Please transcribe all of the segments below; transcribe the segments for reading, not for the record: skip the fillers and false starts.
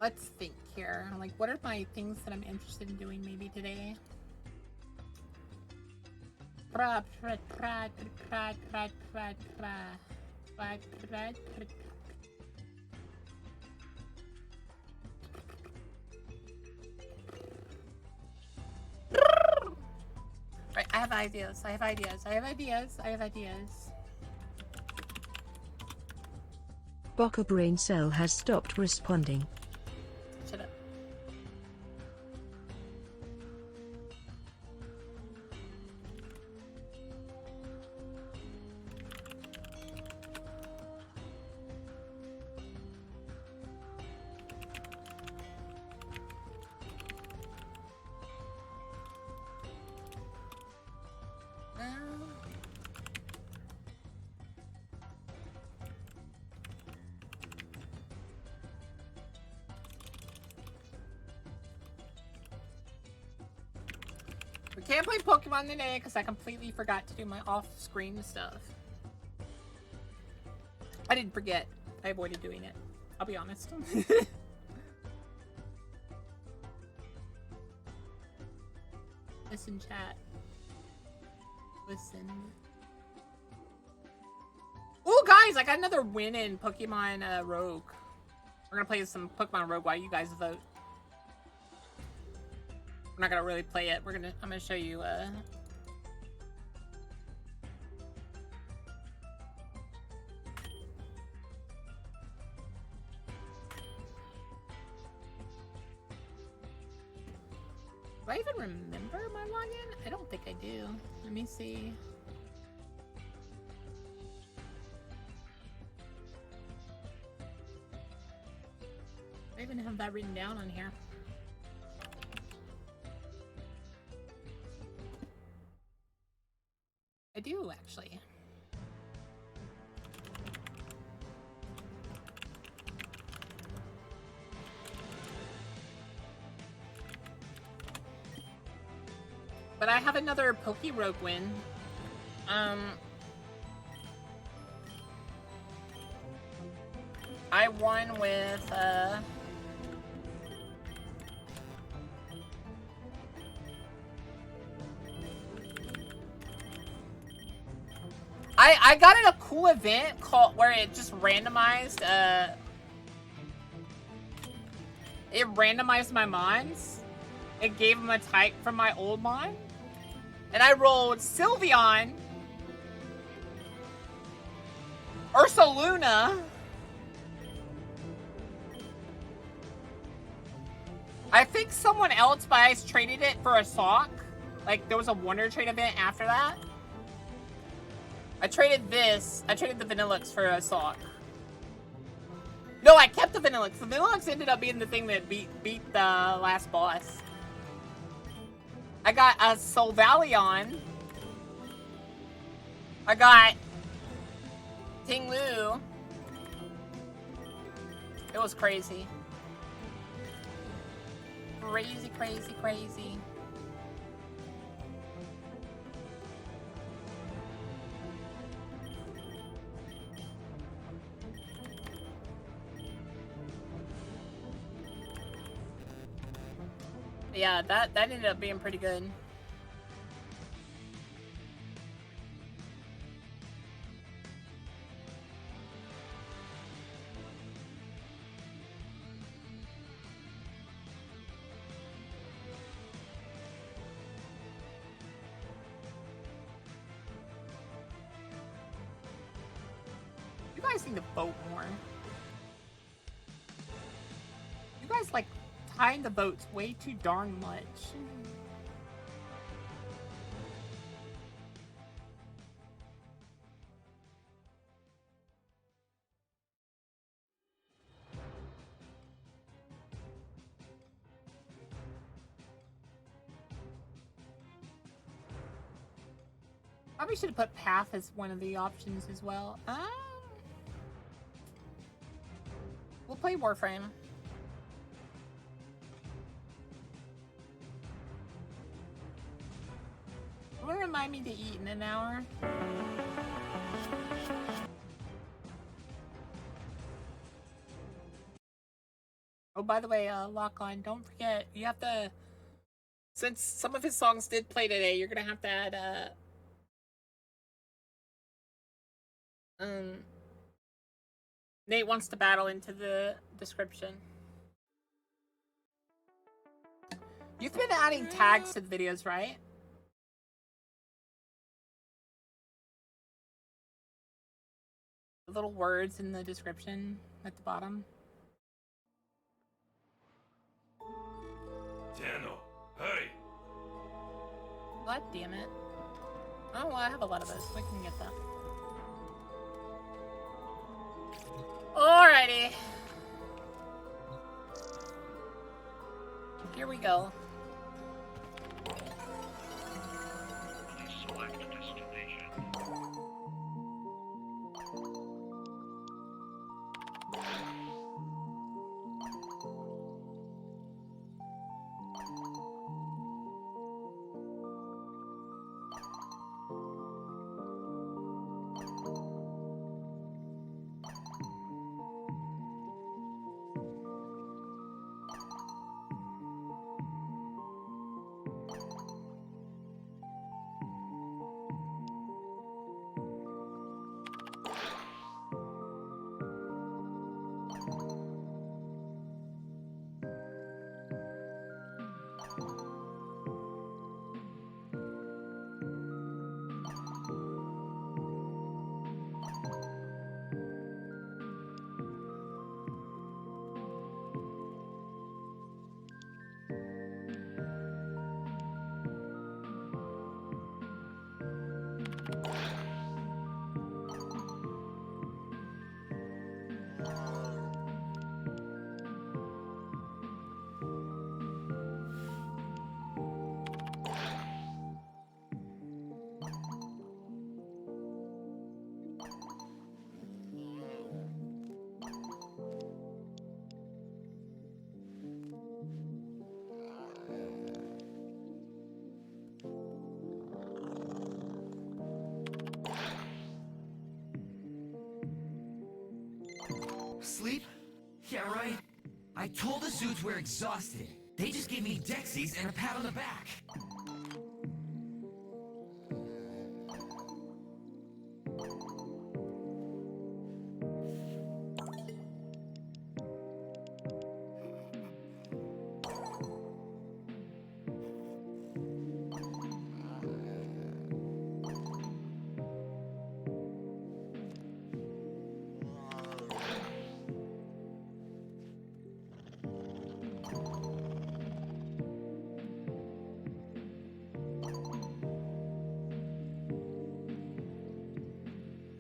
Let's think here. Like, what are my things that I'm interested in doing maybe today? Right, I have ideas. I have ideas. I have ideas. I have ideas. Baka brain cell has stopped responding. Shut up. We can't play Pokemon today because I completely forgot to do my off-screen stuff. I didn't forget. I avoided doing it. I'll be honest. Listen, chat. Listen. Oh, guys! I got another win in Pokemon Rogue. We're gonna play some Pokemon Rogue while you guys vote. We're not gonna really play it. I'm gonna show you do I even remember my login? I don't think I do. Let me see. I even have that written down on here. I do, actually. But I have another Poke-Rogue win. I won with, I got in a cool event called where it just randomized it randomized my mons. It gave them a type from my old mon. And I rolled Sylveon, Ursaluna, I think someone else by ice traded it for a sock. Like there was a Wonder Trade event after that. I traded the Vanillix for a sock. No, I kept the Vanillix. The Vanillix ended up being the thing that beat the last boss. I got a Solvalion. I got Ting-Lu. It was crazy. Crazy, crazy, crazy. Yeah, that ended up being pretty good. You guys need to vote more. You guys like tying the votes way too darn much. Probably should have put path as one of the options as well. We'll play Warframe. Will remind me to eat in an hour. Oh, by the way, Lock On, don't forget, you have to, since some of his songs did play today, you're gonna have to add, Nate Wants to Battle into the description. You've been adding tags to the videos, right? The little words in the description at the bottom. Tano, hurry! God damn it. Oh, well, I have a lot of those, so I can get that. Alrighty. Here we go. Select destination. Sleep? Yeah, right. I told the suits we're exhausted. They just gave me Dexies and a pat on the back.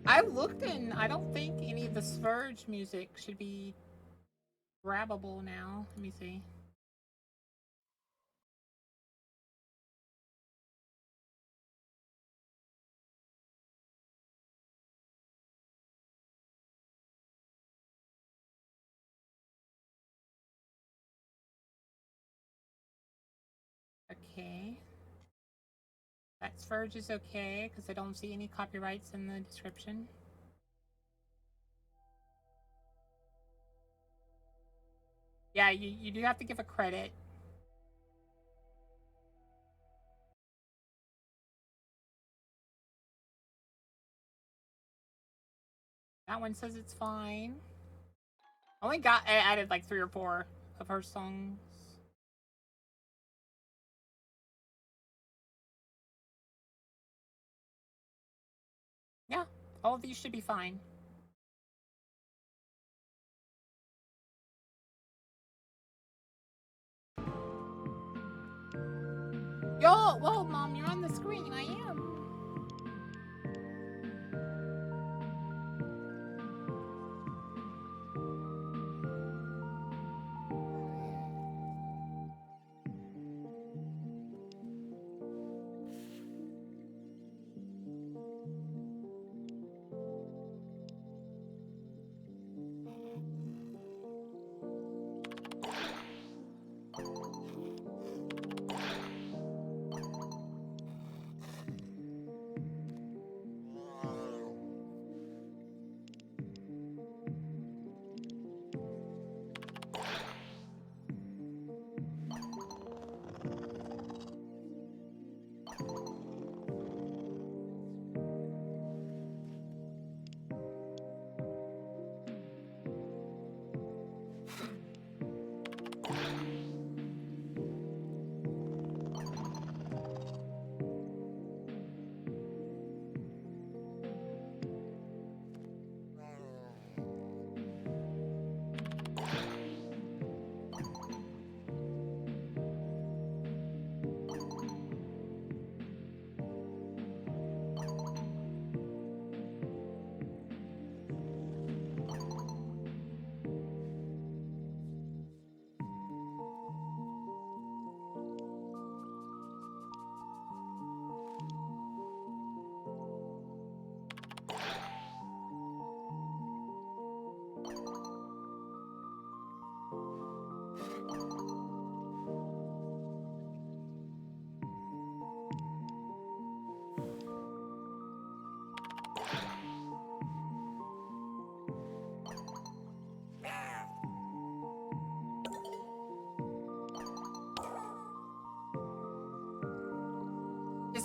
I've looked and I don't think any of the Surge music should be grabbable now. Let me see. Okay. That Surge is okay, because I don't see any copyrights in the description. Yeah, you do have to give a credit. That one says it's fine. I added like 3 or 4 of her songs. Yeah, all of these should be fine. Yo, whoa, Mom, you're on the screen. I am.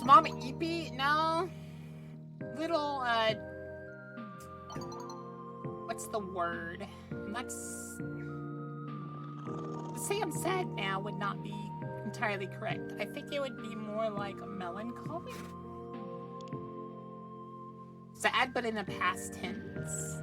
Mom Eepy? No. Little, what's the word? To say I'm sad now would not be entirely correct. I think it would be more like melancholy. Sad, but in the past tense.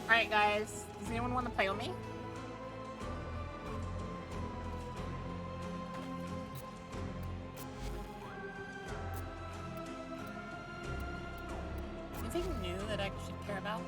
Alright guys, does anyone want to play with me? Anything new that I should care about?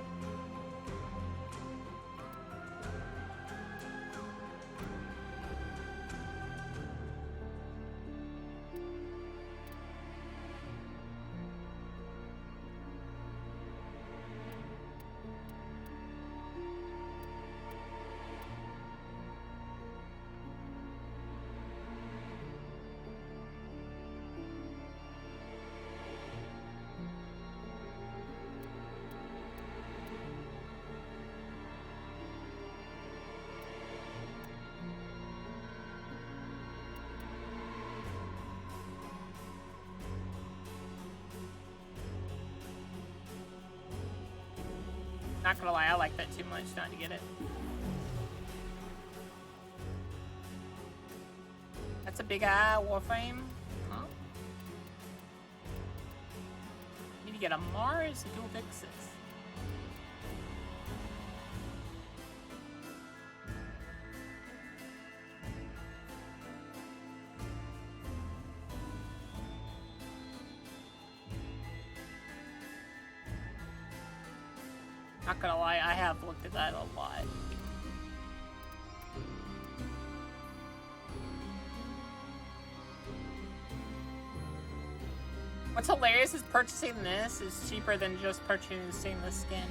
Not gonna lie, I like that too much not to get it. That's a big eye, Warframe. Huh? Need to get a Mars to dual fixes. Not gonna lie, I have looked at that a lot. What's hilarious is purchasing this is cheaper than just purchasing the skin.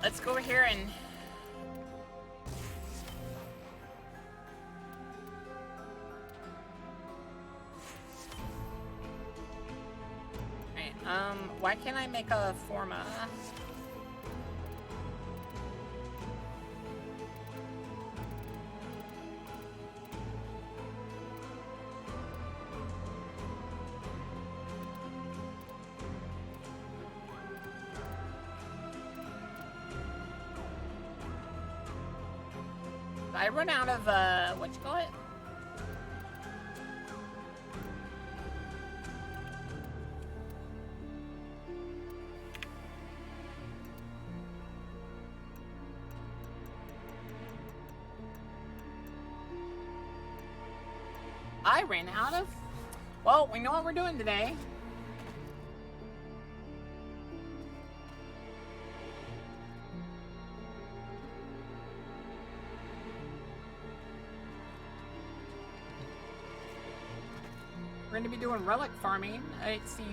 Let's go over here and... Alright, why can't I make a forma? I run out of, what you call it? I ran out of? Well, we know what we're doing today. We're going to be doing relic farming, it seems.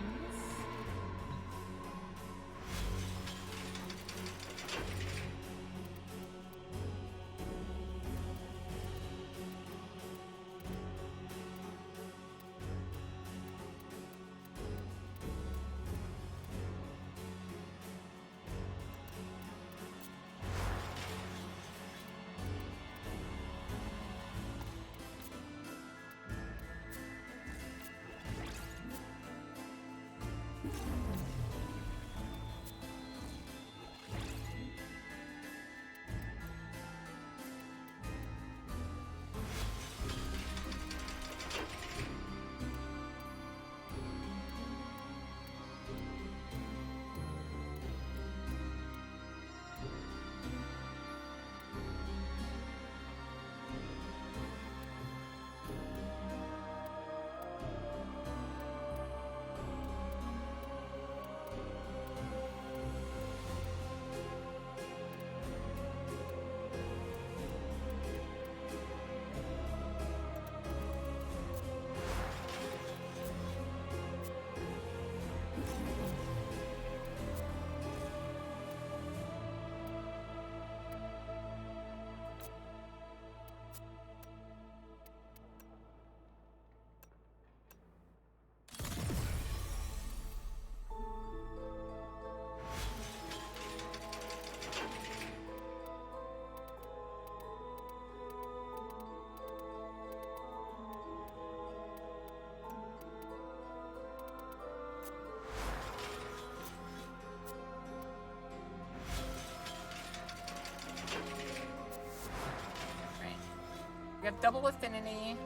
We have double affinity.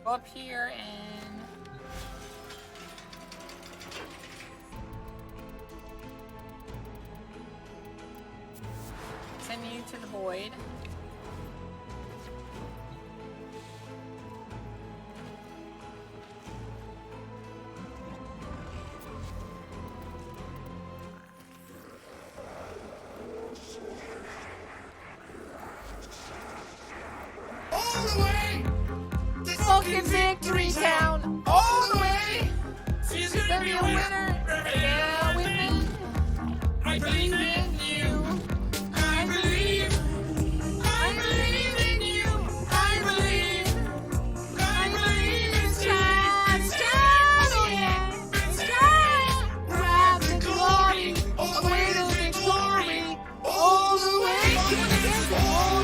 Go up here and send you to the void. All the way! Fucking Victory Town! All the way! She's Gonna be a winner! Yeah, with me! I Believe in you! I believe in you. I believe in Shine, shine, oh yeah! Shine! Grab the glory! Away to victory! All the way! All the way!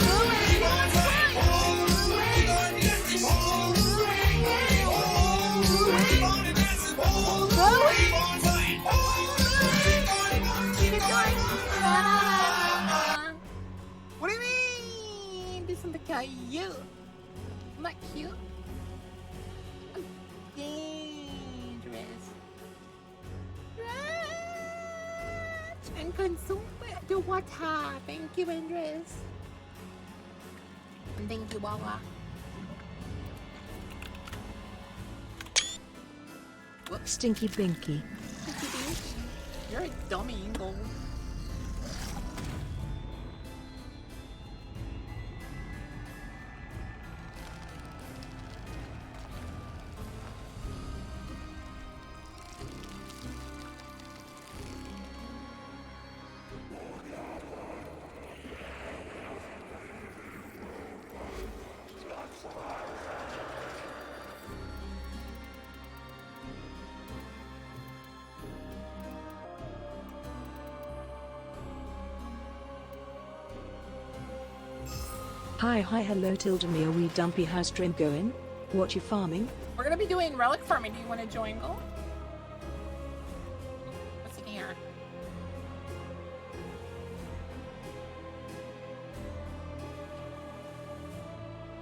What do you mean? Do something cute. I'm not cute. I'm dangerous. Stretch and consume the water. Thank you, Andres. And thank you, Wawa. Stinky Binky. You're a dummy, Ingle. Hi, hello Tildemy, are we dumpy, how's stream going? What you farming? We're gonna be doing relic farming. Do you want to join, Go? What's in here?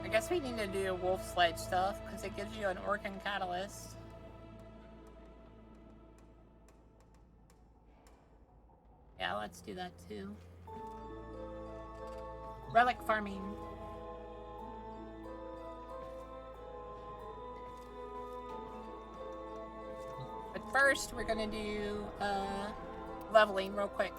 I guess we need to do wolf sledge stuff because it gives you an organ catalyst. Yeah, let's do that too. Relic farming. But first, we're gonna do leveling real quick.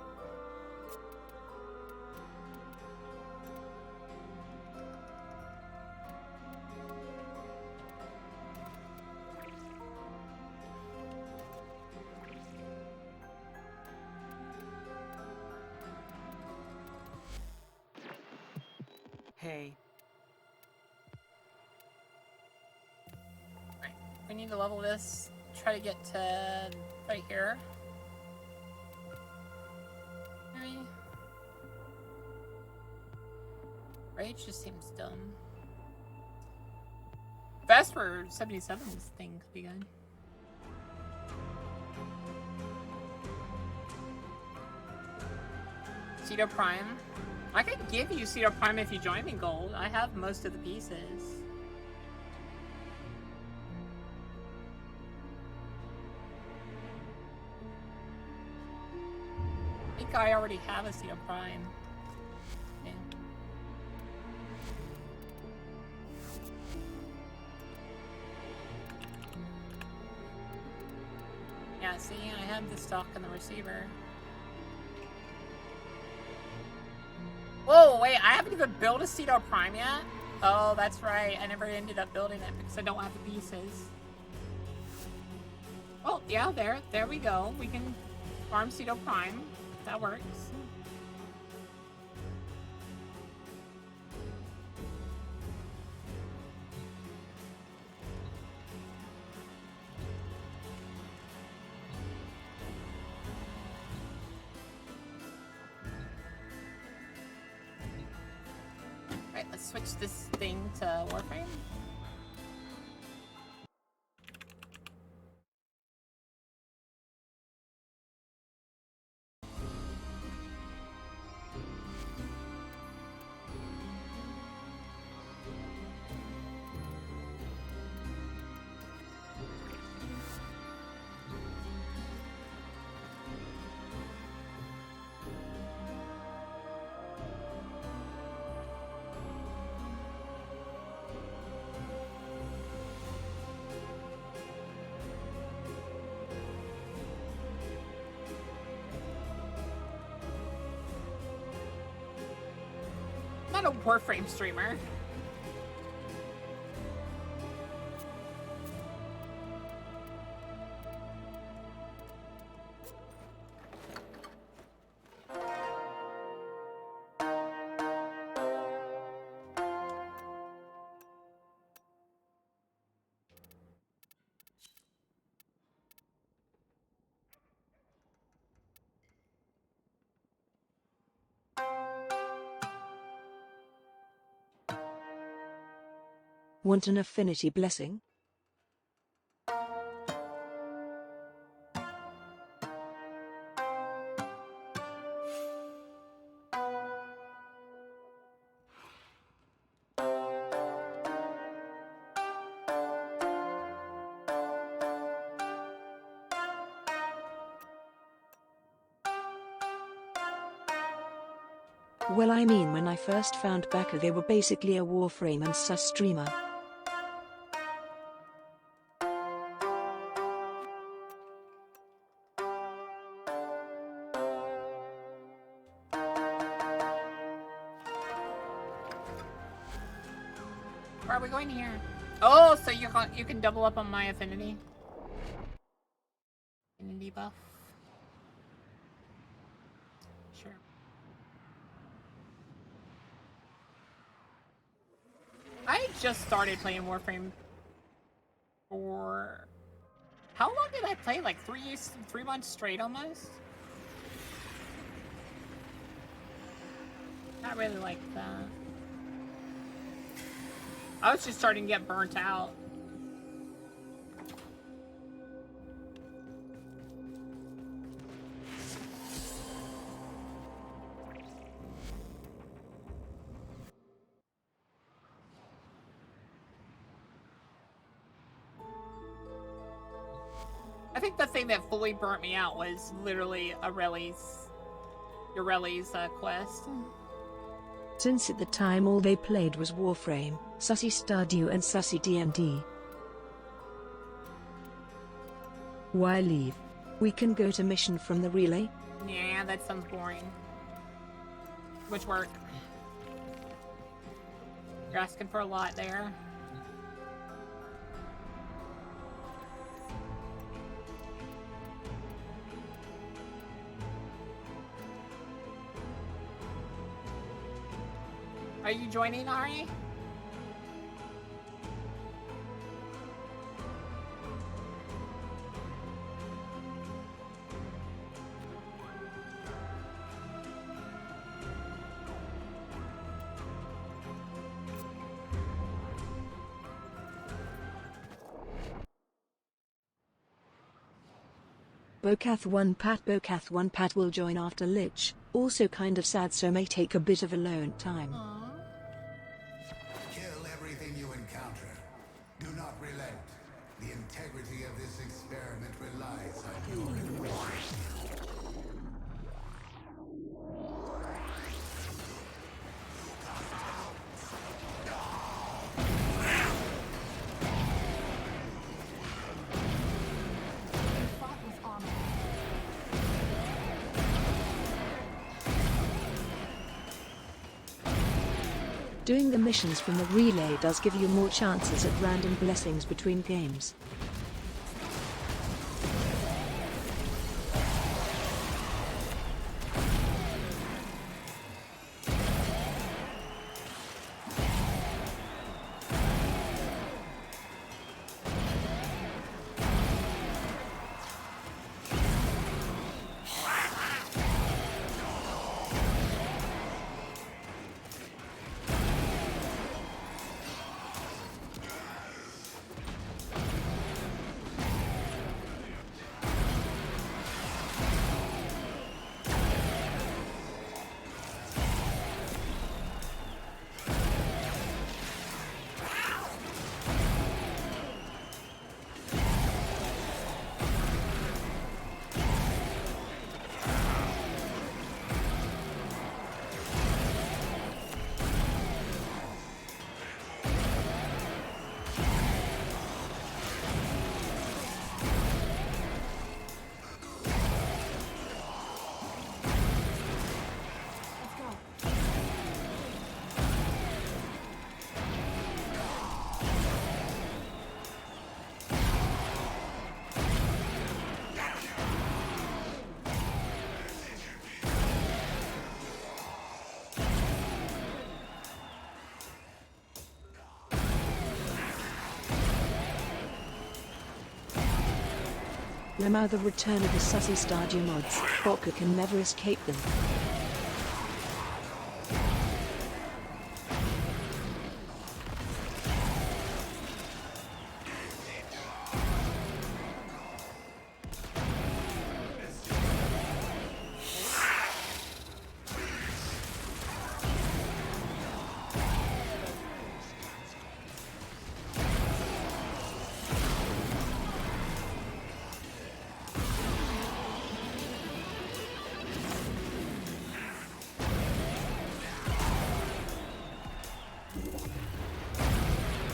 Hey, Right. We need to level this. Try to get to right here. Maybe. Rage just seems dumb. Vesper 77's thing could be good. Cedo Prime. I could give you Cedo Prime if you join me, Gold. I have most of the pieces. I think I already have a Cedo Prime. Yeah. Yeah, see, I have the stock in the receiver. Whoa, wait, I haven't even built a Cedo Prime yet? Oh, that's right. I never ended up building it because I don't have the pieces. Oh, yeah, there we go. We can farm Cedo Prime. That works. Right, let's switch this thing to Warframe. not a Warframe streamer. Want an affinity blessing? Well, I mean, when I first found Baka, they were basically a Warframe and sus streamer. Where are we going here? Oh, so you can double up on my affinity. Affinity buff. Sure. I just started playing Warframe for... How long did I play? Like 3 months straight almost? Not really like that. I was just starting to get burnt out. I think the thing that fully burnt me out was literally Aureli's quest. Since at the time all they played was Warframe, Sussy Stardew and Sussy DMD. Why leave? We can go to mission from the relay. Yeah, that sounds boring. Which work? You're asking for a lot there. Are you joining, Ari? Bocath 1 Pat will join after Lich, also kind of sad so may take a bit of alone time. Kill everything you encounter. Do not relent. The integrity of this experiment relies on your endurance. Doing the missions from the relay does give you more chances at random blessings between games. Lamau, the return of the sussy Stadia mods. Bokka can never escape them.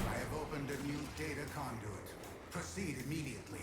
I have opened a new data conduit. Proceed immediately.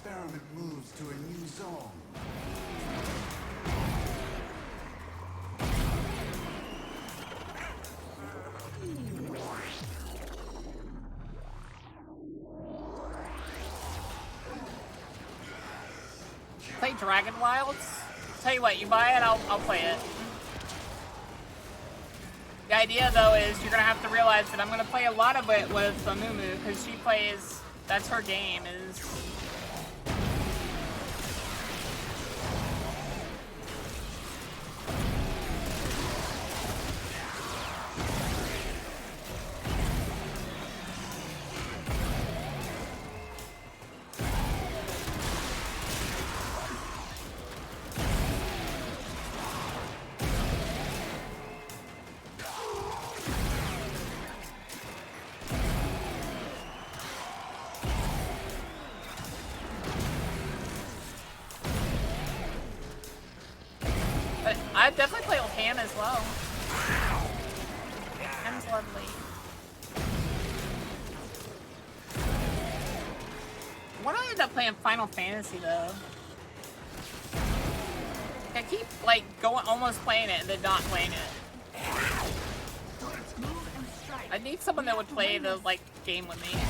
experiment moves to a new zone. Play Dragon Wilds? Tell you what, you buy it, I'll play it. The idea, though, is you're gonna have to realize that I'm gonna play a lot of it with Mumu, because she plays, that's her game, is... I definitely play with Ham as well. Ham's lovely. Why don't I end up playing Final Fantasy though? I keep like going, almost playing it and then not playing it. I need someone that would play the like game with me.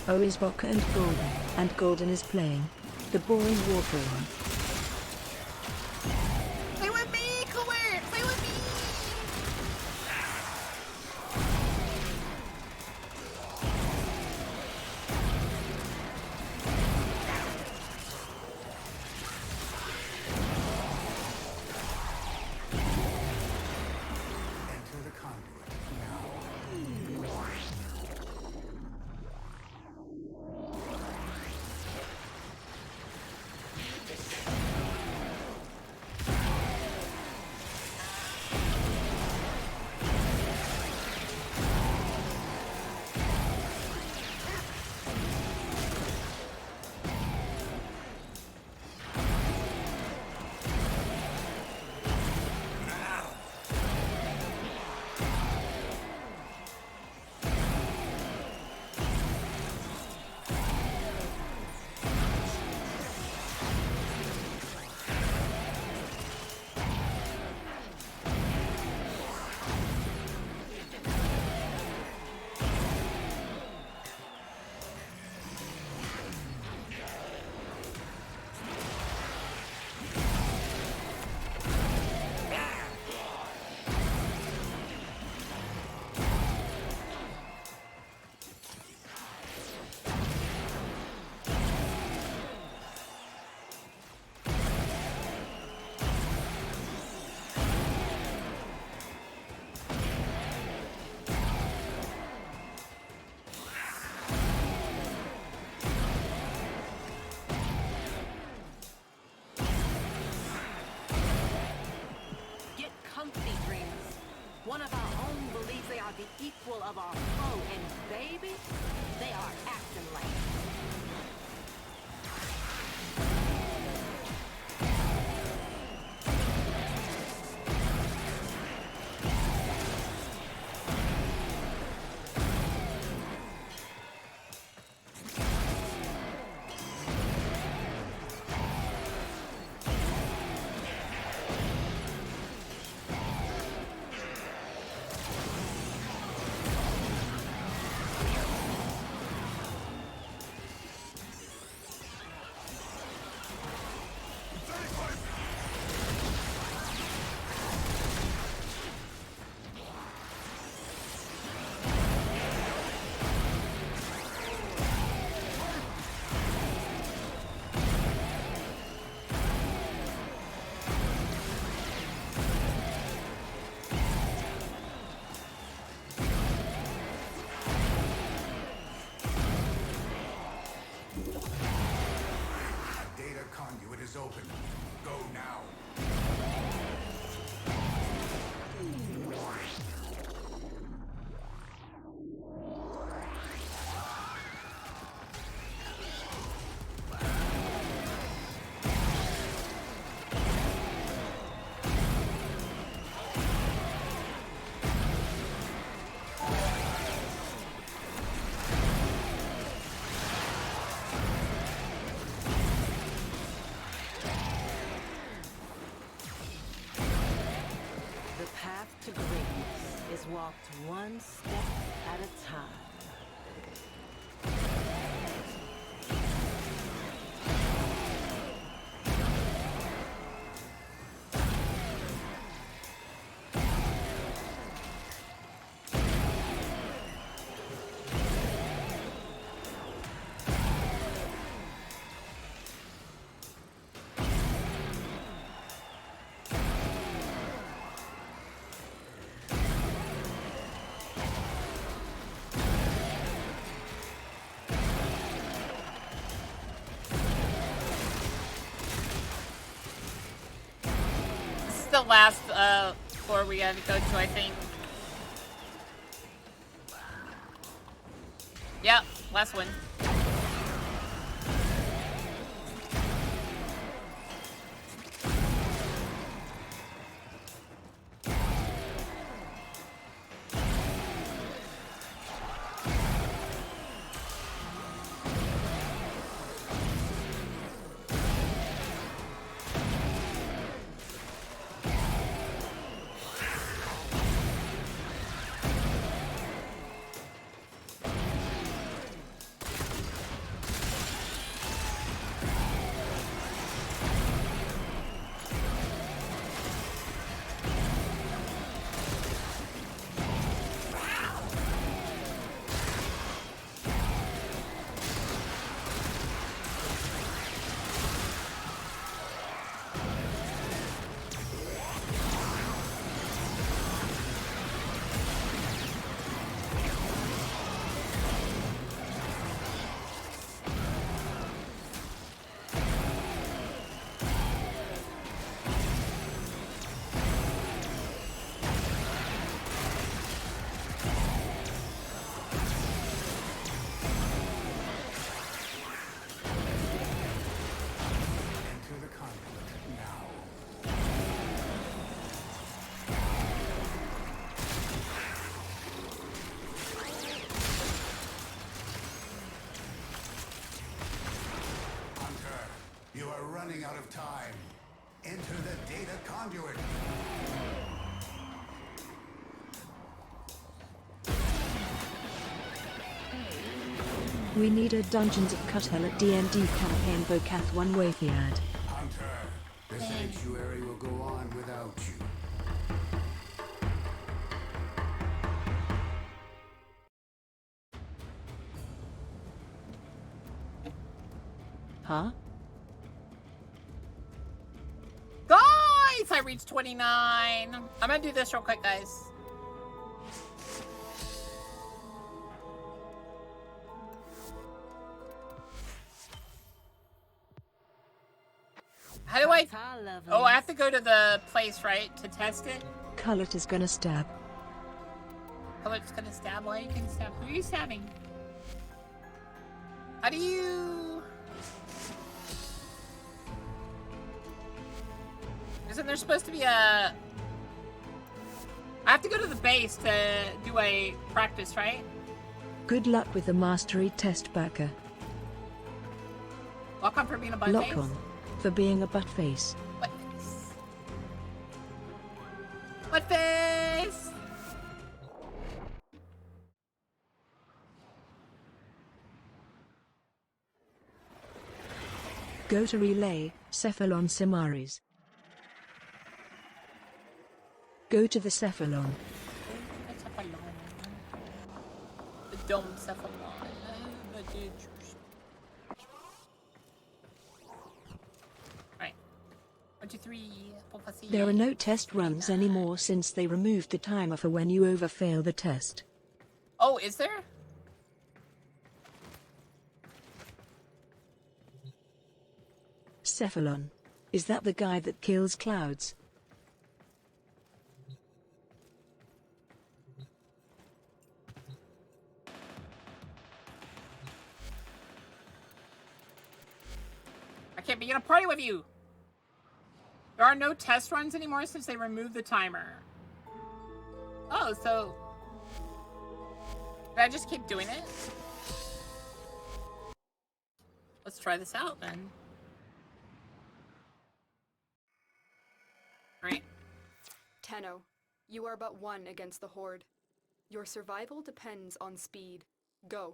O is Boca and Golden is playing the boring Warframe. Play with me, Cooler! Play with me! Enter the conduit now. Get comfy, dreamers. One of our own believes they are the equal of our foe, and baby, they are acting like it. Data conduit is open. Go now. The path to greatness is walked one step at a time. This is the last floor we gotta go to, I think. Yep, last one. You are running out of time. Enter the data conduit. We need a Dungeons of Cutthell at D&D campaign Bocath 1 Wayfiad. Hunter, the sanctuary will go on without you. Huh? Guys, I reached 29. I'm gonna do this real quick, guys. How do I... Oh, I have to go to the place, right? To test it? Cullet is gonna stab. Cullet's gonna stab. Why you can stab? Who are you stabbing? How do you... Isn't there supposed to be a... I have to go to the base to do a practice, right? Good luck with the mastery test, Backer. Welcome for being a butt Lock face. on. For being a butt face. Butt face. Butt face! Go to relay, Cephalon Simaris. Go to the Cephalon. The dome cephalon. Right. 1, 2, 3. There are no test runs anymore since they removed the timer for when you overfail the test. Oh, is there? Cephalon. Is that the guy that kills clouds? I can't be in a party with you! There are no test runs anymore since they removed the timer. Oh, so... Did I just keep doing it? Let's try this out, then. Alright. Tenno, you are but one against the Horde. Your survival depends on speed. Go.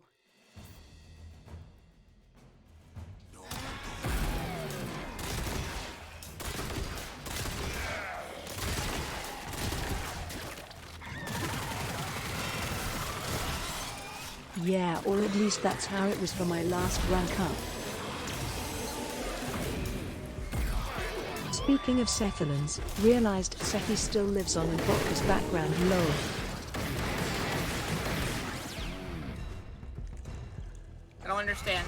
Yeah, or at least that's how it was for my last rank up. Speaking of Cephalons, realized Sephi still lives on in Vodka's background lol. I don't understand.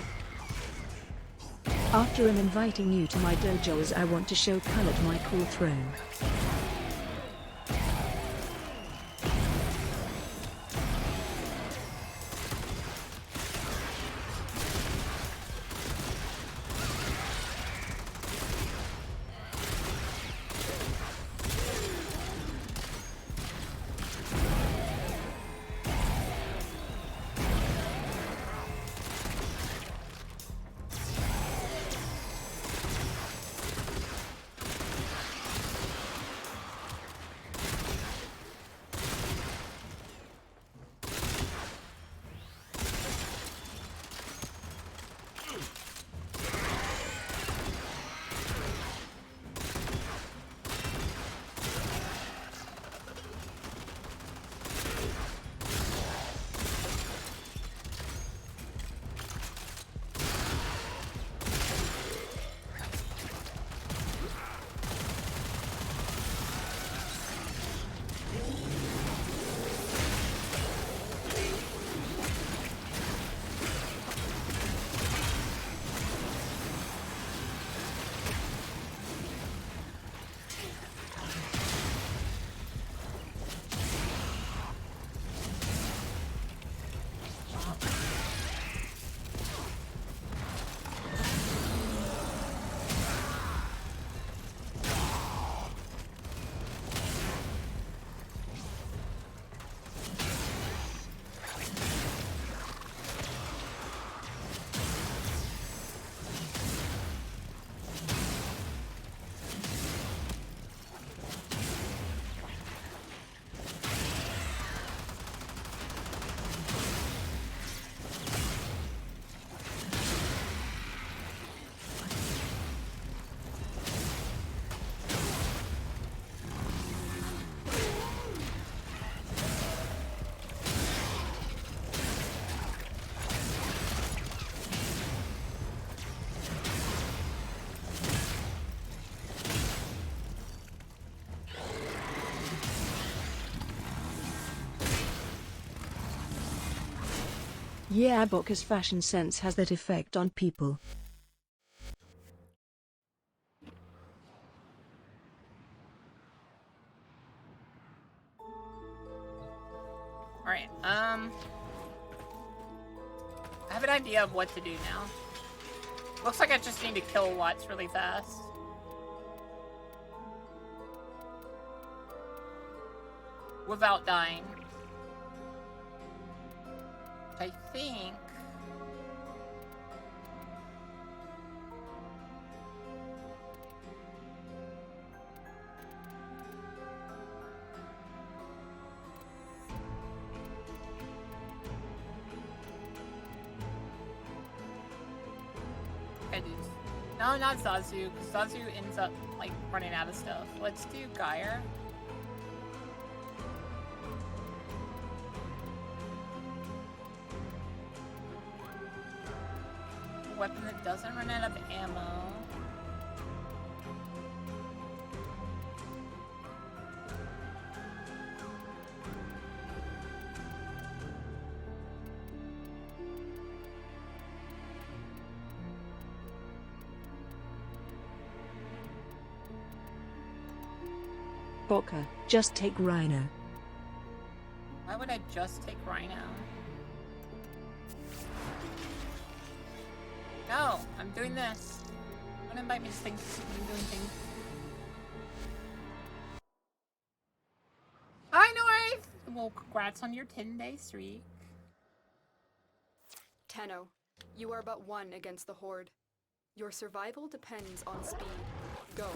After I'm inviting you to my dojo as I want to show Cullet my cool throne. Yeah, Bokka's fashion sense has that effect on people. Alright, I have an idea of what to do now. Looks like I just need to kill Watts really fast. Without dying. I think... No, not Zazu, because Zazu ends up, like, running out of stuff. Let's do Geyer. Weapon that doesn't run out of ammo. Bokka, just take Rhino. Why would I just take Rhino? No, I'm doing this. Don't invite me to things. I'm doing things. Hi, North! Well, congrats on your 10-day streak. Tenno, you are but one against the Horde. Your survival depends on speed. Go.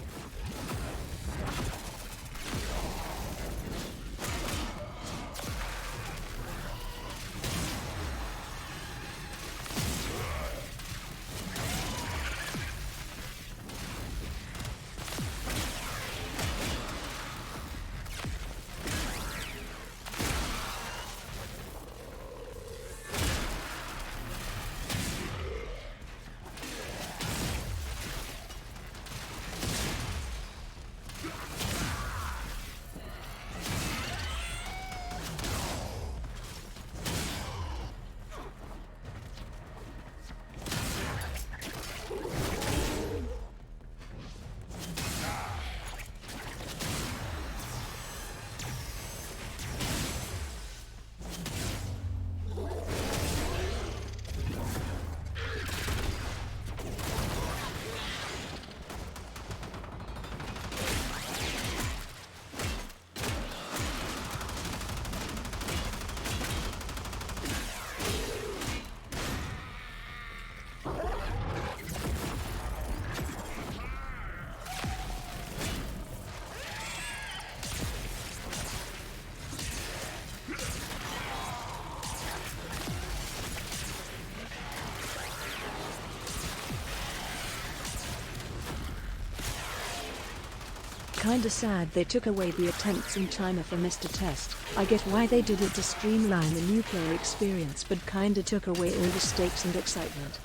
Kinda sad they took away the attempts in China for Mr. Test. I get why they did it to streamline the new player experience, but kinda took away all the stakes and excitement.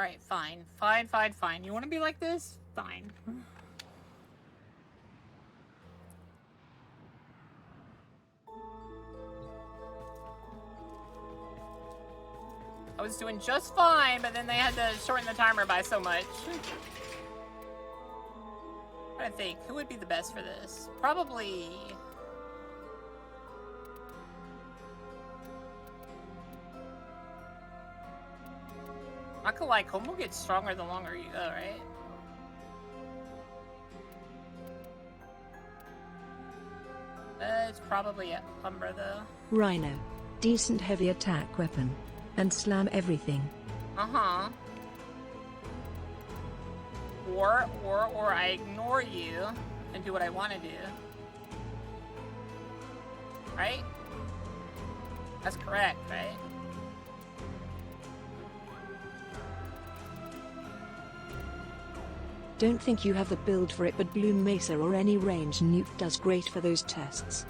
Alright, fine. Fine, fine, fine. You want to be like this? Fine. I was doing just fine, but then they had to shorten the timer by so much. I think, who would be the best for this? Probably... I could like, Homo gets stronger the longer you go, right? It's probably Umbra, though. Rhino. Decent heavy attack weapon. And slam everything. Uh-huh. Or I ignore you and do what I want to do. Right? That's correct, right? Don't think you have the build for it, but Bloom Mesa or any range nuke does great for those tests.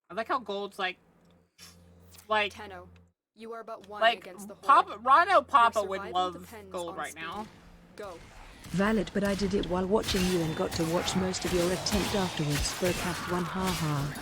I like how Gold's like Tenno, you are but one like against the Horde. Papa, Rhino Papa Your would survival love depends Gold on right speed. now. Go. Valid, but I did it while watching you and got to watch most of your attempt afterwards. Spoke half one, haha.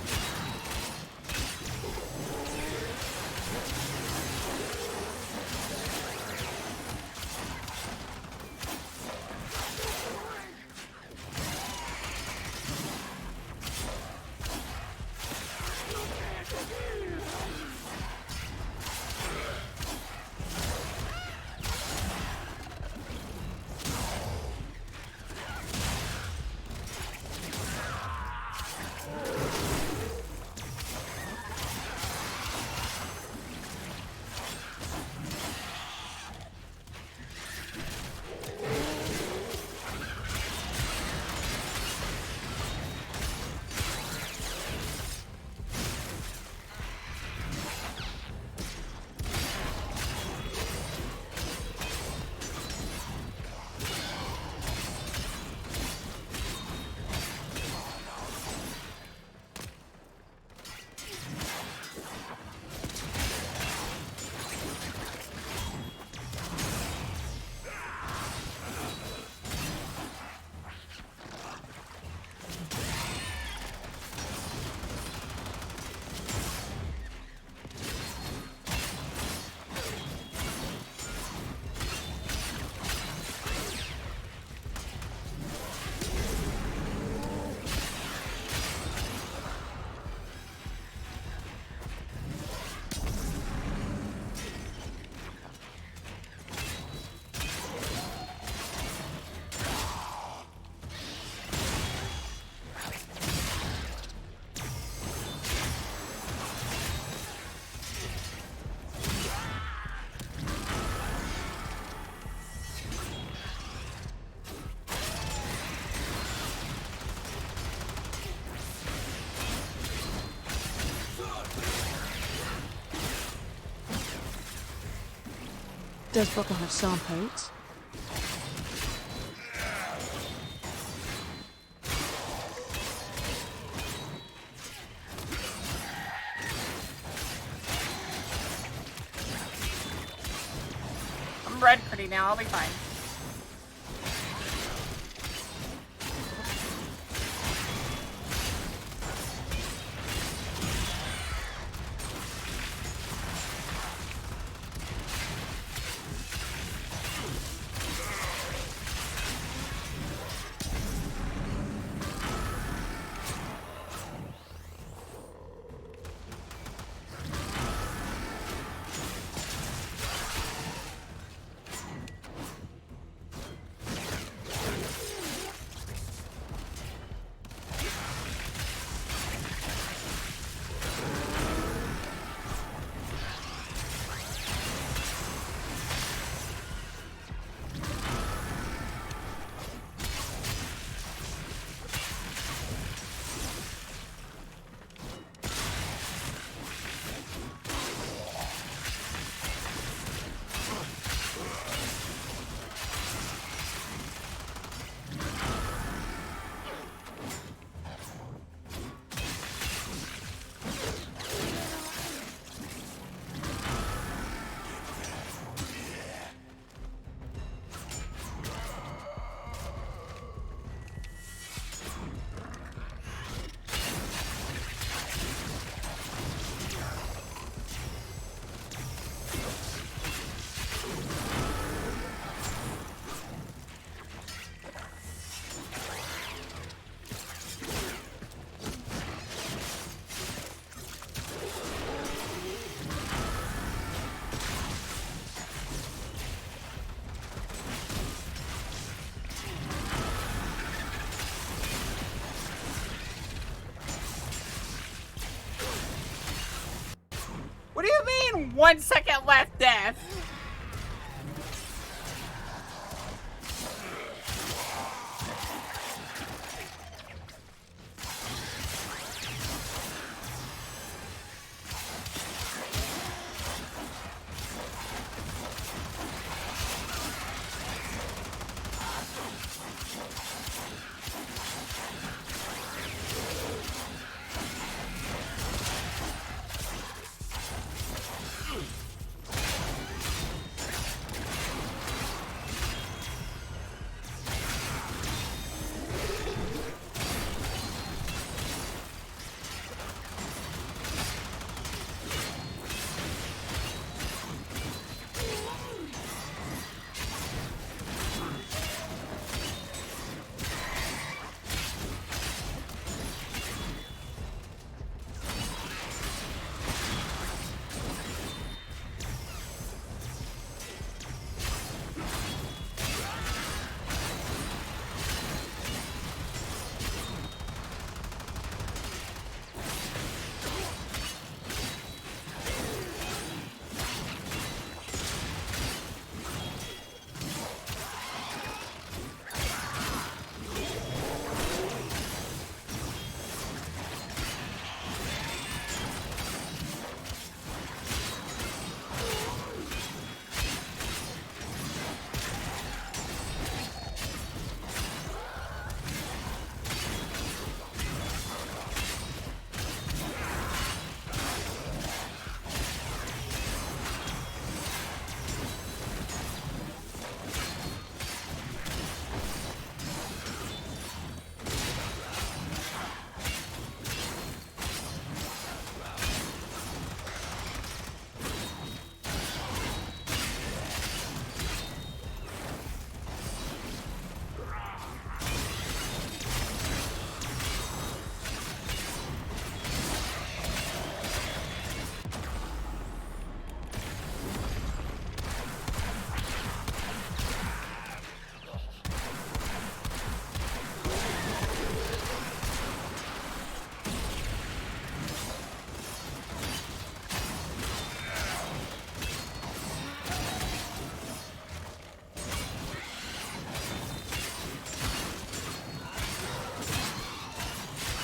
Does Boko have SAM potes? I'm red pretty now, I'll be fine. 1 second left, death.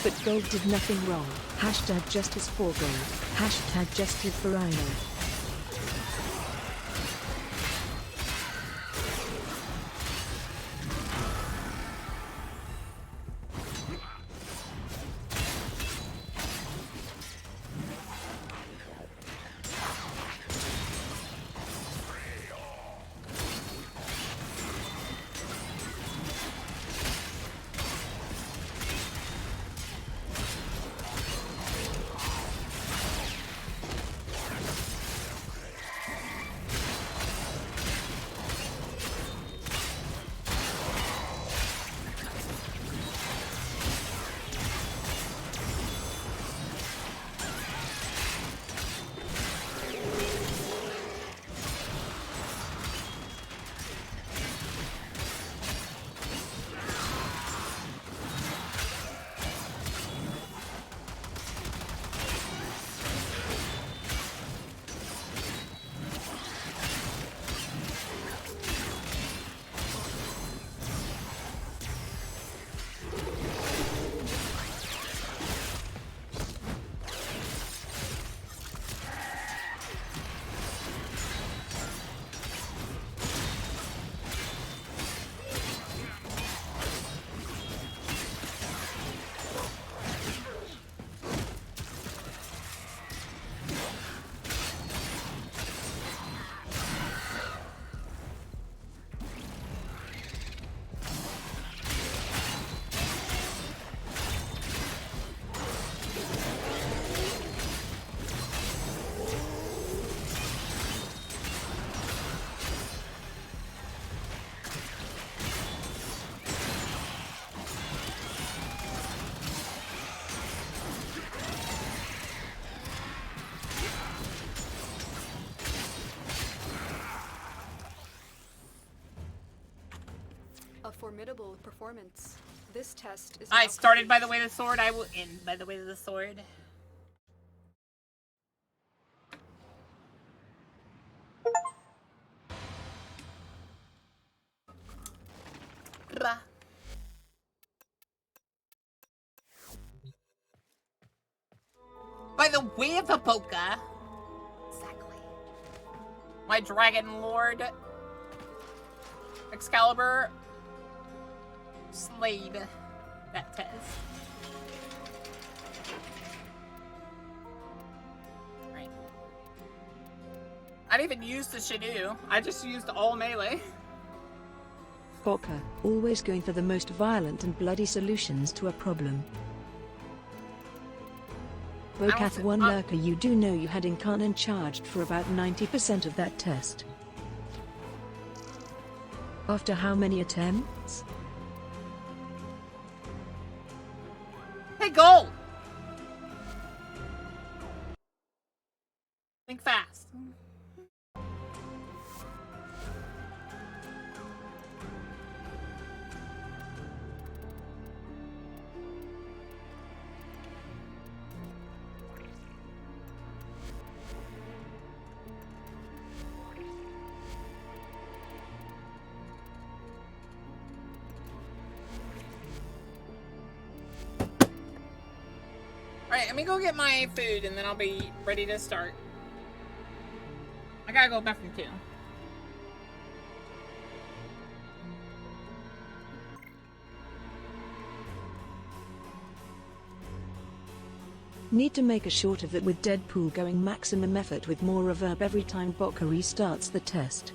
But gold did nothing wrong. Hashtag justice for gold. Hashtag justice for Rhino. A formidable performance. This test is I now started by complete. the way of the sword. I will end by the way of the sword. By the way of a Boca. Exactly. My Dragon Lord. Excalibur. Slayed that test. Right. I didn't even use the Shinu. I just used all melee. Boca, always going for the most violent and bloody solutions to a problem. Bocath one lurker, you do know you had Incarnon charged for about 90% of that test. After how many attempts? Hey, Gold! Think fast. Alright, let me go get my food and then I'll be ready to start. I gotta go bathroom too. Need to make a short of it with Deadpool going maximum effort with more reverb every time Boca restarts the test.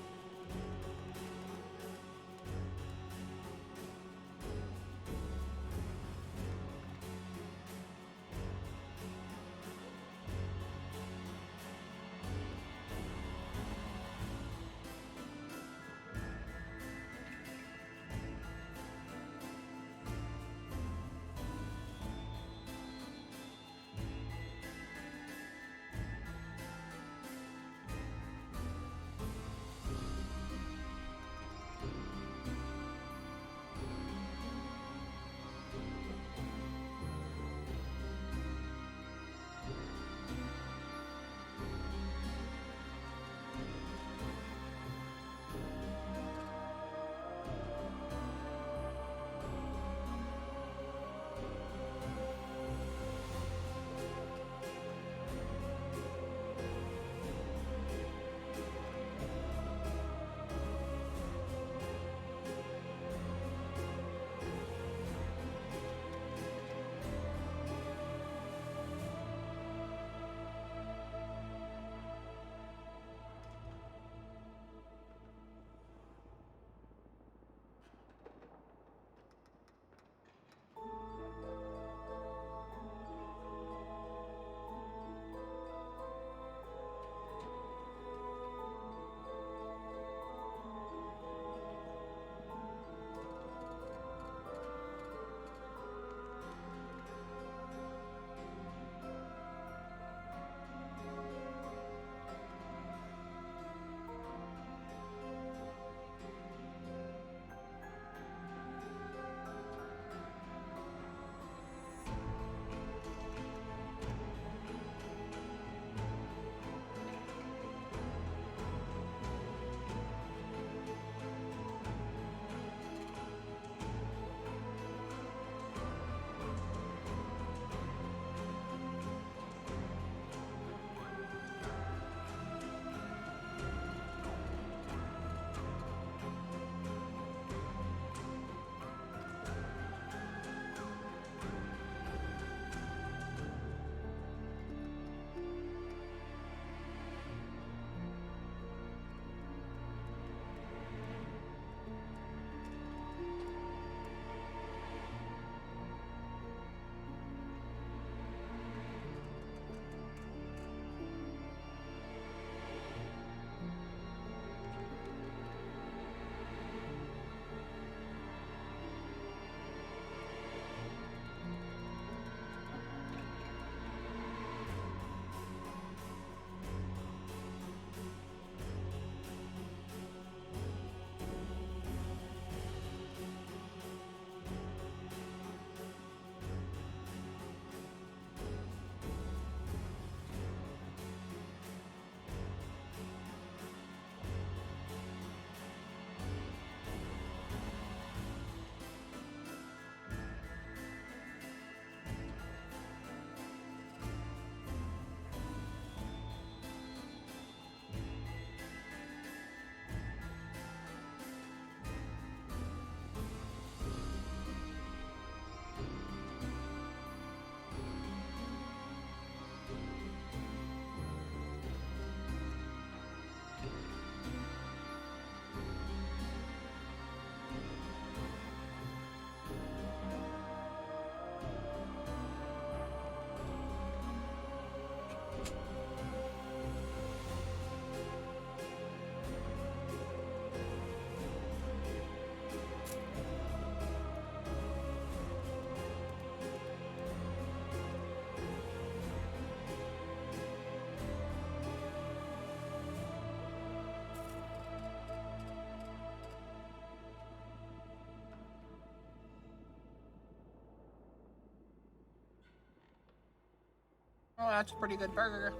Oh, that's a pretty good burger.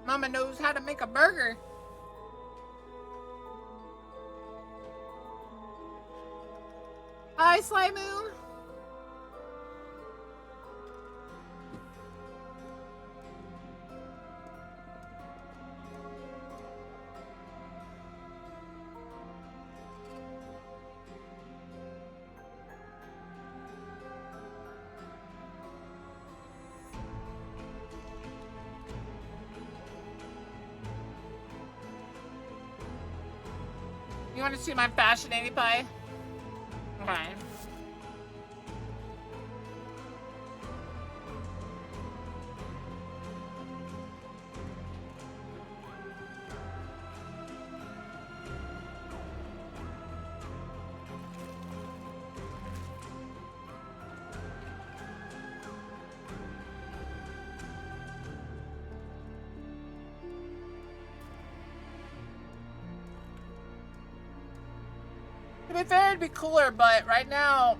Mama knows how to make a burger. Hi, Sly Moon. You want to see my fascinating pie? Okay. To be fair, it'd be cooler, but right now,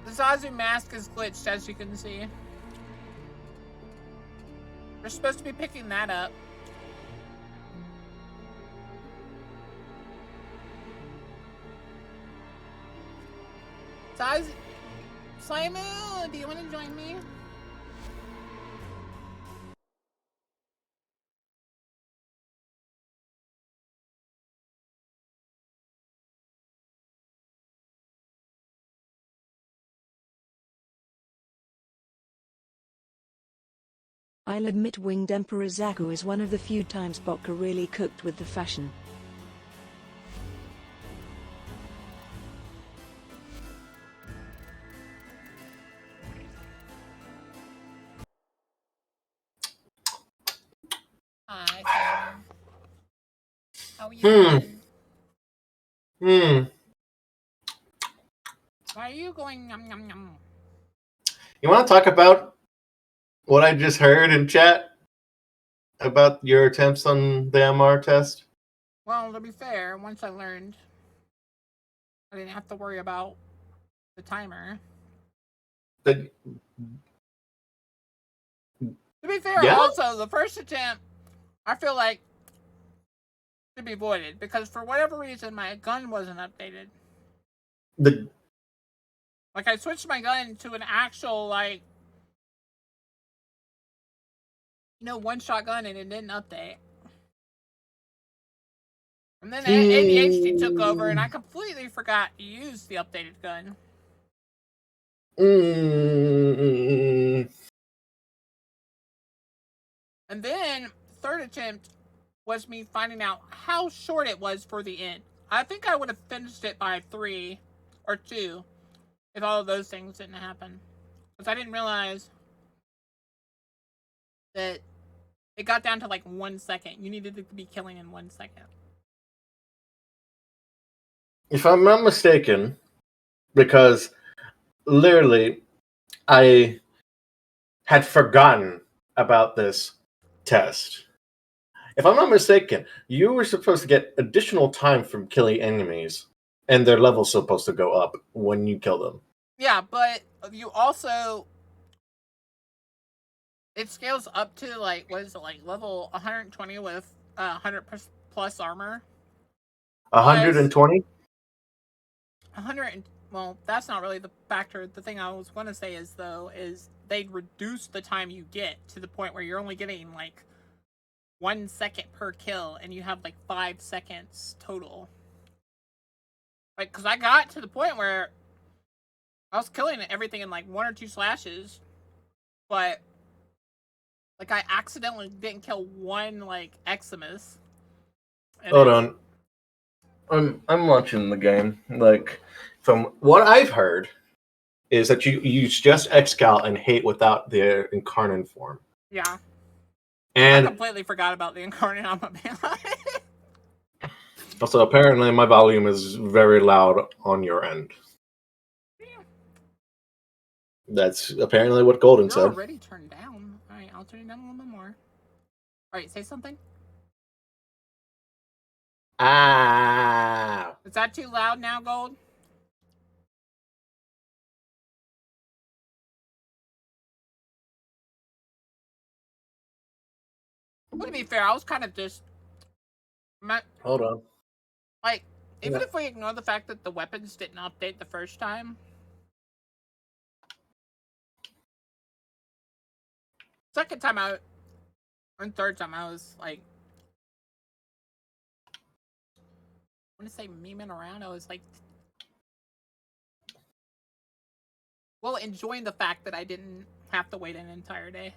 the Zazu mask is glitched, as you can see. We're supposed to be picking that up. Zazu... Simon, do you want to join me? I'll admit Winged Emperor Zaku is one of the few times Bokka really cooked with the fashion. Hi, Simon. How are you doing? Why are you going yum yum yum? You want to talk about what I just heard in chat about your attempts on the MR test? Well, to be fair, once I learned, I didn't have to worry about the timer. The, To be fair, Yeah? also, the first attempt, I feel like, should be voided, because for whatever reason, my gun wasn't updated. Like, I switched my gun to an actual, like, one-shot gun, and it didn't update. And then ADHD took over, and I completely forgot to use the updated gun. And then, third attempt was me finding out how short it was for the end. I think I would have finished it by 3 or 2 if all of those things didn't happen. Because I didn't realize that it got down to like 1 second. You needed to be killing in 1 second. If I'm not mistaken, because literally I had forgotten about this test. If I'm not mistaken, you were supposed to get additional time from killing enemies, and their level's supposed to go up when you kill them. Yeah, but you also... It scales up to, like, what is it, like, level 120 with 100 plus armor. 120? 100... Well, that's not really the factor. The thing I was going to say is, though, is they'd reduce the time you get to the point where you're only getting, like, 1 second per kill, and you have, like, 5 seconds total. Like, because I got to the point where I was killing everything in, like, 1 or 2 slashes, but... Like, I accidentally didn't kill one, like, Eximus. Hold on. I'm watching the game. Like, from what I've heard, is that you use just Excal and hate without the incarnate form. Yeah. And I completely forgot about the incarnate on my man. also, apparently, my volume is very loud on your end. Yeah. That's apparently what Golden You're said. already turned down. Alright, I'll turn it down a little bit more. Alright, say something. Ah. Is that too loud now, Gold? Well, to be fair, I was kind of just Hold on. like, even Yeah. if we ignore the fact that the weapons didn't update the first time, second time out and third time I was like, I want to say memeing around. I was like, well, enjoying the fact that I didn't have to wait an entire day.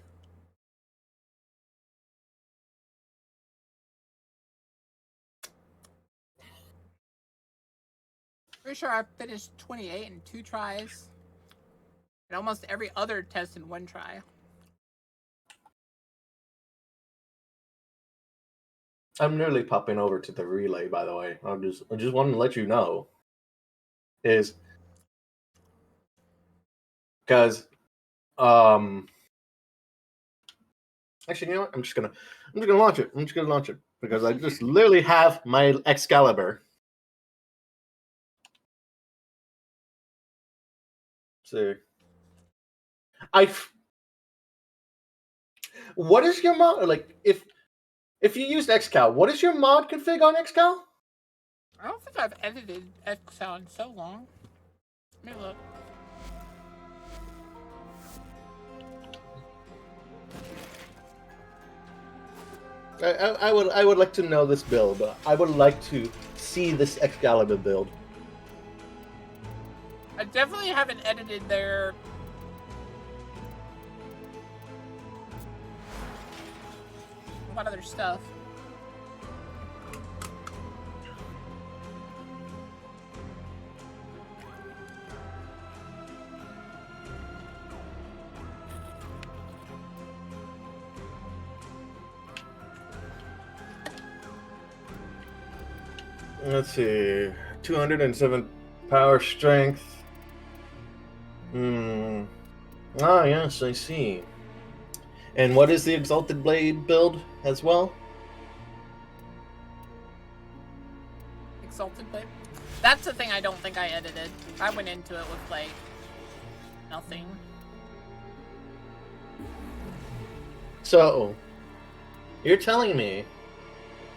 Pretty sure I finished 28 in 2 tries, and almost every other test in 1 try. I'm nearly popping over to the relay, by the way. I just wanted to let you know. Is because actually, you know what? I'm just gonna launch it. I'm just gonna launch it because I just literally have my Excalibur. See, what is your mod like? If you used Xcal, what is your mod config on Xcal? I don't think I've edited Excel in so long. Let me look. I would like to know this build. I would like to see this Excalibur build. I definitely haven't edited their... What other stuff? Let's see, 207 power strength. Ah, yes, I see. And what is the Exalted Blade build as well? Exalted Blade? That's the thing I don't think I edited. I went into it with, like, nothing. So, you're telling me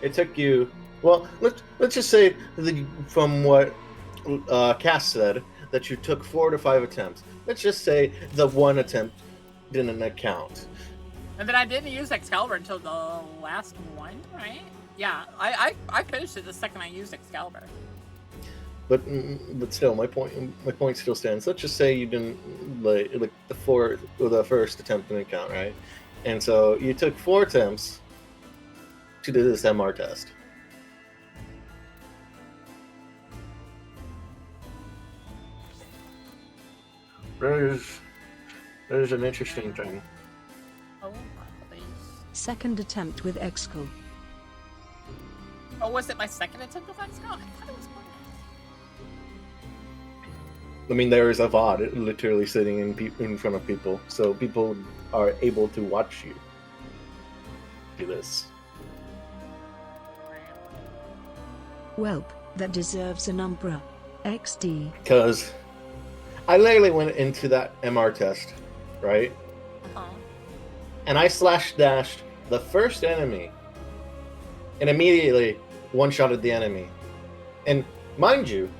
it took you... Well, let's just say, from what Cass said, that you took 4 to 5 attempts. Let's just say the 1 attempt didn't account. And then I didn't use Excalibur until the last one, right? Yeah, I finished it the second I used Excalibur. But still, my point still stands. Let's just say you didn't like the first attempt didn't count, right? And so you took 4 attempts to do this MR test. That is an interesting thing. Oh, please. Second attempt with Excal. Oh, was it my second attempt with Excalibur? I thought it was one. I mean, there is a VOD literally sitting in front of people, so people are able to watch you do this. Welp, that deserves an Umbra. XD. Because I literally went into that MR test, right? Uh-huh. And I slash dashed the first enemy and immediately one-shotted the enemy. And mind you,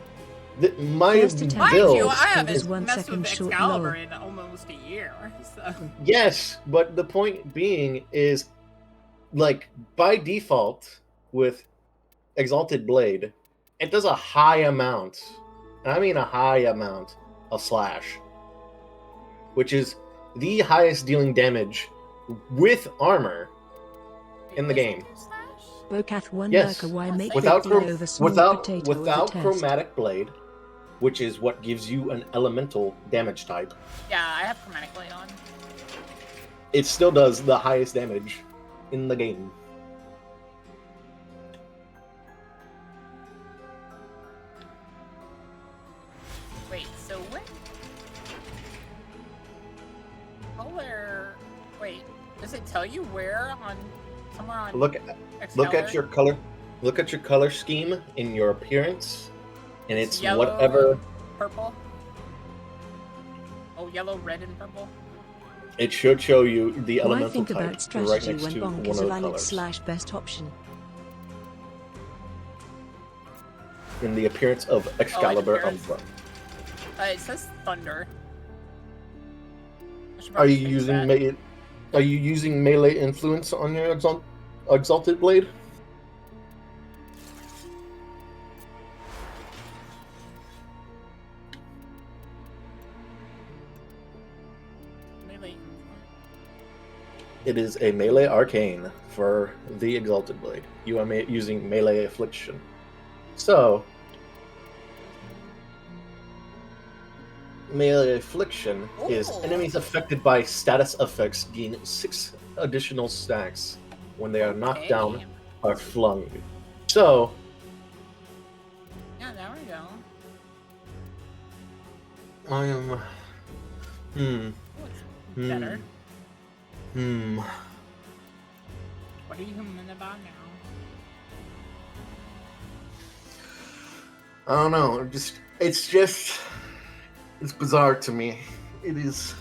my First attempt. Mind build... you, I haven't is 1 messed second with short Excalibur low. in almost a year, so... Yes, but the point being is, like, by default, with Exalted Blade, it does a high amount, and I mean a high amount, of slash, which is the highest dealing damage with armor in the game. Bocath 1 Yes, Lurker, why make without 50 over small potato with without a test? Chromatic Blade, which is what gives you an elemental damage type. Yeah, I have Chromatic Blade on. It still does the highest damage in the game. Wait, so what? Color... Wait, does it tell you where on... Somewhere on... Look at your color. Look at your color scheme in your appearance, and it's yellow, whatever. Purple. Oh, yellow, red, and purple. It should show you the Why elemental think type about right strategy next when to bonk one is of a the valid colors. / best option? In the appearance of Excalibur appearance. Umbra. It says thunder. I should Are probably you fix using that. Are you using melee influence on your exalted blade? Melee. It is a melee arcane for the exalted blade. You are using melee affliction. So, melee affliction is Ooh. enemies affected by status effects gain 6 additional stacks when they are knocked Okay. down or flung. So, Yeah, there we go. I am. Oh, it's better. Hmm. What are you humming about now? I don't know. It's bizarre to me. It is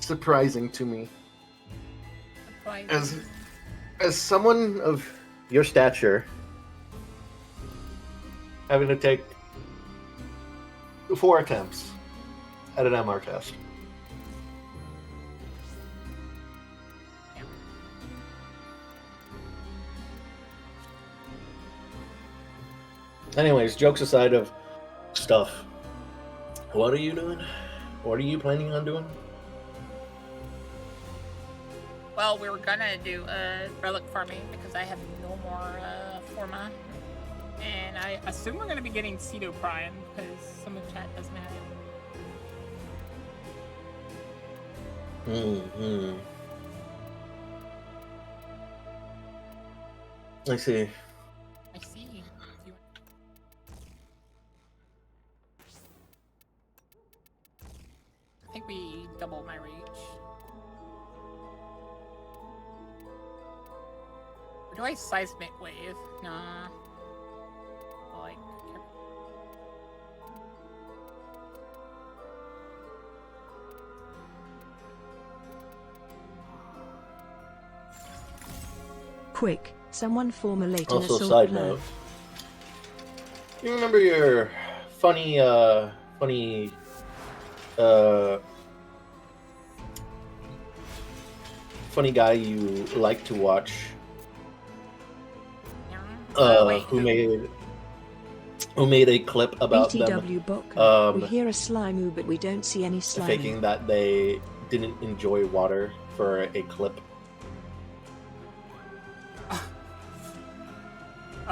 surprising to me. Surprising. As someone of your stature, having to take 4 attempts at an MR test. Yeah. Anyways, jokes aside of stuff, what are you doing? What are you planning on doing? Well, we were gonna do relic farming because I have no more forma. And I assume we're gonna be getting Cedo Prime because some of chat doesn't have it. I see. I see. I think we doubled my reach. Or do I seismic wave? Nah. Like. Quick, someone formulate an Also, assault side plan. note, you remember your funny, uh, funny guy you like to watch? Wait, Who made a clip about them BTW Botkin. We hear a Slimu, but we don't see any Slimu. faking that they didn't enjoy water for a clip.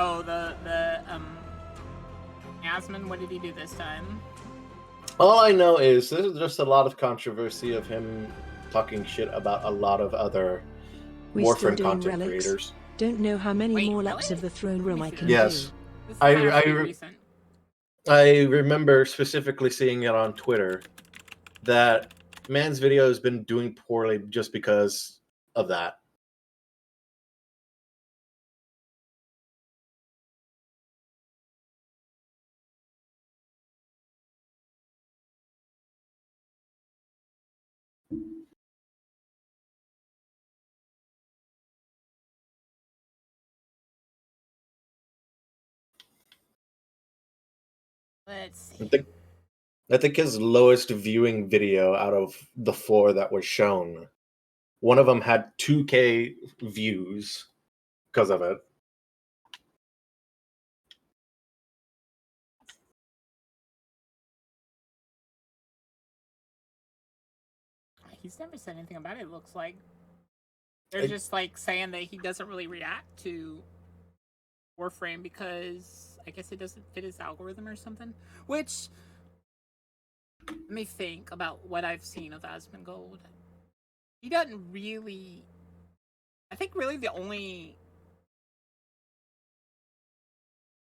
Oh, the Asmon, what did he do this time? All I know is there's just a lot of controversy of him talking shit about a lot of other We still Warframe doing content relics? creators. Don't know how many Wait, more laps really? of the throne room I can Yes. do. This I has to be recent. I remember specifically seeing it on Twitter that man's video has been doing poorly just because of that. Let's see. I think his lowest viewing video out of the 4 that was shown, one of them had 2K views because of it. He's never said anything about it, it looks like. They're just like saying that he doesn't really react to Warframe because I guess it doesn't fit his algorithm or something. Which, let me think about what I've seen of Asmongold. He doesn't really. I think really the only.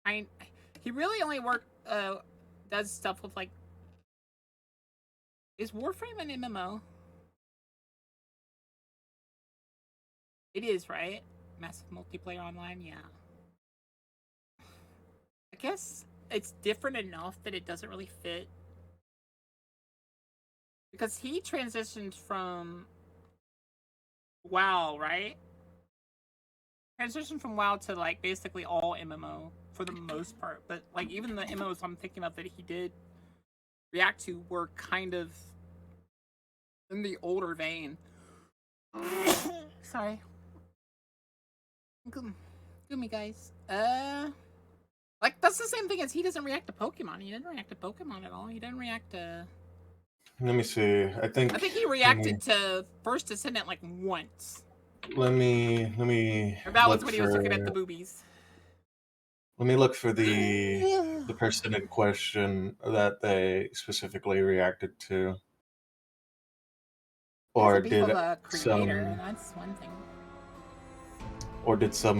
He really only does stuff with like. Is Warframe an MMO? It is, right? Massive multiplayer online, yeah. I guess it's different enough that it doesn't really fit Because he transitioned from WoW, right? Transitioned from WoW to like basically all MMO for the most part. But like even the MMOs I'm thinking of that he did react to were kind of in the older vein. Sorry. Gumi guys. Like that's the same thing as he doesn't react to Pokemon. He didn't react to Pokemon at all. He didn't react to. Let me see. I think he reacted to First Descendant like once. Let me. Or that was look when he was looking at the boobies. Let me look for the person in question that they specifically reacted to. Or There's a beef did of a creator, some, that's one thing. or did some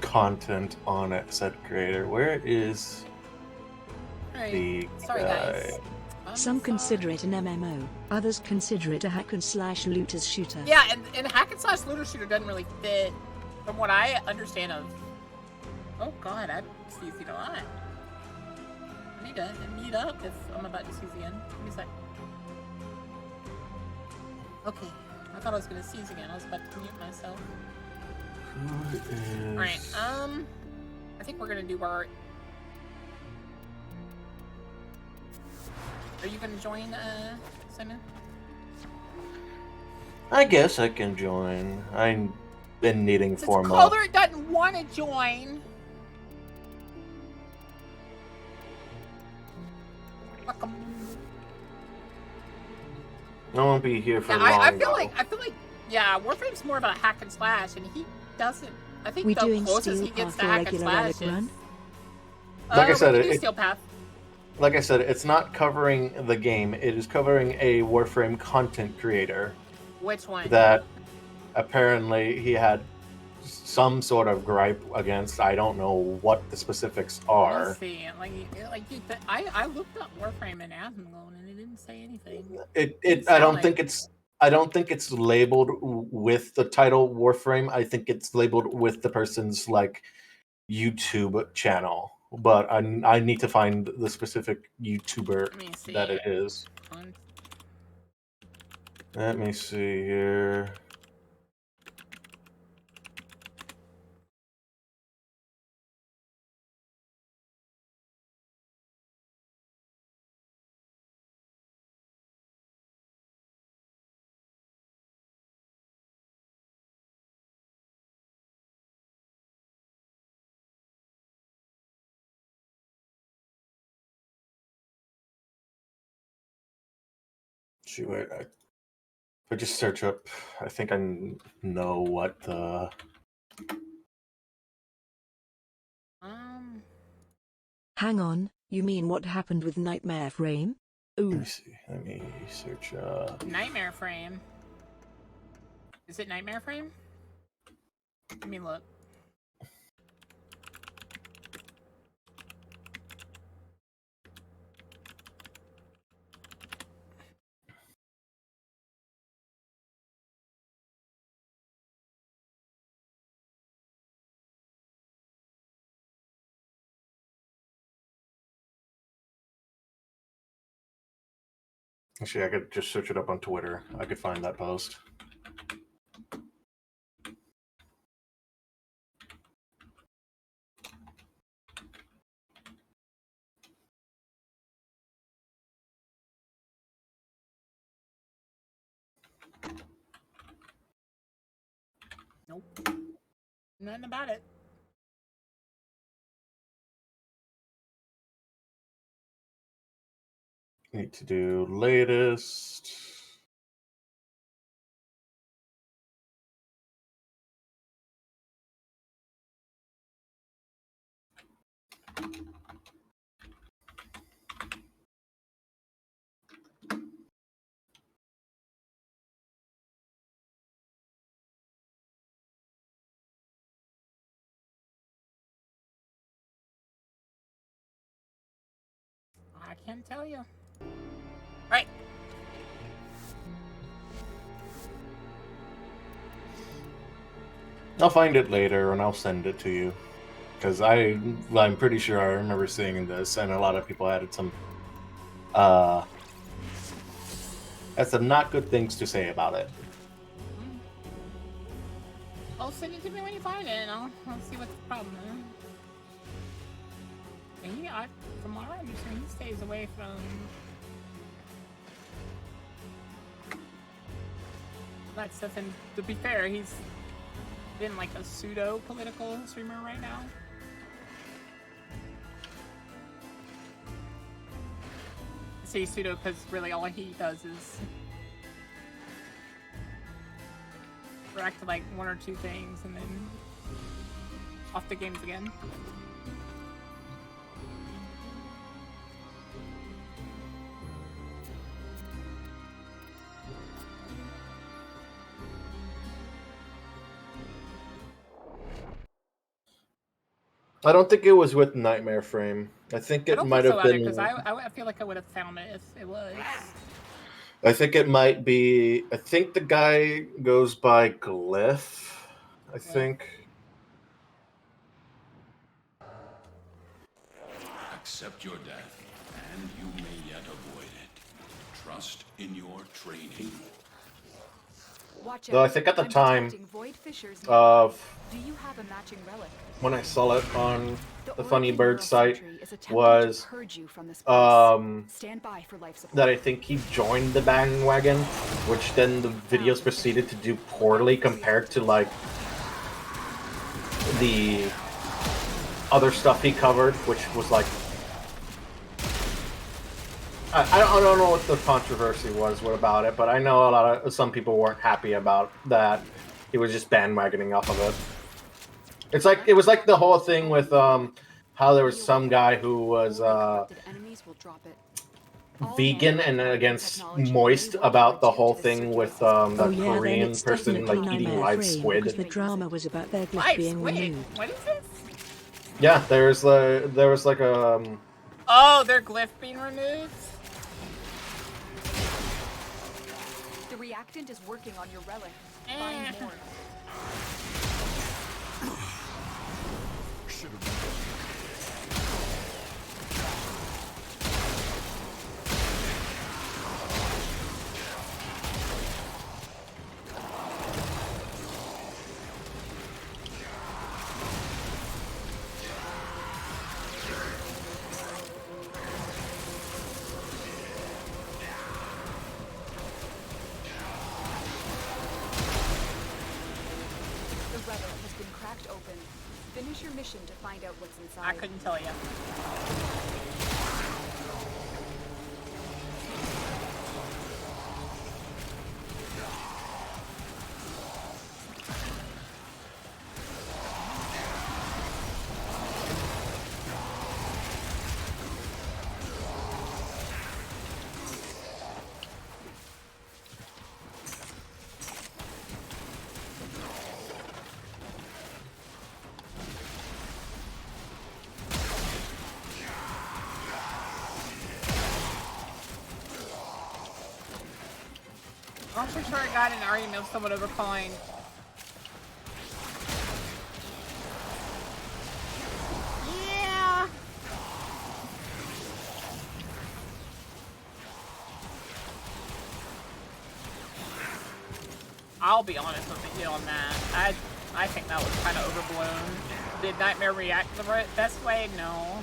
content on it said creator? Where is the Sorry guy? guys. Some consider it an MMO, others consider it a hack-and-slash-looters shooter. Yeah, and hack-and-slash-looter shooter doesn't really fit, from what I understand of. Oh god, I've sneezed a lot. I need to meet up if I'm about to sneeze again. Give me a sec. Okay, I thought I was gonna sneeze again. I was about to mute myself. Who is... Alright, I think we're gonna do our... Are you gonna join, Simon? I guess I can join. I've been needing Since form Calder doesn't want to join. Fuck 'em. I won't be here for Yeah, long. I feel like, yeah, Warframe's more about hack and slash, and he doesn't. I think We the doing closest Steel he gets Path to or hack and regular slash relic is. run? Like I said, we can do Steel Path. Like I said, it's not covering the game. It is covering a Warframe content creator Which one? that apparently he had some sort of gripe against. I don't know what the specifics are. Let's see. Dude, I looked up Warframe and Asmongold, and it didn't say anything. I don't think it's labeled with the title Warframe. I think it's labeled with the person's like YouTube channel. But I need to find the specific YouTuber that it is. Let me see here. Shoot, wait, if I just search up, I think I know what the... Hang on, you mean what happened with Nightmare Frame? Ooh. Let me see, let me search Nightmare Frame. Is it Nightmare Frame? Let me look. Actually, I could just search it up on Twitter. I could find that post. Nope. Nothing about it. Need to do latest. I can't tell you. Right. I'll find it later and I'll send it to you. Because I'm pretty sure I remember seeing this, and a lot of people added some has some not good things to say about it. I'll send it to me when you find it, and I'll see what the problem is. And from what I understand, he stays away from that stuff. And to be fair, he's been like a pseudo-political streamer right now. I say pseudo because really all he does is react to like one or two things and then off the games again. I don't think it was with Nightmare Frame. I think it might have been. Because I feel like I would have found it if it was. I think it might be. I think the guy goes by Glyph. I think. Accept your death, and you may yet avoid it. Trust in your training. Watch Though I out. think at the I'm time detecting void fissures nearby. of Do you have a matching relic? when I saw it on the Funny Oregon Bird Neural site Sentry is attempting was to purge you from this place. Stand by for life support. that I think he joined the bandwagon, which then the videos proceeded to do poorly compared to like the other stuff he covered, which was like I don't know what the controversy was about it, but I know some people weren't happy about that. He was just bandwagoning off of it. It was like the whole thing with how there was some guy who was vegan and against moist about the whole thing with the Korean it's person like definitely eating Nightmare live Frame, squid. because the drama was about their glyph Live being squid? removed. What is this? Yeah, there was like a Oh, their glyph being removed? The reactant is working on your relic. Find more. Open. Finish your mission to find out what's inside. I couldn't tell you. I'm so sure I got an argument with someone over calling. Yeah. I'll be honest with you on that. I think that was kind of overblown. Did Nightmare react the best way? No.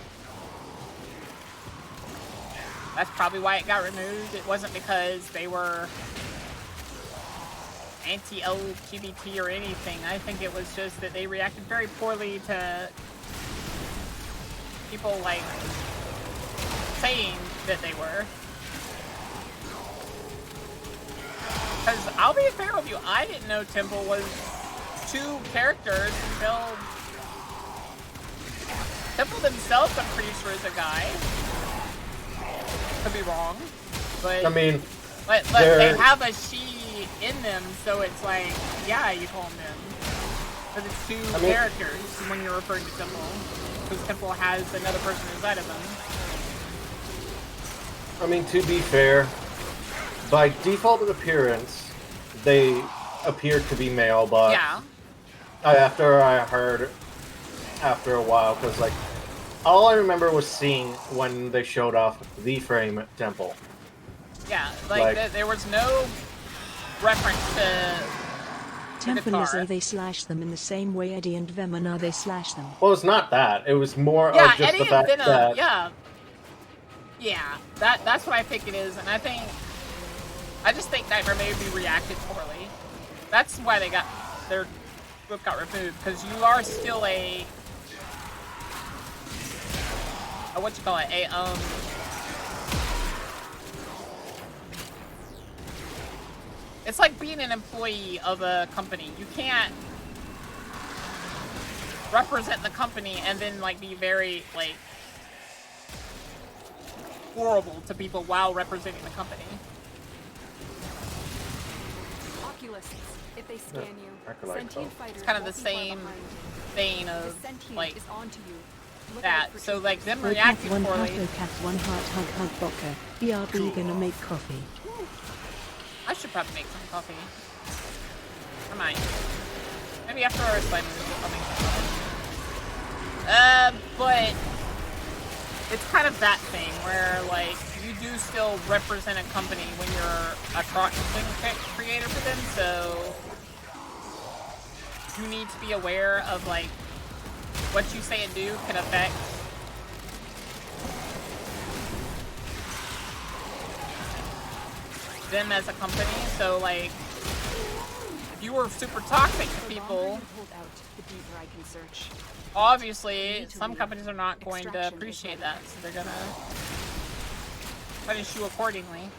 That's probably why it got removed. It wasn't because they were anti-LGBT or anything. I think it was just that they reacted very poorly to people like saying that they were. Because I'll be fair with you, I didn't know Temple was two characters until Temple themselves, I'm pretty sure, is a guy. Could be wrong, but I mean, but they have a she in them, so it's like, yeah, you call them them. But it's two characters when you're referring to Temple, because Temple has another person inside of them. I mean, to be fair, by default appearance, they appear to be male, but yeah. After I heard, after a while, because like, all I remember was seeing when they showed off the Frame Temple. Yeah, like there was no reference to Temple guitar. they slash them in the same way Eddie and Venom they slash them. Well, it's not that. It was more Yeah, of just Eddie the and fact Venom. that Yeah, that's what I think it is, and I just think Nightmare maybe reacted poorly. That's why their group got removed, because you are still a what you call it, it's like being an employee of a company. You can't represent the company and then like be very like horrible to people while representing the company. Oculists, if they scan you, sentient fighters It's kind of the won't be far same behind. vein The of sentient like is onto you. Look that. out for So like them Cat reacting one poorly. heart, cat one heart, hug vodka. BRB gonna make coffee. I should probably make some coffee. I might. Maybe after our slide I'll make some coffee. But it's kind of that thing where like you do still represent a company when you're a content creator for them, so you need to be aware of like what you say and do can affect them as a company. So like if you were super toxic to people, obviously some companies are not going to appreciate that, so they're gonna punish you accordingly.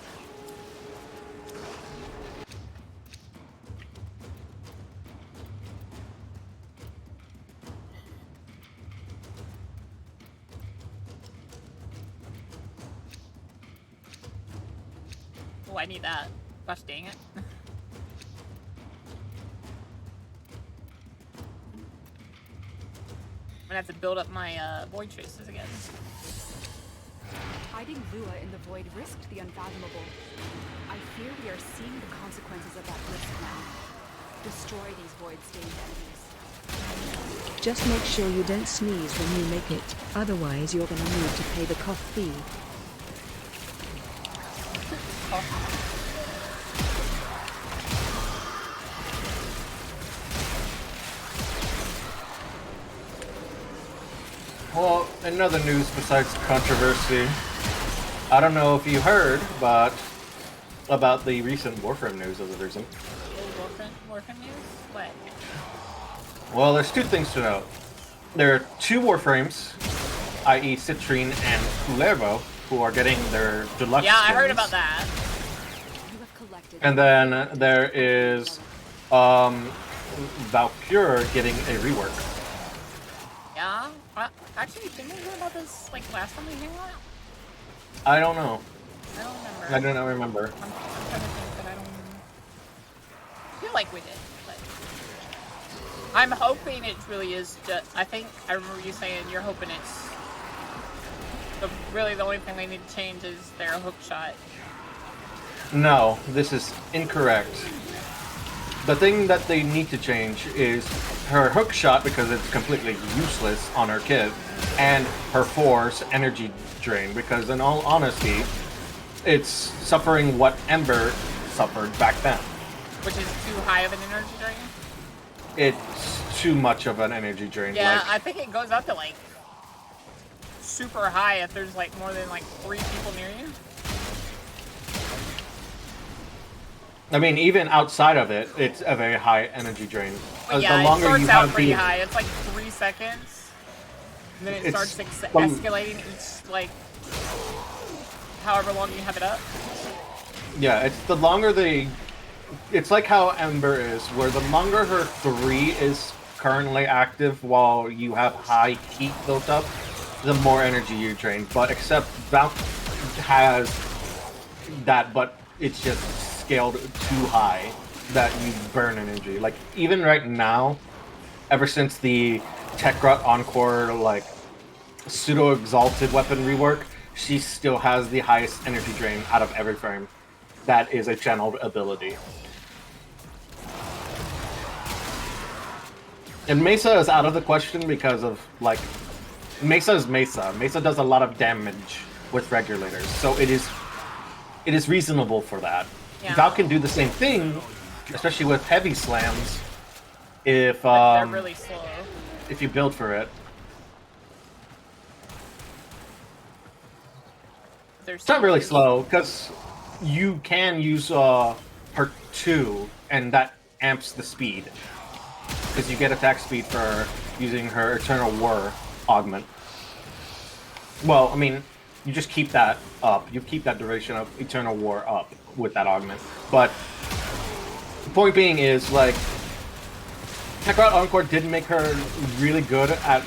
Oh, I need that. Gosh dang it. I'm gonna have to build up my void traces again. Hiding Lua in the void risked the unfathomable. I fear we are seeing the consequences of that risk now. Destroy these void-stained enemies. Just make sure you don't sneeze when you make it, otherwise you're gonna need to pay the cough fee. Well, in other news besides controversy, I don't know if you heard, but about the recent Warframe news as of recent. Warframe news? What? Well, there's two things to note. There are two Warframes, i.e. Citrine and Kullervo, who are getting their deluxe Yeah, I heard skins. about that. And then there is Valkyr getting a rework. Yeah? Actually, didn't we hear about this like last time we hung out? I don't know. I don't remember. I do not remember. I'm trying to think, but I don't feel like we did. But I'm hoping it really is just. I think I remember you saying you're hoping it's really the only thing they need to change is their hook shot. No, this is incorrect. The thing that they need to change is her hook shot, because it's completely useless on her kit, and her force energy drain, because in all honesty, it's suffering what Ember suffered back then. Which is too high of an energy drain? It's too much of an energy drain. Yeah, like, I think it goes up to like super high if there's like more than like 3 people near you. I mean, even outside of it, it's a very high energy drain. But yeah, the longer it starts you out have pretty the, high. It's like 3 seconds. And then it It's starts the- escalating each, like, however long you have it up. Yeah, it's the longer they... It's like how Ember is, where the longer her 3 is currently active while you have high heat built up, the more energy you drain. But except Valk has that, but it's just scaled too high that you burn energy. Like, even right now, ever since the Techrut Encore, like, pseudo-exalted weapon rework, she still has the highest energy drain out of every frame. That is a channeled ability. And Mesa is out of the question because of, like, Mesa is Mesa. Mesa does a lot of damage with regulators, so it is it is reasonable for that. Yeah. Val can do the same thing, especially with heavy slams, if But they're really slow. if you build for it. It's not really slow, because you can use her 2, and that amps the speed. Because you get attack speed for using her Eternal War augment. Well, I mean, you just keep that up. You keep that duration of Eternal War up with that augment. But the point being is, like, Kakarot Encore did make her really good at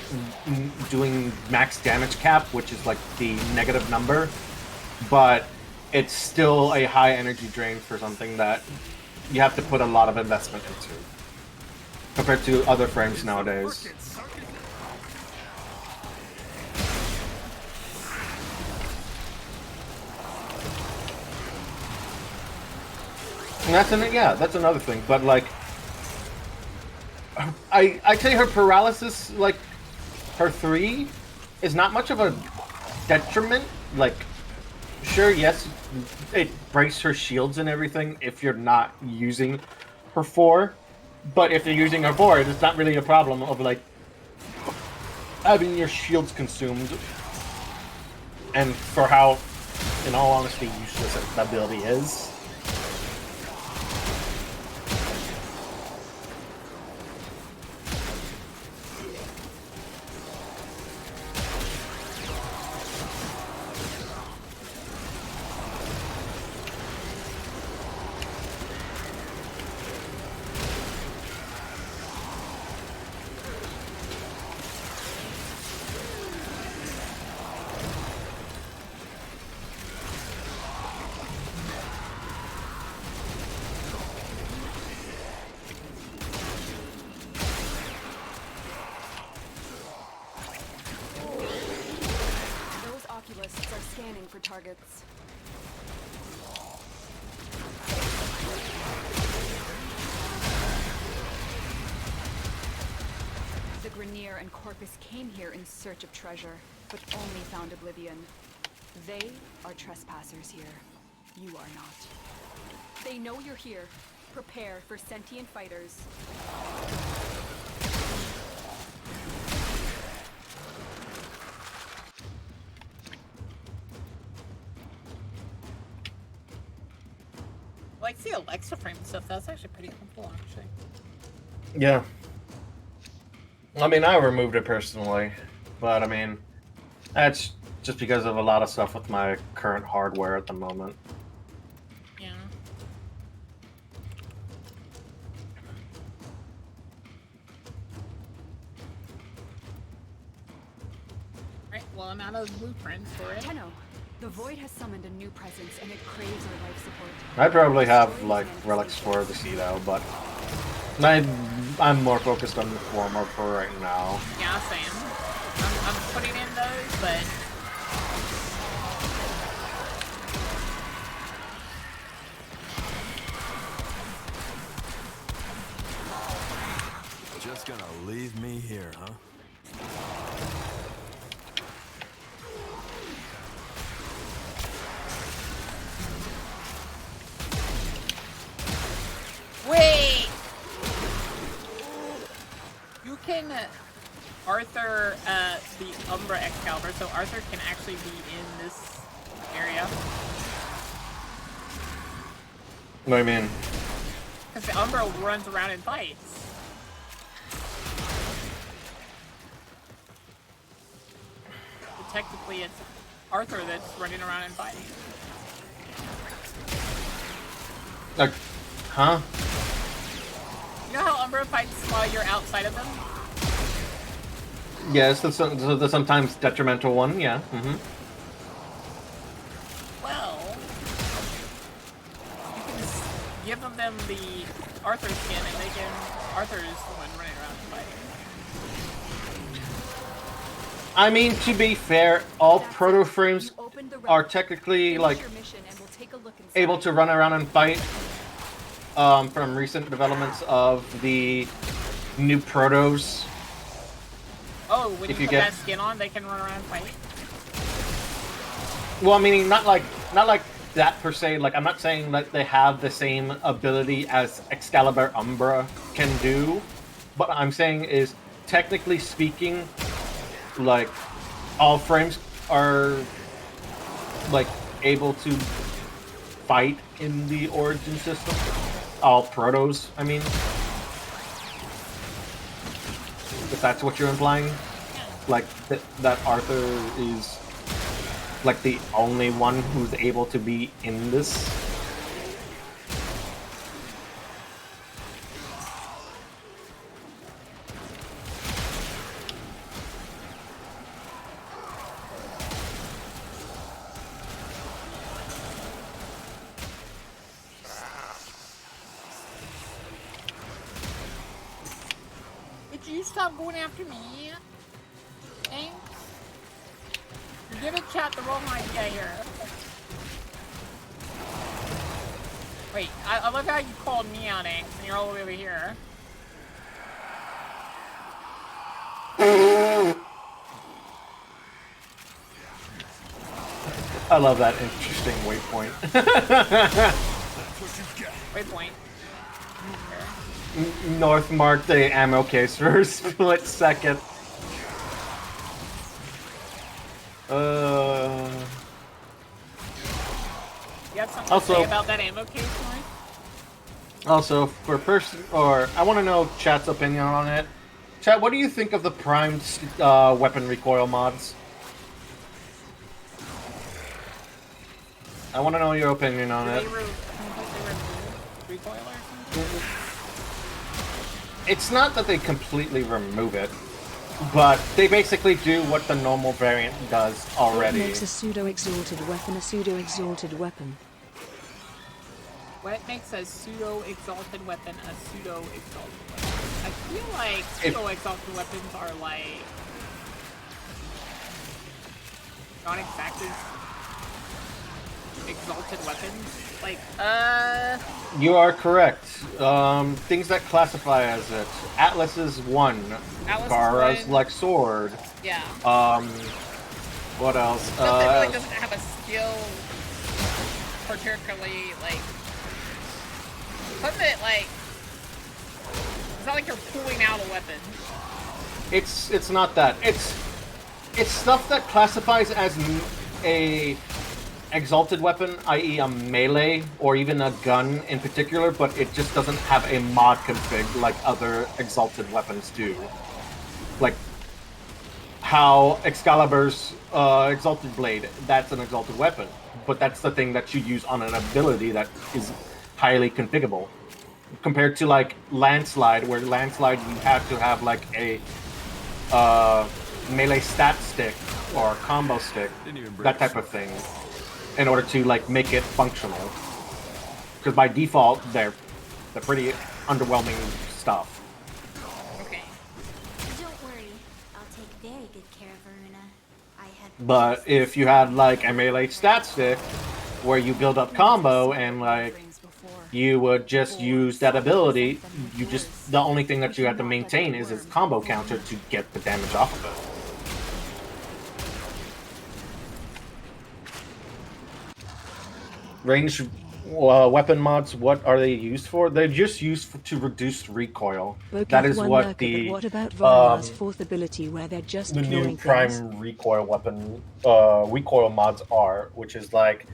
doing max damage cap, which is like the negative number, but it's still a high energy drain for something that you have to put a lot of investment into compared to other frames nowadays. And that's another thing. But like, I'd say her paralysis, like her 3, is not much of a detriment. Like, sure, yes, it breaks her shields and everything if you're not using her 4. But if you're using her 4, it's not really a problem of like having your shields consumed. And for how, in all honesty, useless that ability is. Are scanning for targets. The Grenier and Corpus came here in search of treasure, but only found oblivion. They are trespassers here. You are not. They know you're here. Prepare for sentient fighters. Like the Alexa frame and stuff, that's actually pretty cool, actually. Yeah. I mean, I removed it personally, but I mean, that's just because of a lot of stuff with my current hardware at the moment. Yeah. Right, well, I'm out of blueprints for it. Tenno, the Void has summoned a new presence and it craves our life support. I probably have, like, relics for the Cedo, but I'm more focused on the former for right now. Yeah, same. I'm putting in those, but... Just gonna leave me here, huh? Wait! You can Arthur the Umbra Excalibur, so Arthur can actually be in this area. What do you mean? Because the Umbra runs around and fights. So technically it's Arthur that's running around and fighting. Like, huh? You know how Umbra fights while you're outside of them? Yes, the sometimes detrimental one, yeah. Mm-hmm. Well, you can just give them the Arthur skin and they can... Arthur is the one running around and fighting. I mean, to be fair, all proto frames are technically, like, able to run around and fight from recent developments of the new protos. Oh, when you put that skin on, they can run around and fight? Well, I mean, not like that per se. Like, I'm not saying that they have the same ability as Excalibur Umbra can do, but I'm saying is, technically speaking, like, all frames are, like, able to fight in the Origin system. All protos, I mean. If that's what you're implying. Like, that Arthur is, like, the only one who's able to be in this. Would you stop going after me? Thanks. You're giving chat the wrong idea here. Wait, I love how you called me out, Anx, and you're all the way over here. I love that interesting waypoint. Waypoint. North marked the ammo case for a split second. You have something Also, to say about that ammo case, Mike? Also, for I want to know chat's opinion on it. Chat, what do you think of the primed weapon recoil mods? I want to know your opinion on it. Recoil or something? It's not that they completely remove it, but they basically do what the normal variant does already. What makes a pseudo-exalted weapon a pseudo-exalted weapon? What makes a pseudo-exalted weapon a pseudo-exalted weapon? I feel like pseudo-exalted weapons are like... not exactly exalted weapons. Like, You are correct. Things that classify as it. Atlas is one. Gara's like sword. Yeah. What else? Stuff that really doesn't have a skill particularly, like... something that, like... it's not like you're pulling out a weapon. It's not that. It's stuff that classifies as a exalted weapon, i.e. a melee, or even a gun in particular, but it just doesn't have a mod config like other exalted weapons do. Like how Excalibur's exalted blade, that's an exalted weapon, but that's the thing that you use on an ability that is highly configurable. Compared to like Landslide, where Landslide you have to have like a melee stat stick or combo stick, that type of thing, in order to like make it functional. Because by default, they're pretty underwhelming stuff. Okay. Don't worry, I'll take very good care of Varuna. I had. But if you had like a melee stat stick, where you build up combo and like you would just use that ability, the only thing that you have to maintain is its combo counter to get the damage off of it. Range weapon mods, what are they used for? They're just used to reduce recoil. That is what the what about Varuna's fourth ability, where they're just the new curing prime things? recoil weapon recoil mods are, which is like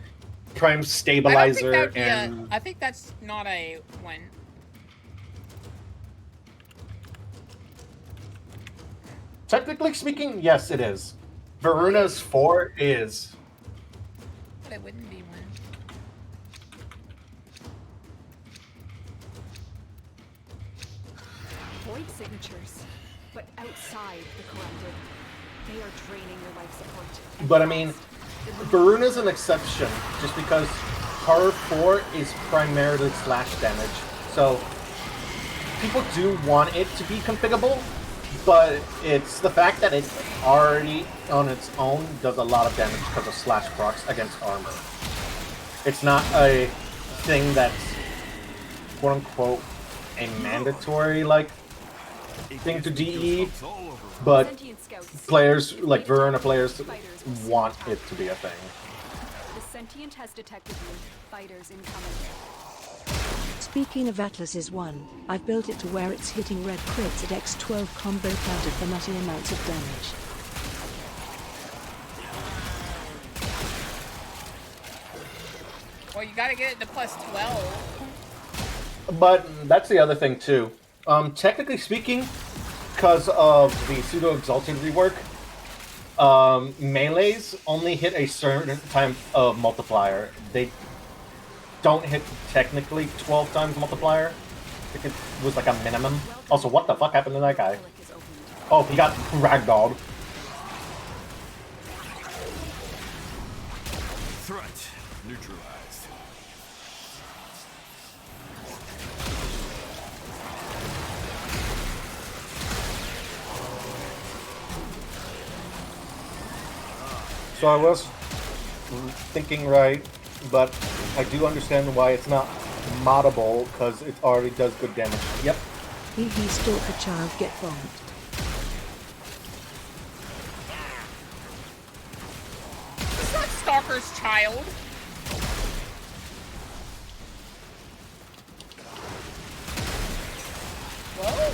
prime stabilizer and I think that's not a one. technically speaking, yes, it is. Varuna's 4 is. But it wouldn't be one. Void signatures, but outside the collective. They are draining your life support. But I mean, Varuna's an exception, just because her 4 is primarily slash damage. So people do want it to be configurable, but it's the fact that it already on its own does a lot of damage because of slash procs against armor. It's not a thing that's quote unquote a mandatory like thing to DE, but players like Varuna players want it to be a thing. Sentient has detected you. Fighters incoming. Speaking of Atlas's 1, I've built it to where it's hitting red crits at X12 combo counter for nutty amounts of damage. Well, you gotta get it to plus 12. But that's the other thing too. Technically speaking, because of the pseudo exalted rework, melees only hit a certain type of multiplier. They don't hit technically 12 times multiplier. I think it was like a minimum. Also, what the fuck happened to that guy? Oh, he got ragdolled. Threat neutralized. So I was thinking right, but I do understand why it's not moddable, because it already does good damage. Yep. Hee stalker child get bombed. It's not Stalker's child. Whoa.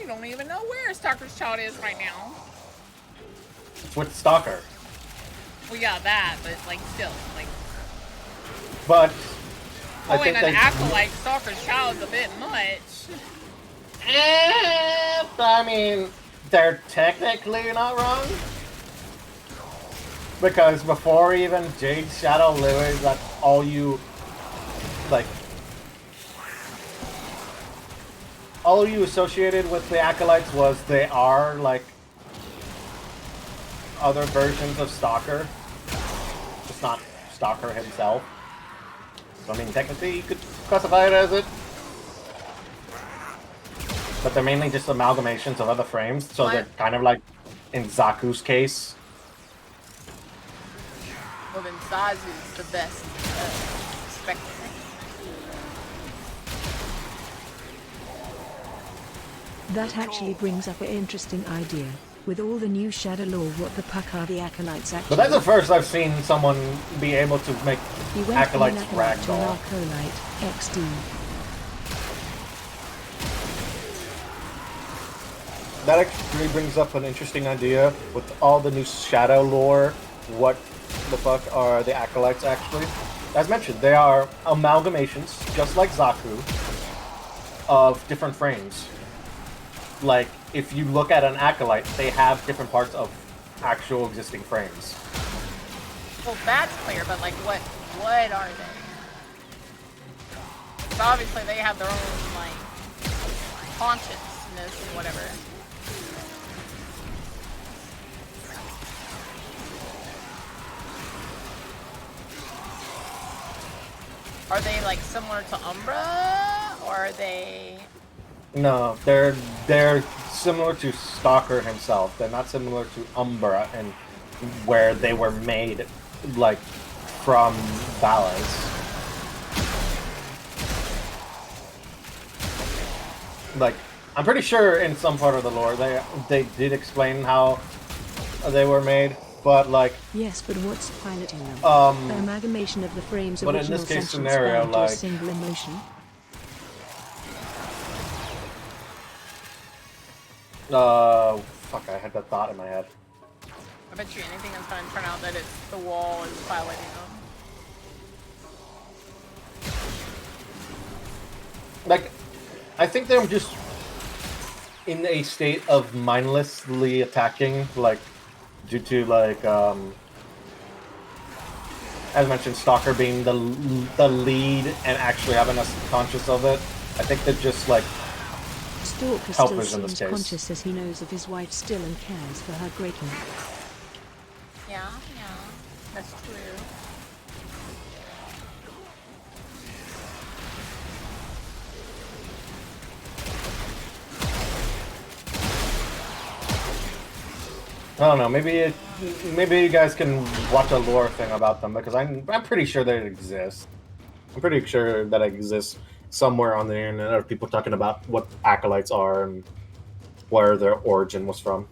You don't even know where Stalker's child is right now. With Stalker. Well, yeah, that, but like still, like. But I think an acolyte Stalker's child's a bit much. I mean, they're technically not wrong. Because before even Jade Shadow Lily, that's all you, like, all you associated with the acolytes was they are, like, other versions of Stalker. Just not Stalker himself. So, I mean, technically you could classify it as it. But they're mainly just amalgamations of other frames, so they're kind of like in Zaku's case. Well, then Zazu's the best Spectre. That actually brings up an interesting idea. With all the new Shadow Lore, what the fuck are the acolytes actually? But that's the first I've seen someone be able to make acolytes ragdoll. Acolyte XD. That actually brings up an interesting idea with all the new Shadow Lore. What the fuck are the acolytes actually? As mentioned, they are amalgamations, just like Zaku, of different frames. Like, if you look at an acolyte, they have different parts of actual existing frames. Well, that's clear, but like, what are they? So obviously they have their own, like, consciousness and whatever. Are they, like, similar to Umbra? Or are they... No, they're similar to Stalker himself. They're not similar to Umbra, and where they were made, like, from Valas. Like, I'm pretty sure in some part of the lore they did explain how they were made, but like... Yes, but what's piloting them? The amalgamation of the frame's but original in this case sentient scenario, span to a like... single emotion? Fuck, I had that thought in my head. I bet you anything is going to turn out that it's the wall is piloting them. Like, I think they're just in a state of mindlessly attacking, like, due to, like, as mentioned, Stalker being the lead and actually having us conscious of it. I think they're just, like, Stalker still seems conscious as he knows of his wife still and cares for her greatly. Yeah, that's true. I don't know, maybe you guys can watch a lore thing about them, because I'm pretty sure that it exists. I'm pretty sure that it exists somewhere on the internet of people talking about what acolytes are and where their origin was from.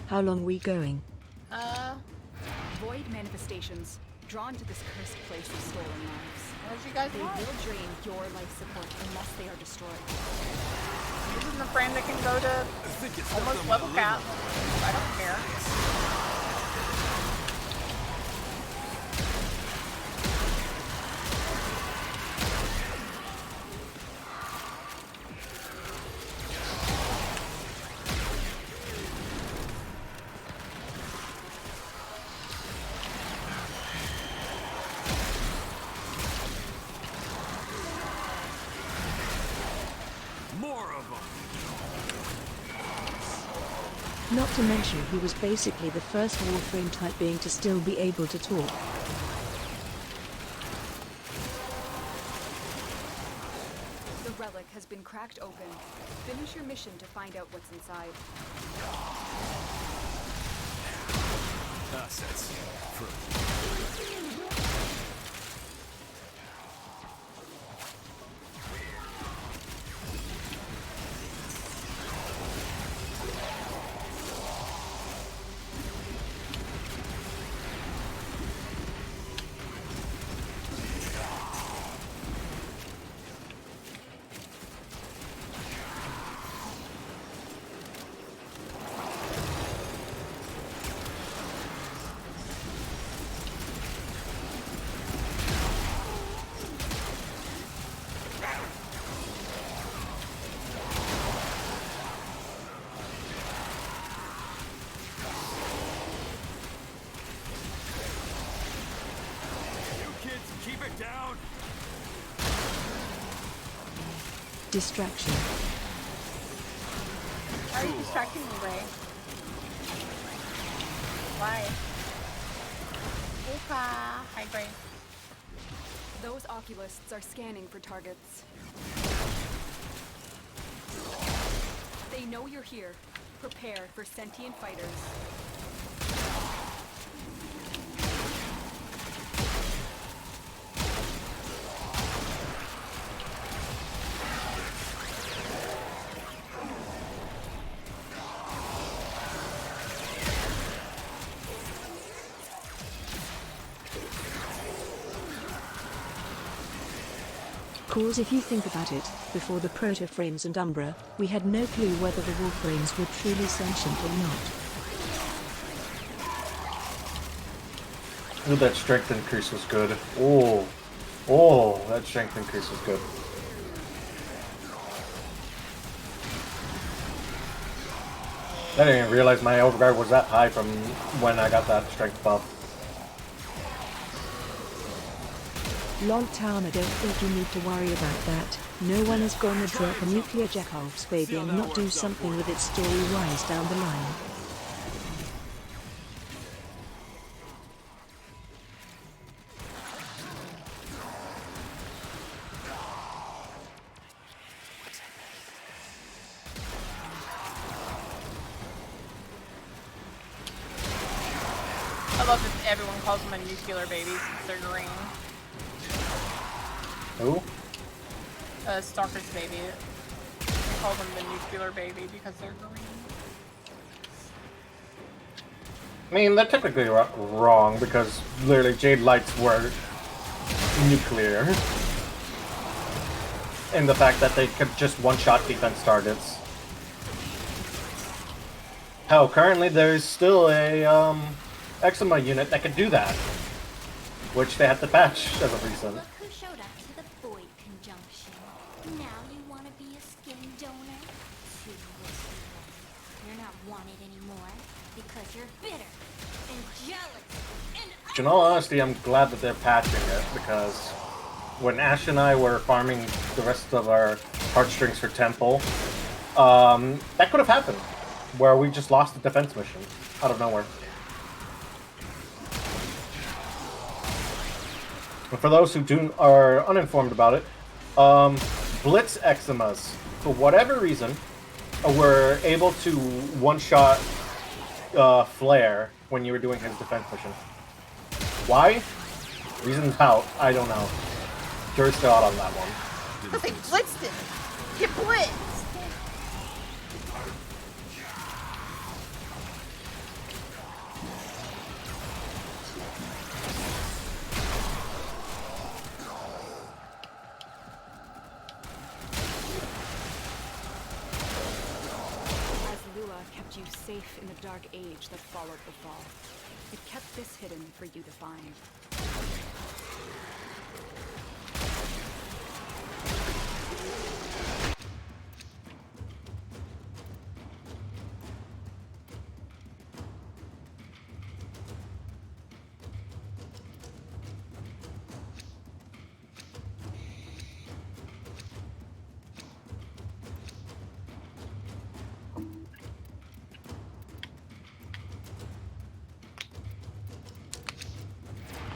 How long we going? Void manifestations, drawn to this cursed place of stolen lives. What did you guys They want? will drain your life support unless they are destroyed. This isn't a frame that can go to almost level cap. I don't care. More of them. Not to mention he was basically the first Warframe type being to still be able to talk. The relic has been cracked open. Finish your mission to find out what's inside. Assets. Keep it down. Distraction. Why are you distracting me, Ray? Why? Opa! Hi, Ray. Those oculists are scanning for targets. They know you're here. Prepare for sentient fighters. Cause if you think about it, before the proto-frames and Umbra, we had no clue whether the Warframes were truly sentient or not. Ooh, that strength increase was good. Oh, oh, that strength increase was good. I didn't even realize my overguard was that high from when I got that strength buff. Long time I don't think you need to worry about that. No one is gonna drop a nuclear Jackal's baby and not do something with it story-wise down the line. I love that everyone calls them a nuclear baby since they're green. Who? Stalker's baby. They call them the nuclear baby because they're green. I mean, they're technically wrong because literally Jade Lights were nuclear. In the fact that they could just one-shot defense targets. Hell, currently there's still a eczema unit that could do that. Which they had to patch as of recent. Look who showed up to the Void Conjunction. Now you want to be a skin donor? Too risky. You're not wanted anymore because you're bitter and jealous and In all honesty, I'm glad that they're patching it because when Ash and I were farming the rest of our heartstrings for Temple, that could have happened, where we just lost the defense mission out of nowhere. And for those who are uninformed about it, Blitz eczemas, for whatever reason, were able to one-shot Flare when you were doing his defense mission. Why? Reasons how, I don't know. Jury's still out on that one. Because they blitzed it! Get blitzed! kept you safe in the dark age that followed the fall. It kept this hidden for you to find.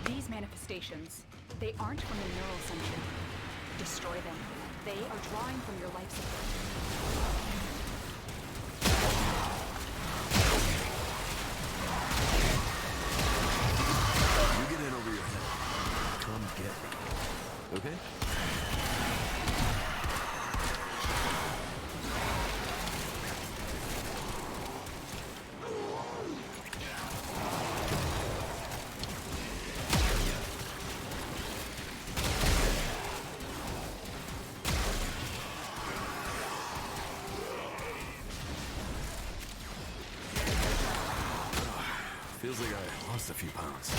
These manifestations, they aren't from the neural center. Destroy them. They are drawing from your life support. You get in over your head. Come get me. Okay? Feels like I lost a few pounds.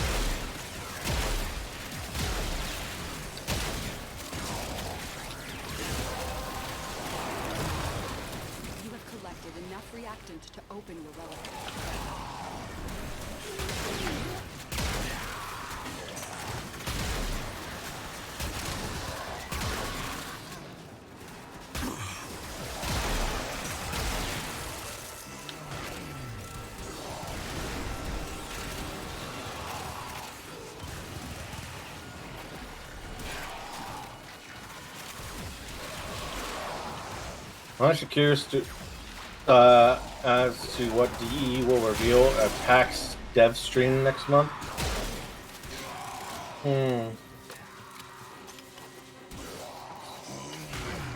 You have collected enough reactant to open your relic. I'm actually curious to, as to what DE will reveal at PAX Dev Stream next month. I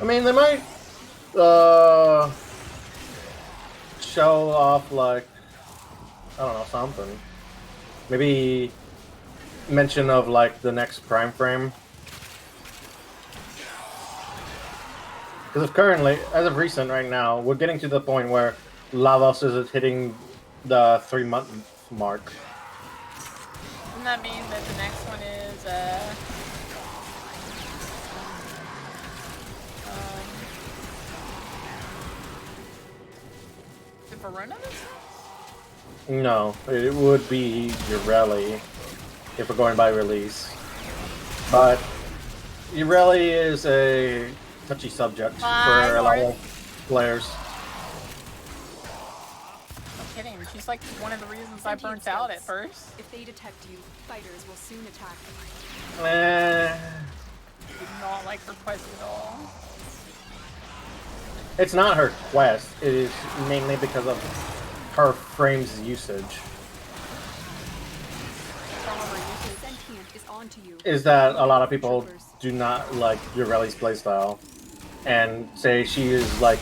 mean, they might show off, like, I don't know, something. Maybe mention of, like, the next Prime Frame. Because currently, as of recent right now, we're getting to the point where Lavos is hitting the 3-month mark. Doesn't that mean that the next one is, is it Verona this time? No, it would be Ureli if we're going by release. But Ureli is a touchy subject for a lot of players. I'm kidding. She's like one of the reasons I burnt out at first. If they detect you, fighters will soon attack. Did not like her quest at all. It's not her quest. It is mainly because of her frame's usage. Sentient is onto you. Is that a lot of people do not like Ureli's playstyle and say she is like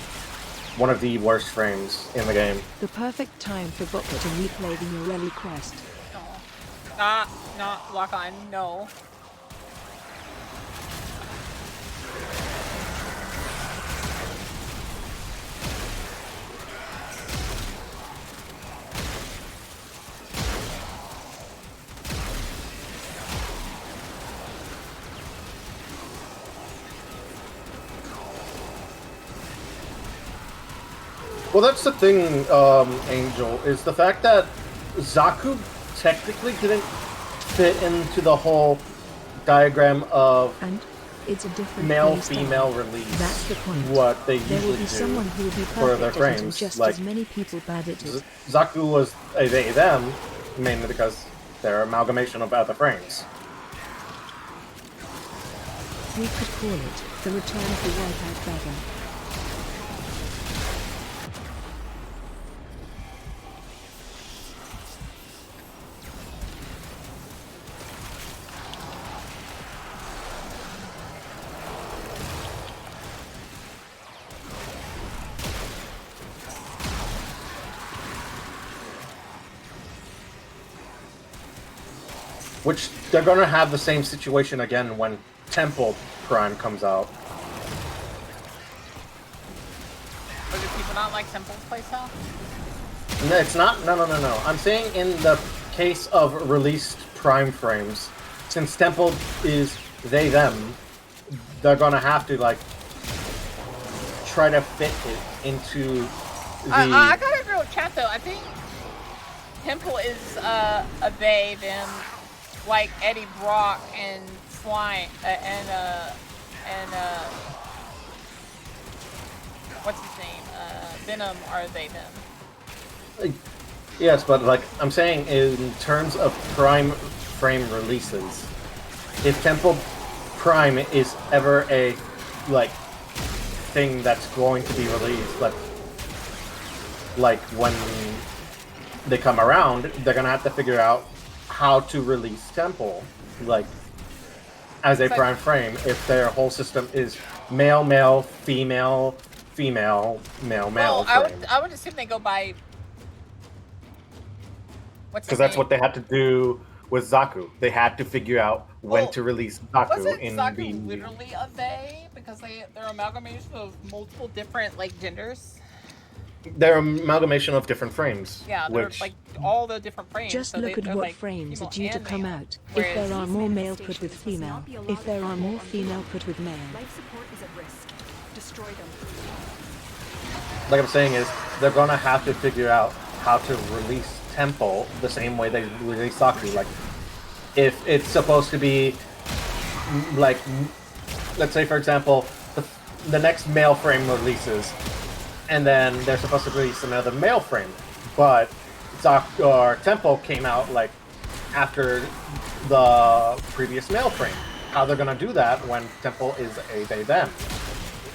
one of the worst frames in the game. The perfect time for Booker to replay the Ureli quest. No. Not lock on, no. Well, that's the thing, Angel, is the fact that Zaku technically didn't fit into the whole diagram of and it's a different male-female release. That's the point. What they there usually will be do someone who will be for their perfect at it and frames. just Like, as many people bad at it. Zaku was a they/them mainly because they're amalgamation of other frames. We could call it the return of the Wipeout Beggar. Which they're gonna have the same situation again when Temple Prime comes out. But do people not like Temple's playstyle? No, it's not. No. I'm saying in the case of released Prime frames, since Temple is they them, they're gonna have to like try to fit it into the. I gotta agree with chat though. I think Temple is a they them, like Eddie Brock and Slime and what's his name? Venom are they them. Yes, but like I'm saying, in terms of Prime frame releases, if Temple Prime is ever a like thing that's going to be released, like when they come around, they're gonna have to figure out how to release Temple, like as a Prime frame. If their whole system is male, male, female, female, male, male. Well, I would assume they go by. Because that's what they had to do with Zaku. They had to figure out when to release Zaku Wasn't in Zaku the. literally a they? Because they're amalgamation of multiple different like genders. They're amalgamation of different frames. Yeah, they're which like all the different frames. Just so look at they're, what like, frames are female due to and come male. out. If Whereas there are more male, put with female. If there are more female, put with male. Life support is at risk. Destroy them. like I'm saying is, they're gonna have to figure out how to release Temple the same way they release Zaku. Like, if it's supposed to be like, let's say for example, the next male frame releases, and then they're supposed to release another male frame, but Temple came out like after the previous male frame. How they're gonna do that when Temple is a they them,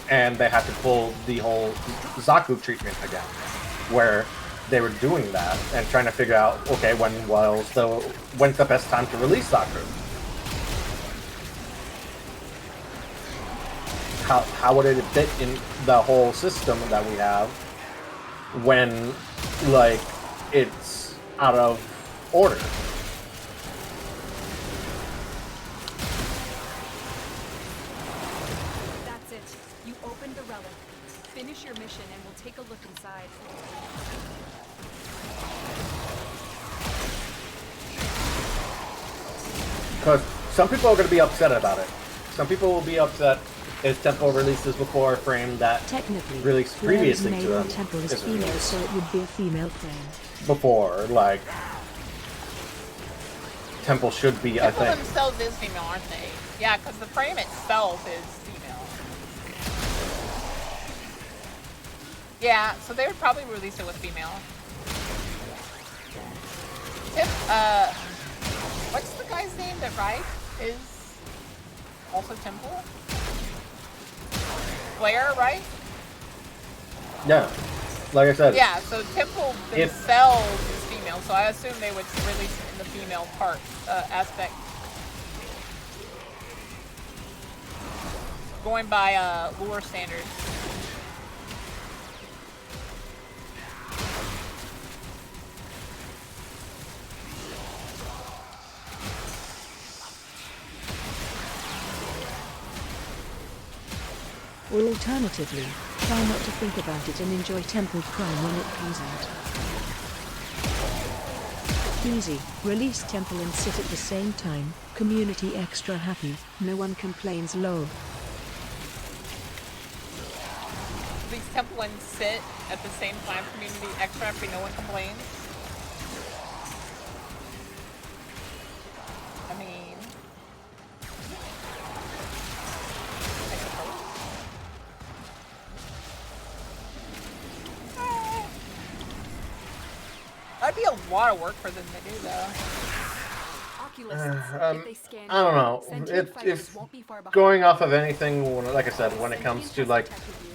and they have to pull the whole Zaku treatment again, where they were doing that and trying to figure out, okay, when's the best time to release Zaku? How would it fit in the whole system that we have when, like, it's out of order? That's it. You opened the relic. Finish your mission and we'll take a look inside. Because some people are going to be upset about it. Some people will be upset if Temple releases before a frame that Technically, released previously to them. Temple is isn't female, released so it would be a female frame. before, like, Temple should be, I Temple think. themselves is female, aren't they? Yeah, because the frame itself is female. Yeah, so they would probably release it with female. What's the guy's name that is also Temple? Blair, right? Yeah, like I said. Yeah, so Temple themselves is female, so I assume they would release it in the female part aspect. Going by lure standards. Or alternatively, try not to think about it and enjoy Temple Prime when it comes out. Easy, release Temple and sit at the same time, community extra happy, no one complains lol. Release Temple and sit at the same time, community extra happy, no one complains. I mean, I suppose. That'd be a lot of work for them to do, though. I don't know. If going off of anything, like I said, when it comes to like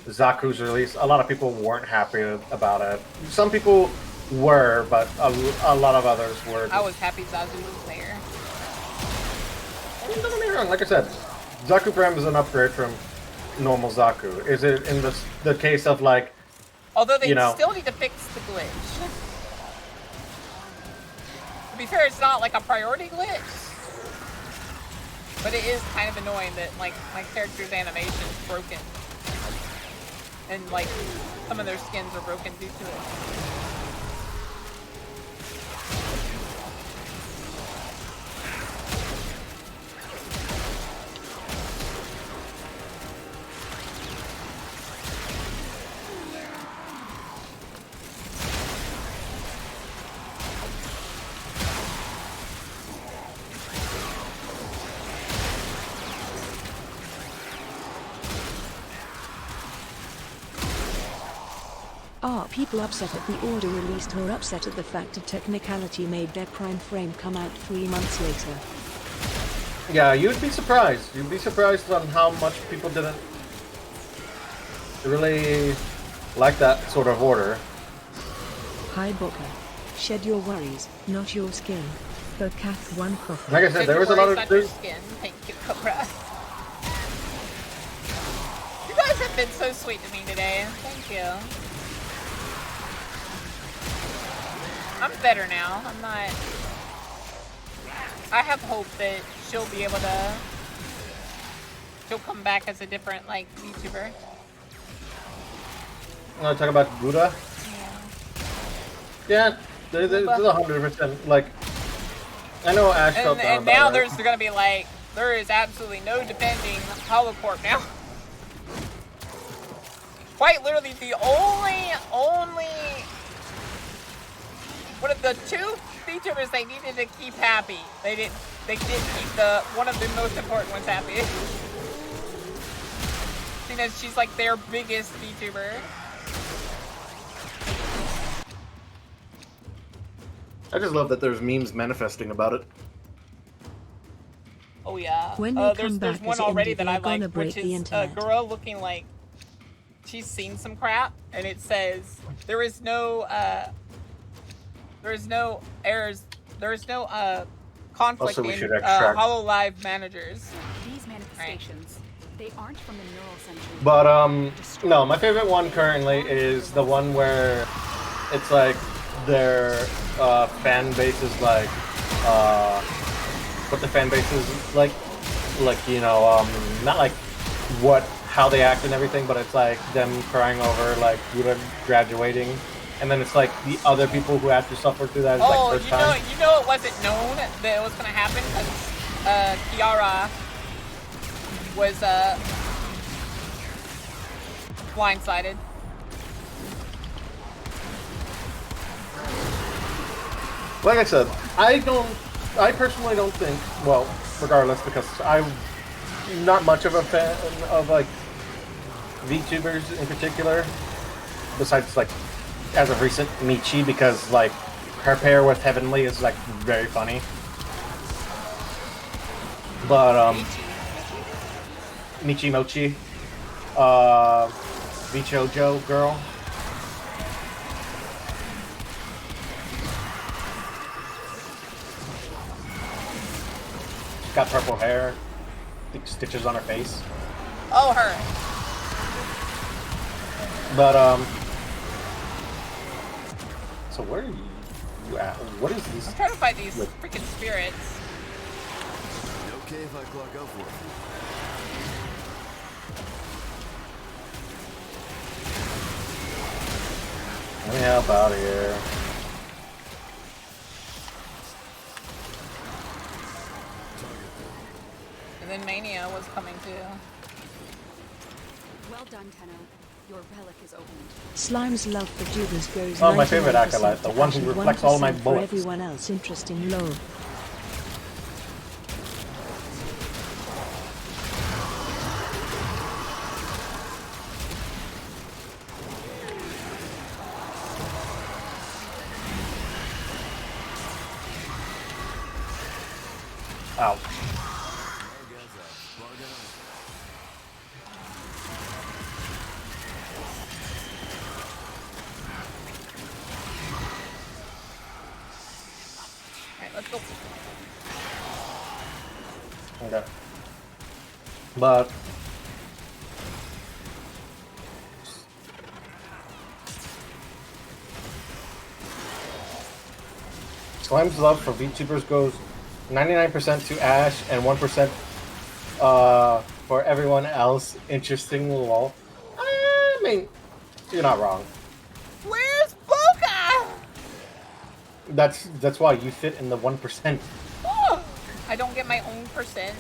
Zaku's release, a lot of people weren't happy about it. Some people were, but a lot of others were. I was happy Zazu was there. Don't get me wrong. Like I said, Zaku Prime is an upgrade from normal Zaku. Is it in the case of like? Although they still need to fix the glitch. To be fair, it's not like a priority glitch. But it is kind of annoying that like my character's animation is broken. And like some of their skins are broken due to it. Are people upset at the order released or upset at the fact a technicality made their Prime frame come out 3 months later? Yeah, you'd be surprised. You'd be surprised on how much people didn't really like that sort of order. Hi Booker. Shed your worries, not your skin. Bocath 1 coffee. Like I said, there was a lot of... skin. Thank you, Cobra. You guys have been so sweet to me today. Thank you. I'm better now. I'm not... I have hope that she'll be able to... She'll come back as a different, like, YouTuber. You want to talk about Buddha? Yeah, there's 100%. Like, I know Ash felt down And now about it. there's gonna be like, there is absolutely no defending Holocorp now. Quite literally the only one of the 2 VTubers they needed to keep happy. They did keep one of the most important ones happy. Seeing as she's like their biggest VTuber. I just love that there's memes manifesting about it. Oh yeah. When they there's come back one as already indie, that I they're gonna like, break which the is a internet. girl looking like she's seen some crap, and it says there is no errors, there is no conflict Also, we in should extract. HoloLive managers. These manifestations, they aren't from the neural century. But no, my favorite one currently is the one where it's like their fan base is like what the fan base is like you know, not like how they act and everything, but it's like them crying over like Buddha graduating, and then it's like the other people who have to suffer through that like first time. You know it wasn't known that it was gonna happen because Kiara was blindsided. Like I said, I personally don't think, well, regardless, because I'm not much of a fan of, like, VTubers in particular, besides, like, as of recent, Michi, because, like, her pair with Heavenly is, like, very funny. But, Michi Mochi, Vichojo girl. Got purple hair, thick stitches on her face. Oh, her. But so where are you at? What is this? I'm trying to fight these freaking spirits. Okay if I clock out for it. Let me help out of here. And then Mania was coming too. Well done, Tenno. Your relic is opened. Slime's love for Judas goes Oh, my favorite 99% acolyte, the to one Ash who and reflects all my 1% for bullets. everyone else. Interesting lore. Ow. Alright, let's go. Okay. But Slime's love for VTubers goes 99% to Ash and 1% for everyone else. Interesting lol. I mean, you're not wrong. Where's Boca? That's why you fit in the 1%. Oh, I don't get my own percent.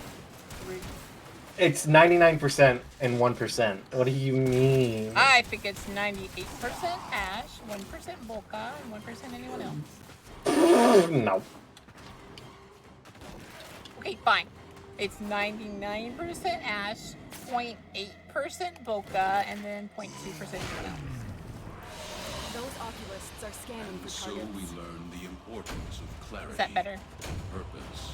It's 99% and 1%. What do you mean? I think it's 98% Ash, 1% Boca, and 1% anyone else. No. Okay, fine. It's 99% Ash, 0.8% Boca, and then 0.2% anyone else. Those oculists are scanning And for so targets. we learn the importance of clarity, Is that better? purpose.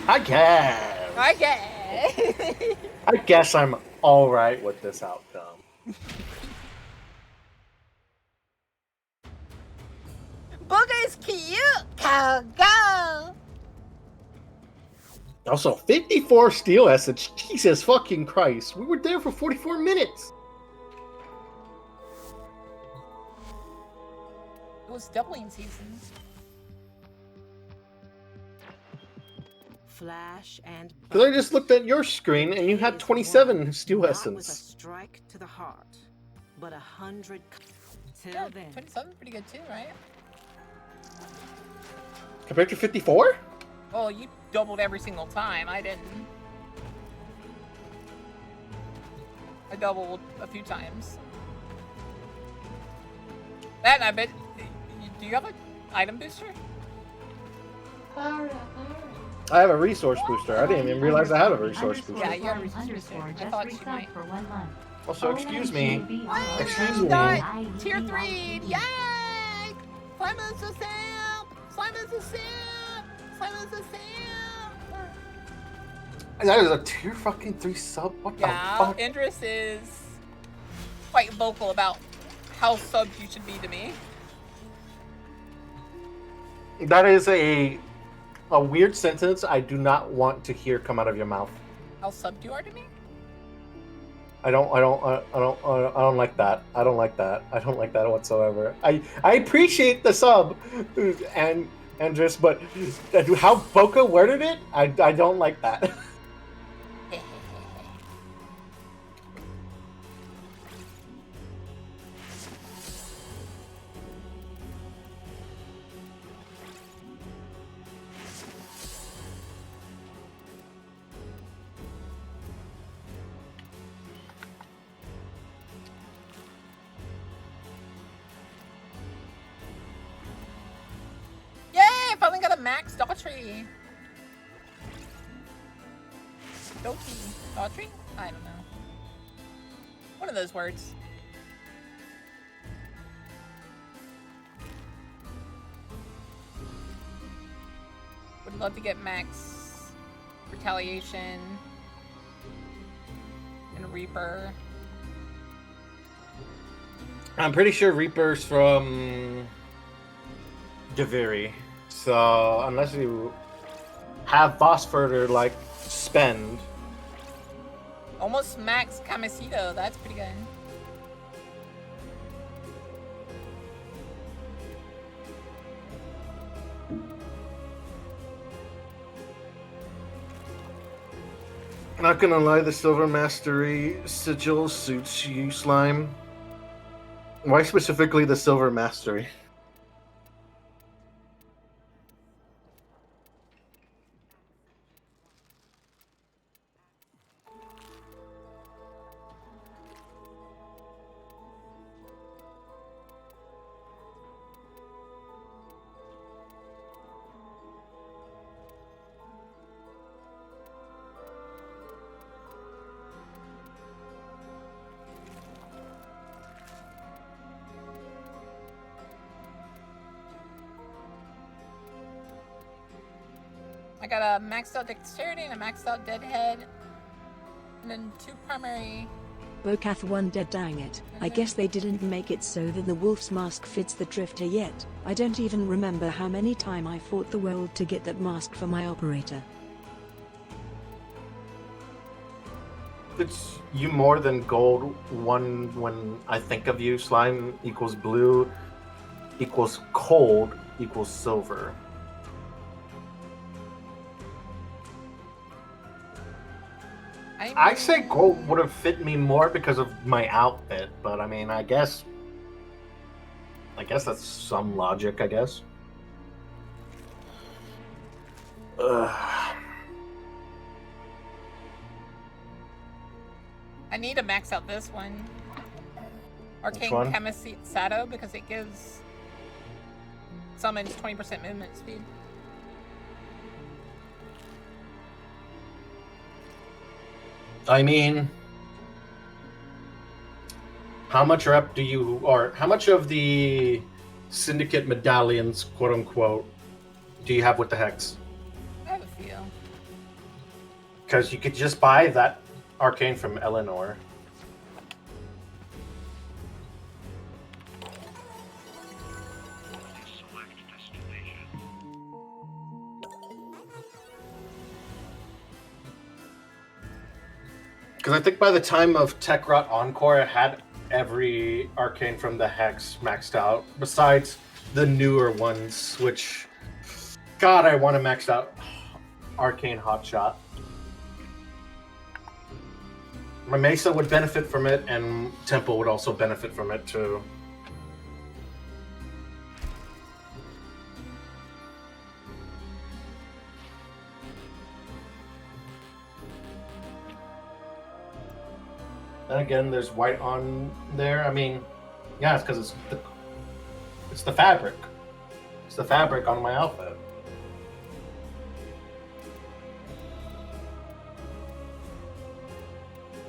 I guess. Okay. I guess I'm all right with this outcome. Booger's cute. Go, go. Also, 54 steel essence. Jesus fucking Christ. We were there for 44 minutes. It was doubling season. Flash and Because I just looked at your screen and you had 27 steel not with a essence. strike to the heart, but 100. Till Yeah, then. 27 pretty good too, right? Compared to 54? Well, you doubled every single time. I didn't. I doubled a few times. That, and I bet. Do you have an item booster? I have a resource booster. I didn't even realize I had a resource booster. Yeah, you have a resource booster. I thought she might. Also, excuse me. Excuse We me. got tier 3! Yay! Simon's a simp! Simon's a simp! Simon's a simp! That is a tier fucking 3 sub? What the Yeah, fuck? Indris is quite vocal about how subbed you should be to me. That is a weird sentence I do not want to hear come out of your mouth. How subbed you are to me? I don't like that. I don't like that. I don't like that whatsoever. I appreciate the sub, and just, but how Boca worded it, I don't like that. Yay! Finally got a max Daughtry. Daughtry? I don't know. One of those words. Would love to get max Retaliation and Reaper. I'm pretty sure Reaper's from Javiri, so unless you have Phosphor to like spend. Almost max Camisito. That's pretty good. Not gonna lie, the Silver Mastery sigil suits you, Slime. Why specifically the Silver Mastery? I got a maxed out Dexterity and a maxed out Deadhead. And then 2 primary. Bocath 1 dead, dang it. I guess they didn't make it so that the wolf's mask fits the drifter yet. I don't even remember how many times I fought the world to get that mask for my operator. It's you more than gold. One, when I think of you, Slime equals blue, equals cold, equals silver. I say gold would have fit me more because of my outfit, but I mean, I guess that's some logic, I guess. Ugh. I need to max out this one. Arcane one? Camisado, because it gives summons 20% movement speed. I mean, how much rep do you, or how much of the Syndicate medallions, quote unquote, do you have with the Hex? I have a few. Because you could just buy that arcane from Eleanor. Because I think by the time of Tekrot Encore, I had every arcane from the Hex maxed out, besides the newer ones, which, God, I want to max out Arcane Hotshot. My Mesa would benefit from it, and Temple would also benefit from it, too. Then again, there's white on there. I mean, yeah, it's because it's the fabric. It's the fabric on my outfit.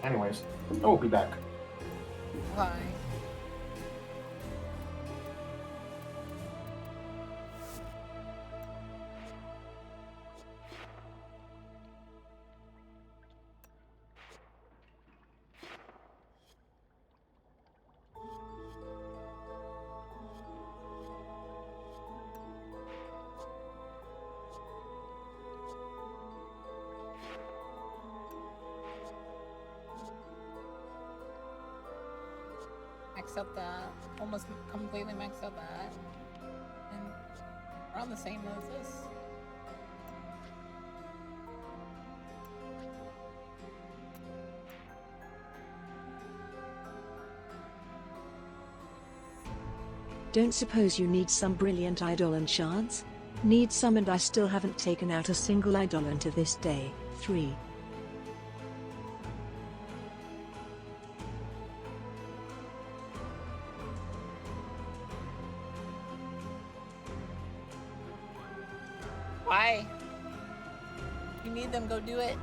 Anyways, I will be back. Bye. Max out that. Almost completely maxed out that. And around the same as this. Don't suppose you need some brilliant idol enchants? Need some, and I still haven't taken out a single idol until this day. 3. Why? You need them, go do it.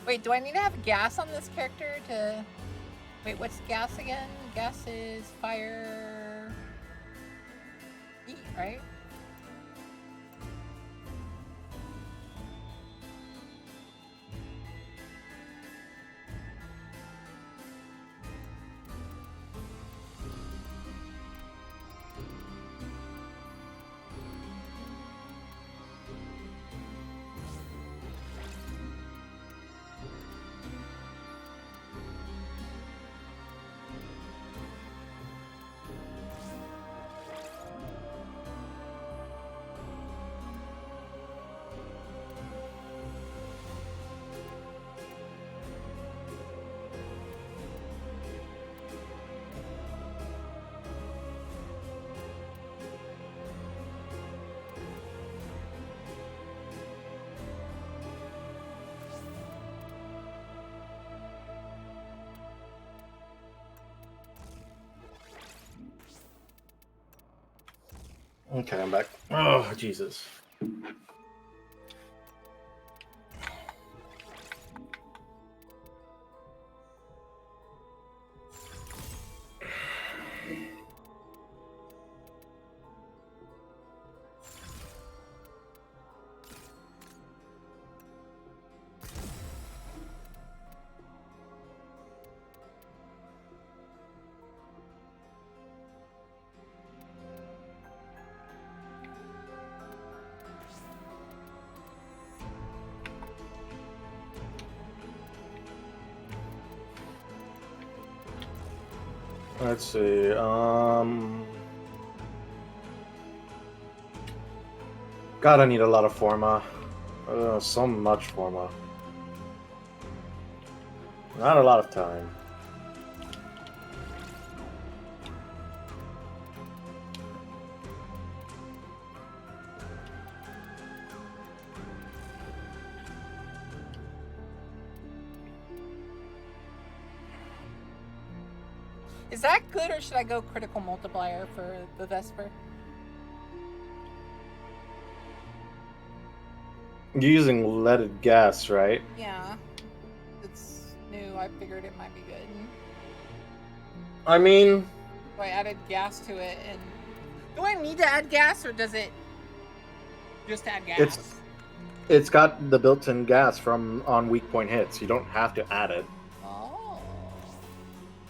Wait, do I need to have gas on this character to... Wait, what's gas again? Gas is fire... Heat, right? Okay, I'm back. Oh, Jesus. Let's see. God, I need a lot of forma. So much forma. Not a lot of time. Is that good, or should I go critical multiplier for the Vesper? You're using leaded gas, right? Yeah. It's new. I figured it might be good. I mean, So I added gas to it, and do I need to add gas, or does it just add gas? it's got the built-in gas from on weak point hits. You don't have to add it. Oh.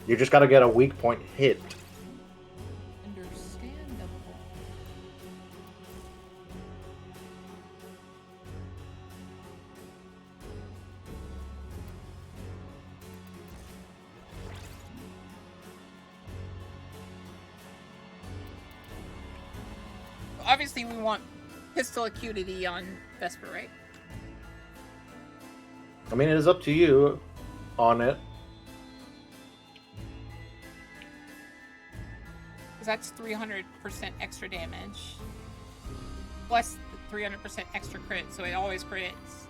You just got to get a weak point hit. Understandable. Obviously, we want pistol acuity on Vesper, right? I mean, it is up to you on it. Because that's 300% extra damage. Plus the 300% extra crit, so it always crits.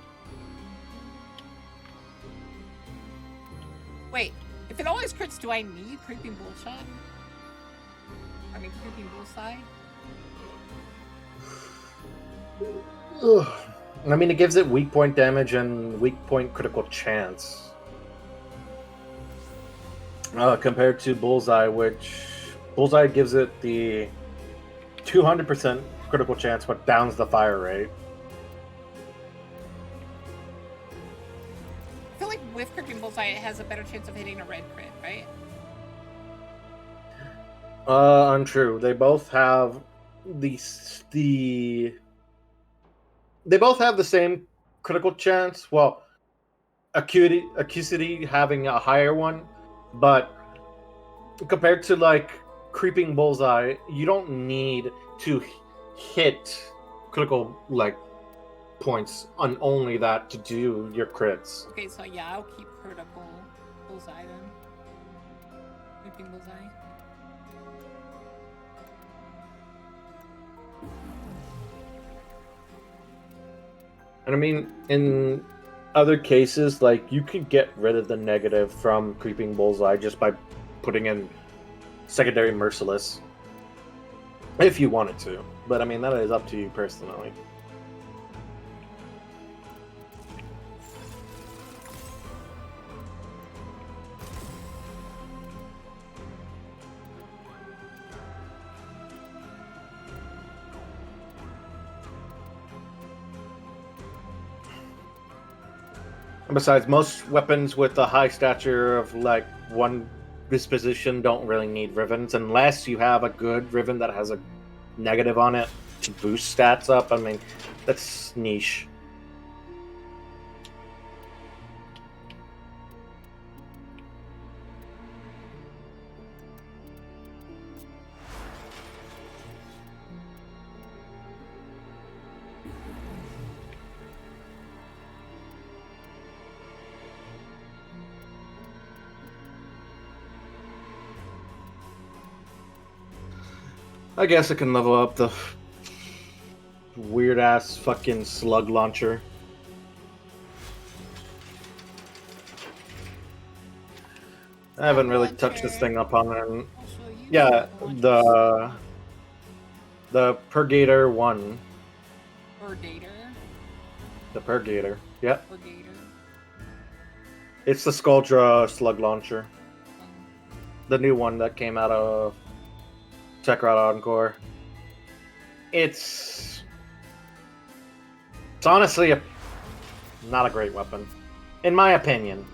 Wait, if it always crits, do I need Creeping Bullshot? I mean, Creeping Bullseye? Ugh. I mean, it gives it weak point damage and weak point critical chance. Compared to Bullseye, which Bullseye gives it the 200% critical chance, but downs the fire rate. I feel like with Creeping Bullseye, it has a better chance of hitting a red crit, right? Untrue. They both have they both have the same critical chance. Well, acuity having a higher one, but compared to like Creeping Bullseye, you don't need to hit critical like points on only that to do your crits. Okay, so yeah, I'll keep Critical Bullseye then. Creeping Bullseye. And I mean, in other cases, like you could get rid of the negative from Creeping Bullseye just by putting in Secondary Merciless, if you wanted to. But I mean, that is up to you personally. Besides, most weapons with a high stature of like one disposition don't really need Rivens unless you have a good Riven that has a negative on it to boost stats up. I mean, that's niche. I guess I can level up the weird ass fucking slug launcher. I haven't really touched this thing up on it. Yeah, the Purgator 1. Purgator? The Purgator. Yep. Purgator. It's the Skuldra slug launcher. The new one that came out of Tekrad Encore. It's honestly not a great weapon, in my opinion.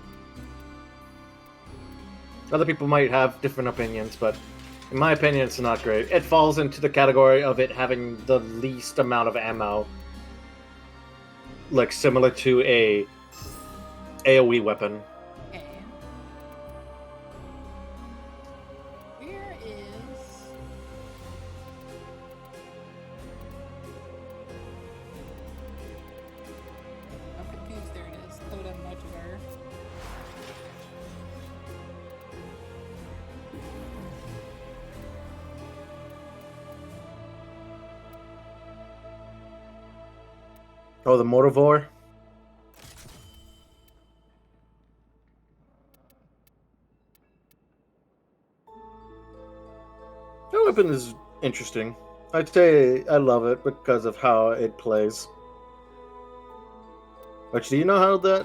Other people might have different opinions, but in my opinion, it's not great. It falls into the category of it having the least amount of ammo, like similar to a AoE weapon. Okay. Oh, the Motivore. That weapon is interesting. I'd say I love it because of how it plays. Which, do you know how that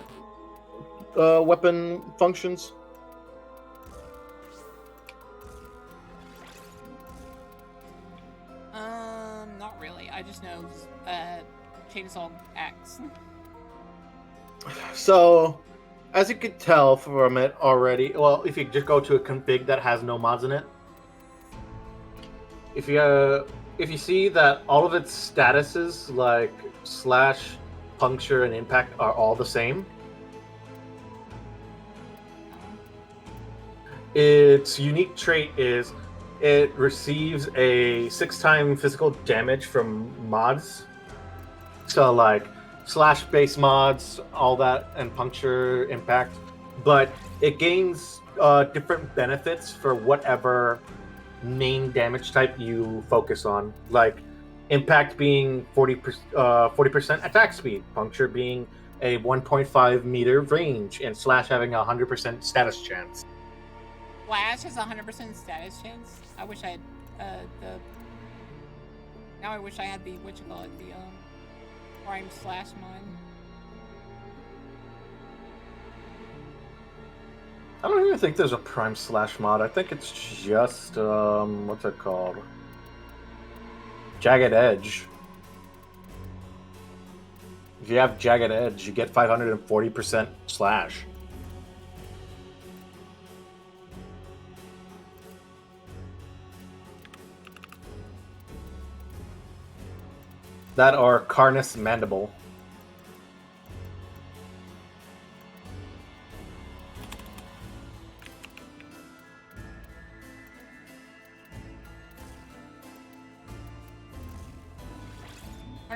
weapon functions? Not really. I just know Chainsaw X. So, as you could tell from it already, well, if you just go to a config that has no mods in it, if you see that all of its statuses like slash, puncture, and impact are all the same, its unique trait is it receives a 6-time physical damage from mods. So like slash base mods, all that, and puncture, impact, but it gains different benefits for whatever main damage type you focus on. Like impact being 40% attack speed, puncture being a 1.5 meter range, and slash having a 100% status chance. Flash has 100% status chance. I wish I had Now I wish I had the the Prime Slash mod. I don't even think there's a Prime Slash mod. I think it's just what's it called? Jagged Edge. If you have Jagged Edge, you get 540% slash. That are Carnus Mandible.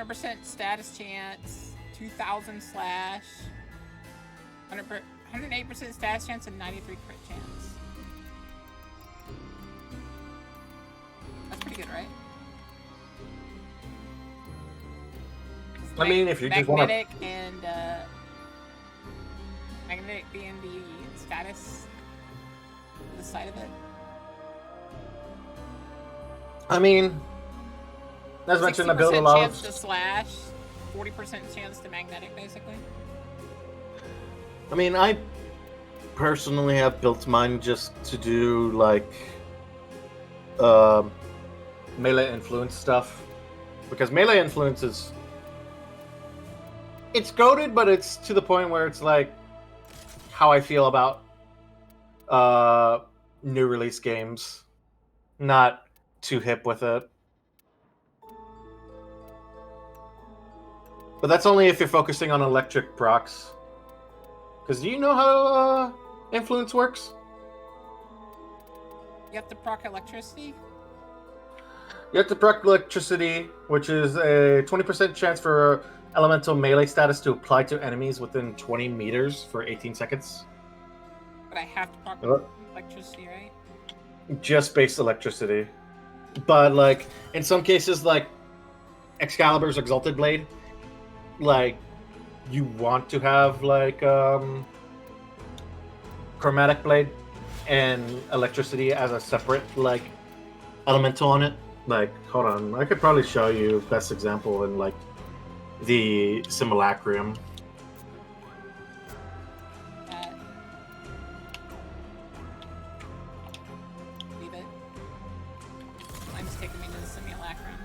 % status chance, 2000 slash, 108% status chance, and 93 crit chance. That's pretty good, right? I mean, if you just want magnetic and magnetic being the status, the side of it. I mean, as mentioned, I build a lot of chance to slash, 40% chance to magnetic, basically. I mean, I personally have built mine just to do like melee influence stuff, because melee influence is it's goated, but it's to the point where it's like how I feel about new release games. Not too hip with it. But that's only if you're focusing on electric procs. Because do you know how influence works? You have to proc electricity? You have to proc electricity, which is a 20% chance for elemental melee status to apply to enemies within 20 meters for 18 seconds. But I have to proc electricity, right? Just base electricity. But, like, in some cases, like Excalibur's Exalted Blade, like, you want to have, like, Chromatic Blade and electricity as a separate, like, elemental on it. Like, hold on, I could probably show you best example in, like, the Simulacrum. Leave it. Mine's taking me to the Simulacrum.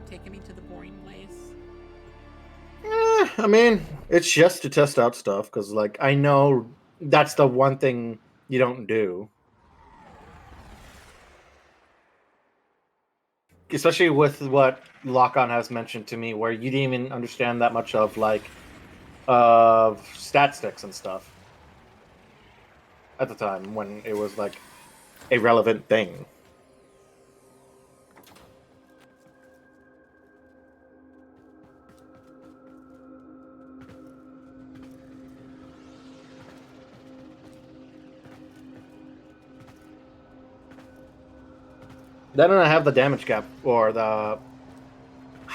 Taking me to the boring place. I mean, it's just to test out stuff, because, like, I know that's the one thing you don't do. Especially with what Lock-On has mentioned to me, where you didn't even understand that much of, like, stat sticks and stuff. At the time, when it was, like, a relevant thing. Then I have the damage cap, or the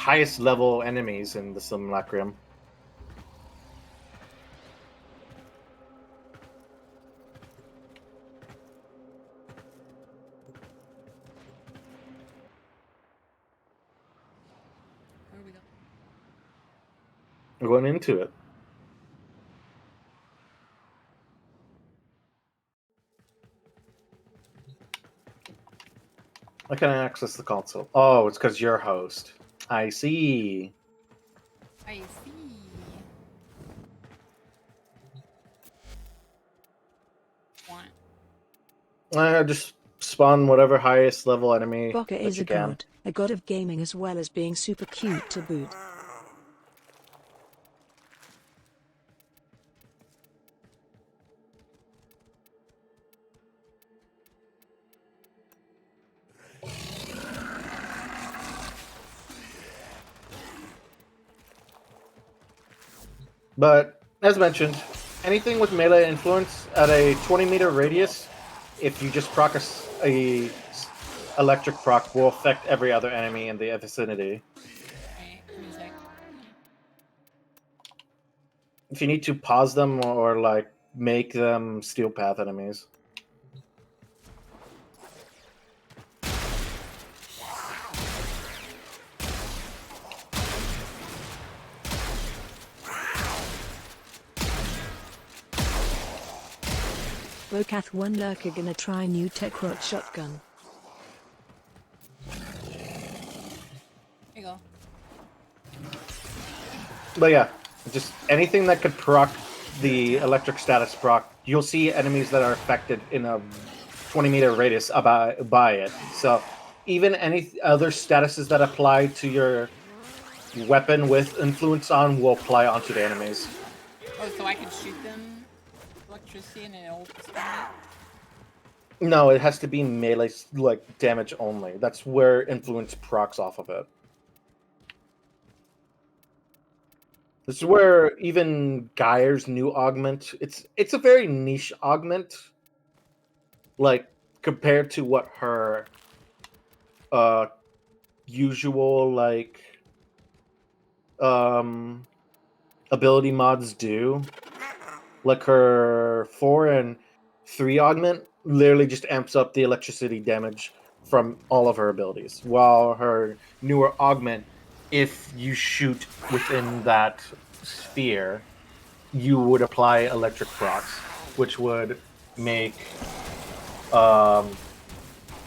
highest level enemies in the Simulacrum. Where are we going? We're going into it. I can access the console. Oh, it's because you're host. I see. I see. What? Just spawn whatever highest level enemy Bokka that is you a can. god of gaming as well as being super cute to boot. But as mentioned, anything with melee influence at a 20-meter radius, if you just proc a electric proc, will affect every other enemy in the vicinity. Okay, give me a sec. If you need to pause them or like make them steel path enemies. Bokath 1 lurker gonna try new tech rot shotgun. There you go. But yeah, just anything that could proc the electric status proc, you'll see enemies that are affected in a 20-meter radius by it. So even any other statuses that apply to your weapon with influence on will apply onto the enemies. Oh, so I can shoot them electricity and it'll stun No, it has to be melee like damage only. That's where influence procs off of it. This is where even Geyer's new augment, it's a very niche augment. Like compared to what her usual like ability mods do. Like her 4 and 3 augment literally just amps up the electricity damage from all of her abilities. While her newer augment, if you shoot within that sphere, you would apply electric procs, which would make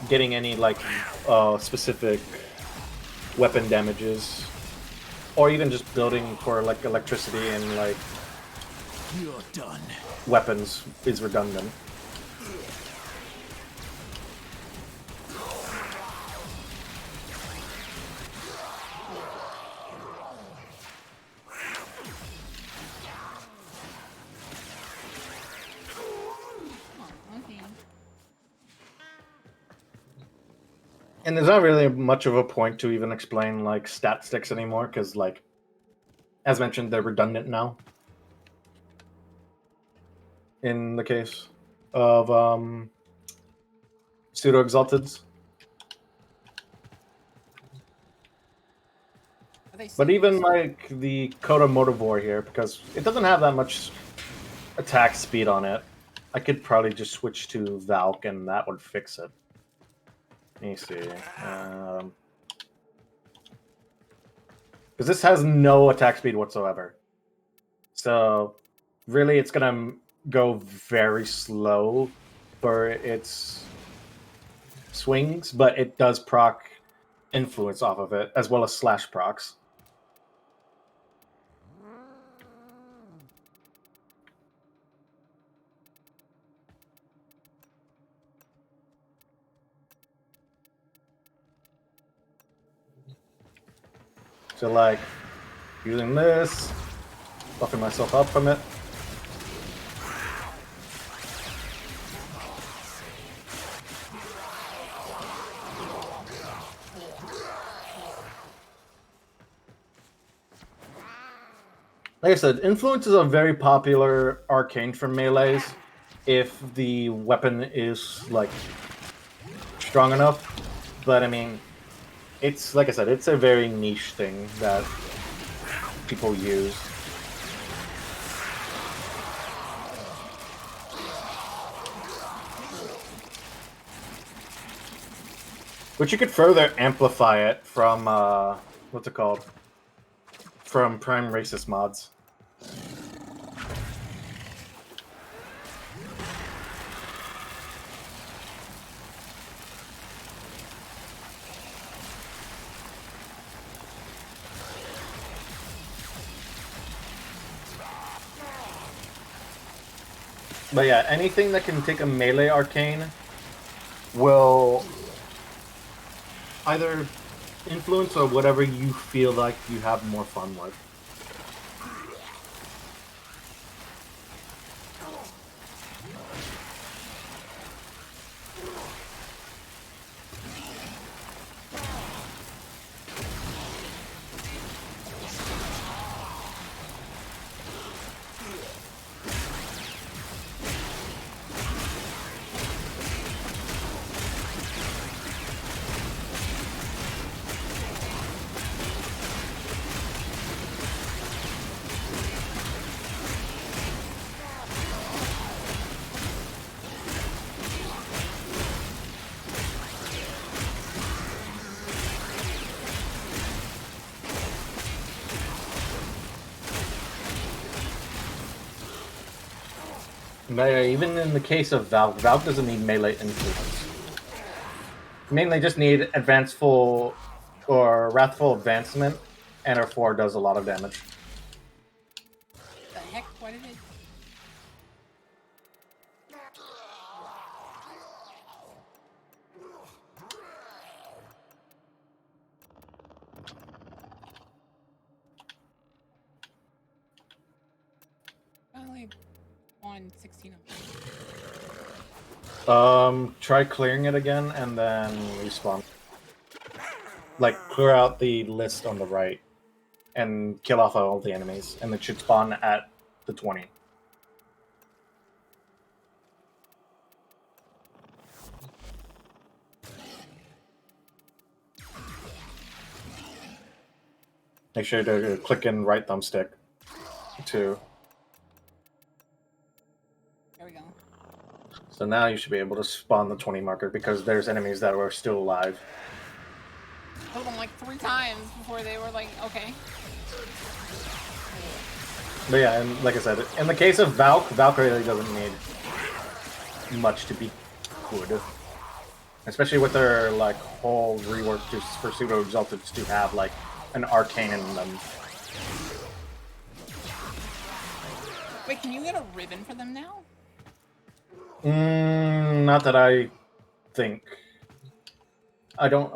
getting any like specific weapon damages, or even just building for like electricity and like You're done. weapons is redundant. And there's not really much of a point to even explain like stat sticks anymore, because like as mentioned, they're redundant now. In the case of pseudo exalteds. But even like the Coda Motivore here, because it doesn't have that much attack speed on it, I could probably just switch to Valk and that would fix it. Let me see. Because this has no attack speed whatsoever. So really it's going to go very slow for its swings, but it does proc influence off of it, as well as slash procs. So like, using this, buffing myself up from it. Like I said, influence is a very popular arcane for melees if the weapon is like strong enough. But I mean, it's like I said, it's a very niche thing that people use. But you could further amplify it from what's it called? From Prime Racist mods. But yeah, anything that can take a melee arcane will either influence or whatever you feel like you have more fun with. But yeah, even in the case of Valk, Valk doesn't need melee influence. Mainly just need advanceful or wrathful advancement, and her 4 does a lot of damage. The heck? Why did it? Only won 16 of them. Try clearing it again and then respawn. Like, clear out the list on the right and kill off all the enemies, and it should spawn at the 20. Make sure to click in right thumbstick, too. There we go. So now you should be able to spawn the 20 marker, because there's enemies that are still alive. Killed them like 3 times before they were like, okay. But yeah, and like I said, in the case of Valk, Valk really doesn't need much to be good. Especially with their like whole rework for pseudo exalteds to have like an arcane in them. Wait, can you get a ribbon for them now? Not that I think. I don't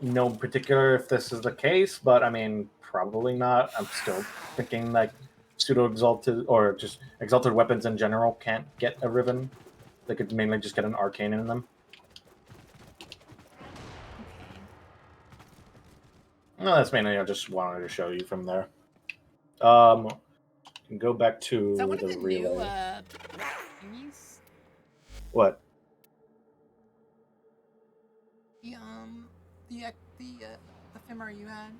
know in particular if this is the case, but I mean, probably not. I'm still thinking like pseudo exalted or just exalted weapons in general can't get a ribbon. They could mainly just get an arcane in them. No, that's mainly I just wanted to show you from there. Go back to Is that one of the the relay. new thingies? What? The ephemeral you had.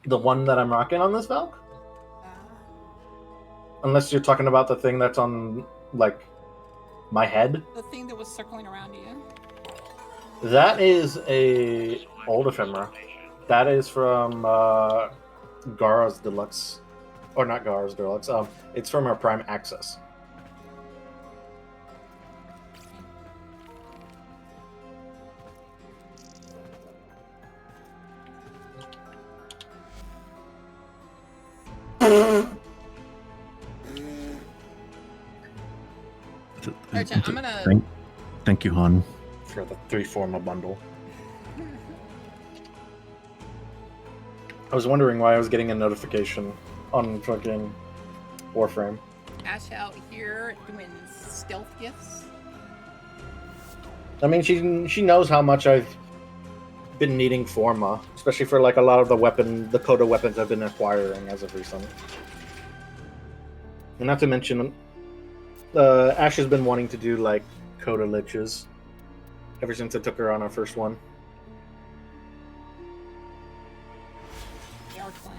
The one that I'm rocking on this Valk? Unless you're talking about the thing that's on like my head. The thing that was circling around you. That is a old ephemera. That is from Gara's Deluxe, or not Gara's Deluxe. It's from our Prime Access. Alright, chat, I'm gonna... Thank you, hon. For the 3-forma bundle. I was wondering why I was getting a notification on fucking Warframe. Ash out here doing stealth gifts. I mean, she knows how much I've been needing Forma, especially for like a lot of the Coda weapons I've been acquiring as of recent. And not to mention, Ash has been wanting to do like Coda liches ever since I took her on our first one. Arcline.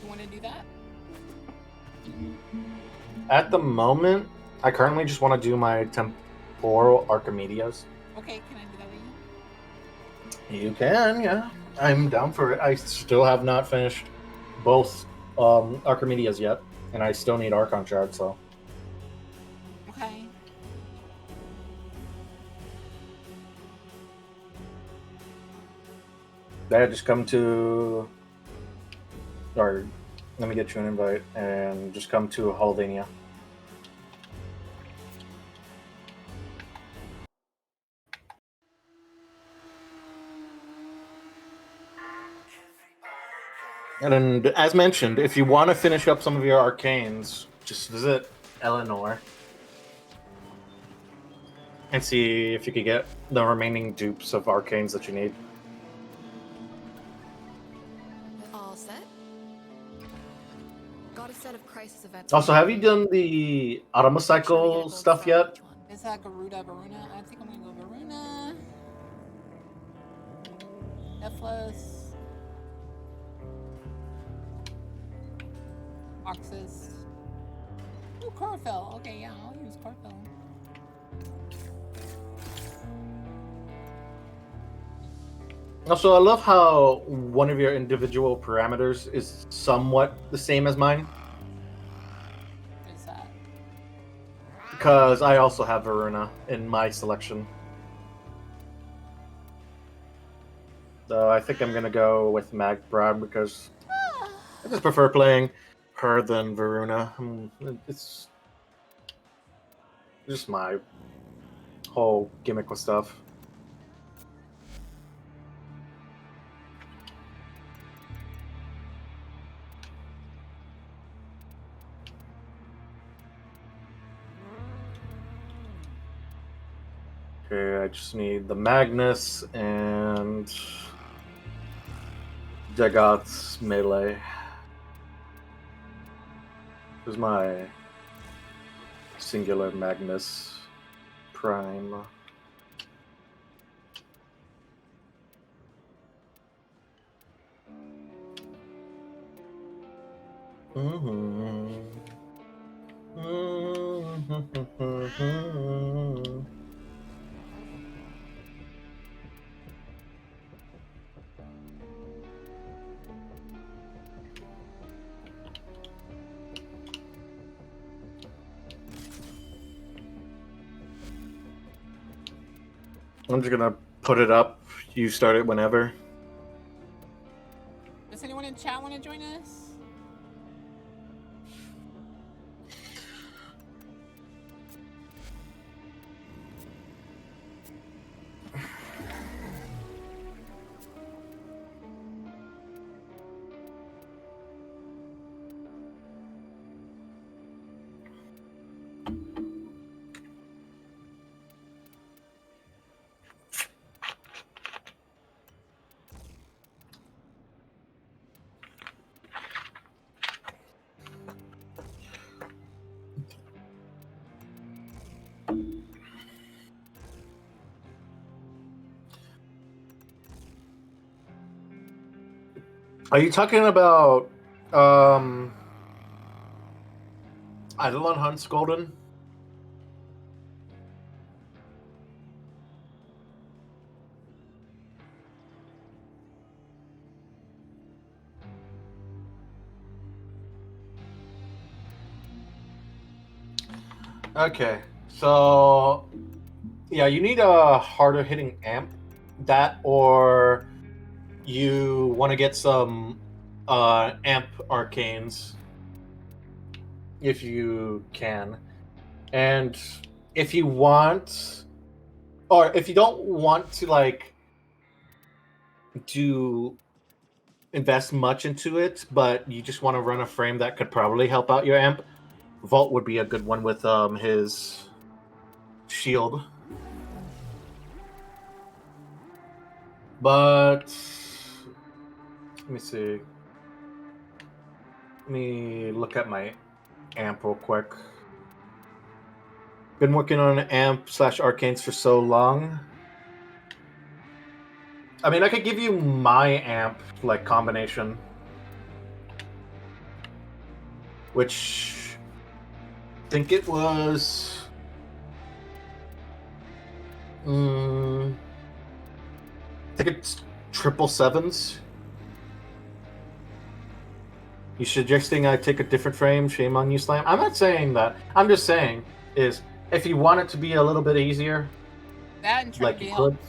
You want to do that? At the moment, I currently just want to do my temporal Archimedes. Okay, can I do that with you? You can, yeah. I'm down for it. I still have not finished both Archimedes yet, and I still need Archon Shard, so. Okay. Yeah, just come to, or let me get you an invite, and just come to Haldania. And as mentioned, if you want to finish up some of your arcanes, just visit Eleanor and see if you could get the remaining dupes of arcanes that you need. All set? Got a set of crisis events. Also, have you done the Automocycle stuff yet? Is that Garuda, Varuna? I think I'm gonna go Varuna. Netflix. Oxus. Ooh, Chlorophyll. Okay, yeah, I'll use Chlorophyll. Also, I love how one of your individual parameters is somewhat the same as mine. What is that? Because I also have Varuna in my selection. So I think I'm going to go with Magbrad because I just prefer playing her than Varuna. It's just my whole gimmick with stuff. Okay, I just need the Magnus and Dagoth's melee. Here's my singular Magnus Prime. I'm just gonna put it up. You start it whenever. Does anyone in chat want to join us? Are you talking about Eidolon Hunts Golden? Okay, so yeah, you need a harder hitting amp. That, or you want to get some amp arcanes if you can. And if you want, or if you don't want to like do invest much into it, but you just want to run a frame that could probably help out your amp, Vault would be a good one with his shield. But let me see. Let me look at my amp real quick. Been working on an amp / arcanes for so long. I mean, I could give you my amp like combination, which I think it was. I think it's 777s. You suggesting I take a different frame? Shame on you, Slam. I'm not saying that. I'm just saying is if you want it to be a little bit easier, That and like Trinity you could. helps.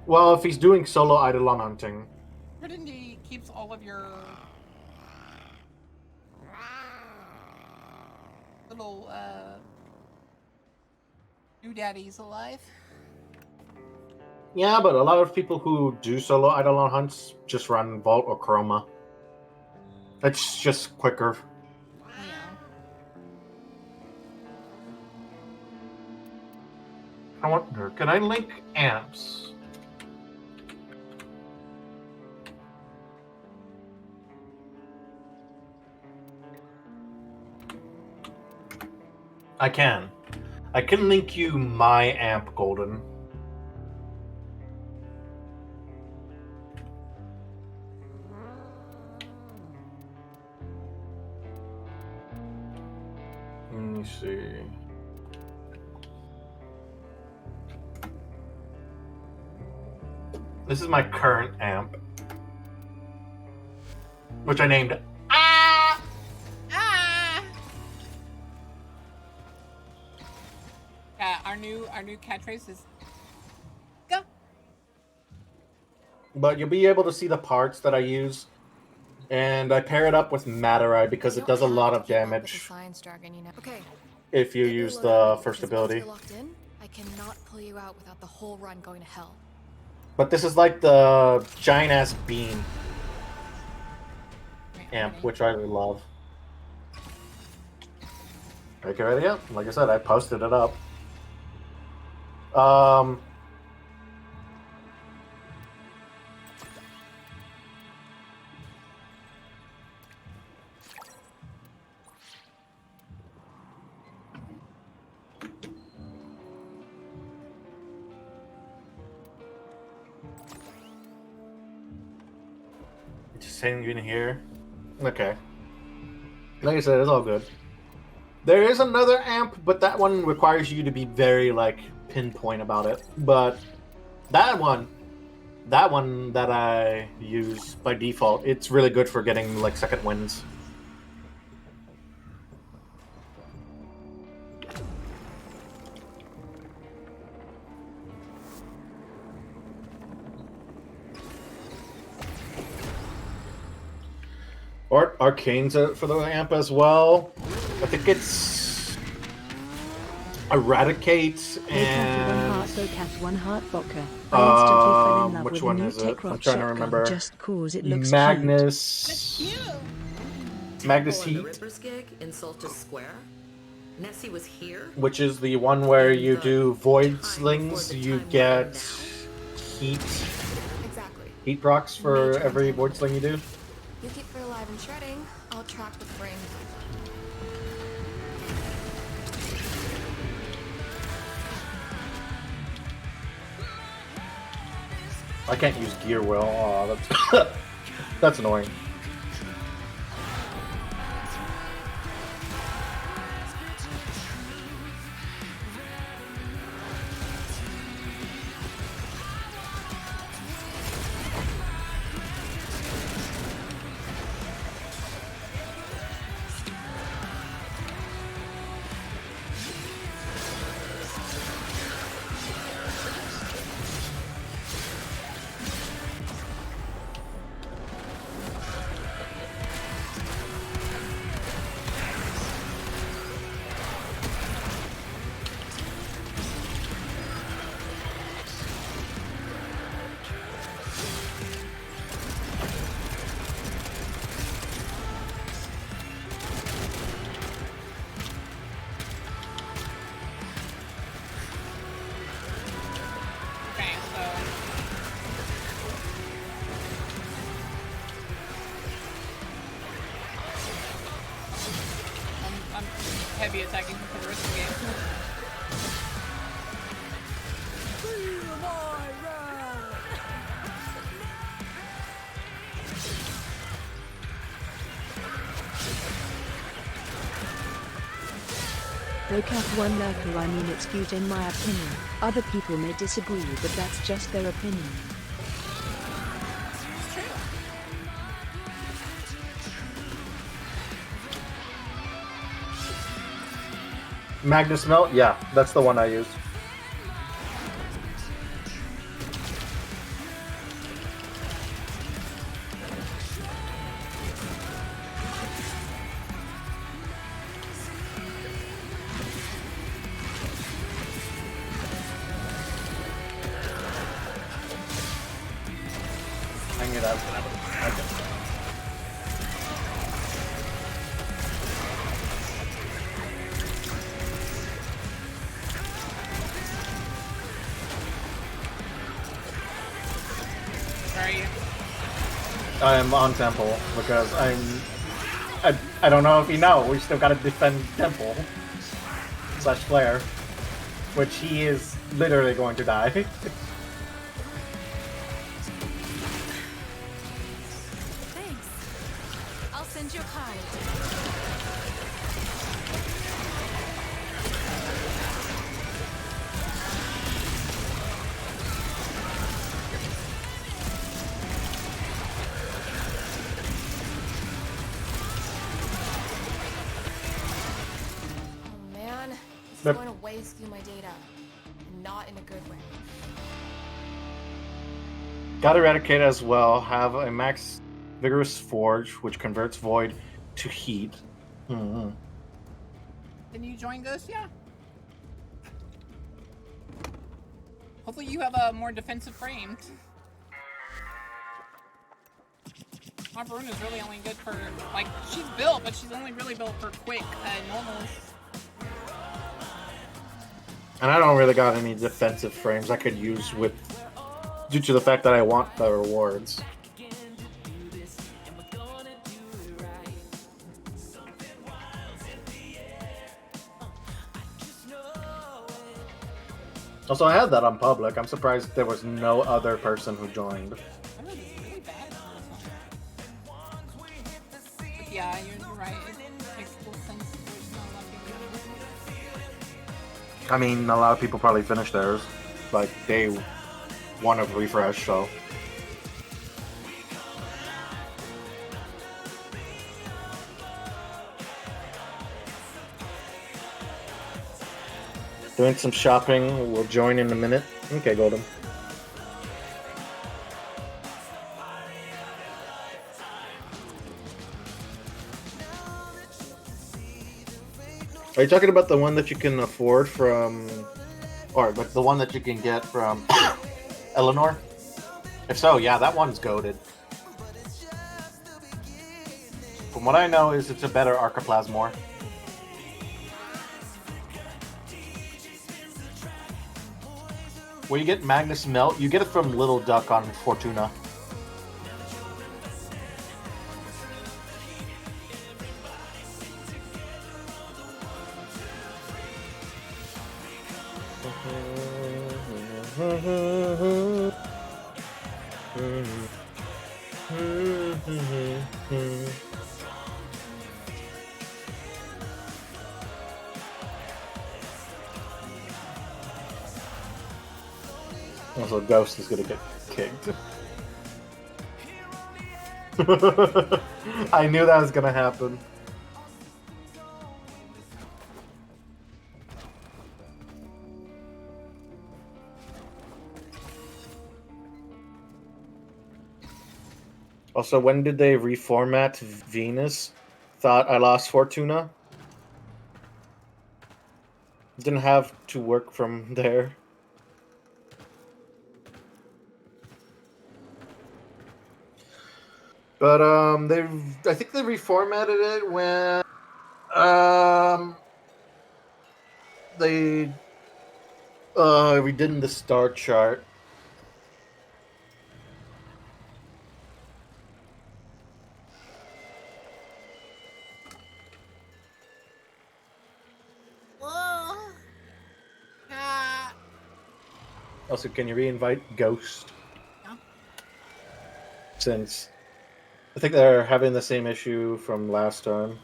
Well, if he's doing solo Eidolon hunting, Trinity keeps all of your little doodaddies alive. yeah, but a lot of people who do solo Eidolon hunts just run Vault or Chroma. It's just quicker. Yeah. I wonder, can I link amps? I can. I can link you my amp, Golden. Let me see. This is my current amp, which I named Ah! Yeah, our new catchphrase is go. But you'll be able to see the parts that I use, and I pair it up with Matter because it does a lot of damage. Science jargon, you know. Okay. If you Get your use load the ready, first because ability. Once you're locked in, I cannot pull you out without the whole run going to hell. But this is like the giant ass beam amp, which I really love. Make it ready up. Like I said, I posted it up. Just saying you in here. Okay. Like I said, it's all good. There is another amp, but that one requires you to be very like pinpoint about it. But that one that I use by default, it's really good for getting like second wins. Arcane's for the amp as well. I think it's Eradicate and one heart vodka. I instantly fell in love which with one the new is it? Tech-Rock I'm trying to shotgun remember. just cause it looks Magnus. Magnus Temple and the Heat, Ripper's gig in Solstice Square. Nessie was here. which is the one where In you the do void time slings. before the You time get now. heat Exactly. heat procs for Major every intent. void sling you do. You keep her alive and shredding, I'll track the frame. I can't use gear well. Oh, that's that's annoying. Okay, so I'm heavy attacking for the rest of the game. No cap one lurker, I mean it's cute in my opinion. Other people may disagree, but that's just their opinion. Magnus Melt? Yeah, that's the one I used. I knew that was gonna happen. Okay. I am on Temple because I don't know if you know, we still gotta defend Temple / Flare, which he is literally going to die. Thanks. I'll send you a card. Oh man, this is Yep. going to waste through my data. Not in a good way. Got Eradicate as well. Have a max Vigorous Forge, which converts Void to Heat. Can you join Ghost? Yeah. Hopefully you have a more defensive frame. My Brune is really only good for, like, she's built, but she's only really built for quick normals. And I don't really got any defensive frames I could use with, due to the fact that I want the rewards. Also, I had that on public. I'm surprised there was no other person who joined. Yeah, you're right. It makes full sense. There's not a lot of people. I mean, a lot of people probably finished theirs, like day 1 of refresh, so. Doing some shopping. We'll join in a minute. Okay, Golden. Are you talking about the one that you can afford from, or but the one that you can get from Eleanor? If so, yeah, that one's goated. From what I know, is it's a better Archiplasmor. Where you get Magnus Melt, you get it from Little Duck on Fortuna. Also, Ghost is gonna get kicked. I knew that was gonna happen. Also, when did they reformat Venus? Thought I lost Fortuna. Didn't have to work from there. But I think they reformatted it when they redid the star chart. Also, can you re-invite Ghost? Yeah. Since I think they're having the same issue from last time.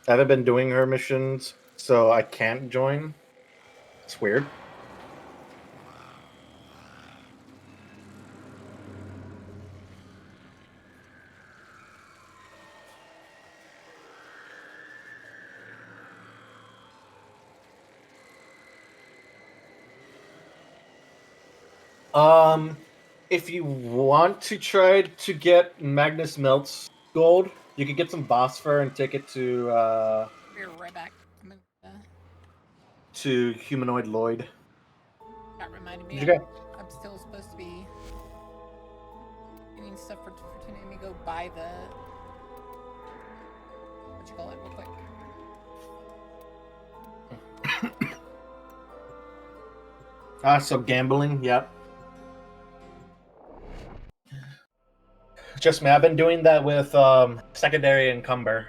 I haven't been doing her missions, so I can't join. It's weird. If you want to try to get Magnus Melt's gold, you could get some boss fur and take it We're right back. to Humanoid Lloyd. That reminded me. Did you go? I'm still supposed to be getting stuff for Tuna. Let me go buy the what you call it real quick. So gambling, yep. Just me. I've been doing that with secondary encumber.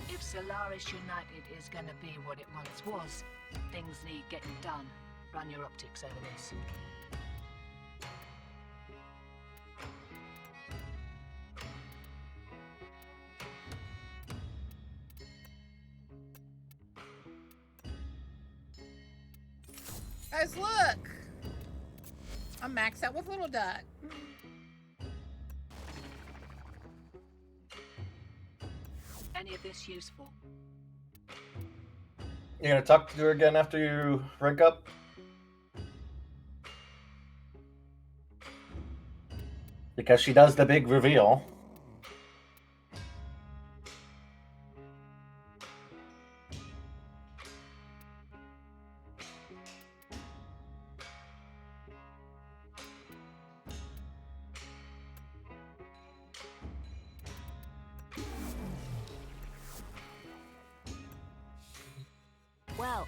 If Solaris United is going to be what it once was, things need getting done. Run your optics over this. Guys, look! I'm maxed out with Little Duck. Any of this useful? You gonna talk to her again after you rank up? Because she does the big reveal. Well,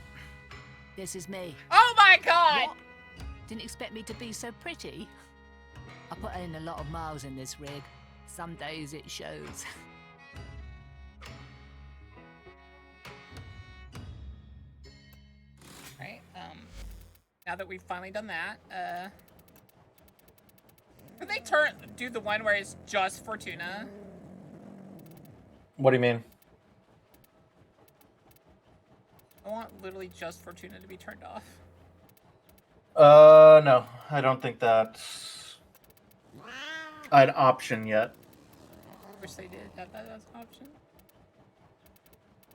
this is me. Oh my god! What? Didn't expect me to be so pretty? I put in a lot of miles in this rig. Some days it shows. Right, now that we've finally done that, could they do the one where it's just Fortuna? What do you mean? I want literally just Fortuna to be turned off. No. I don't think that's an option yet. Wish they did have that as an option.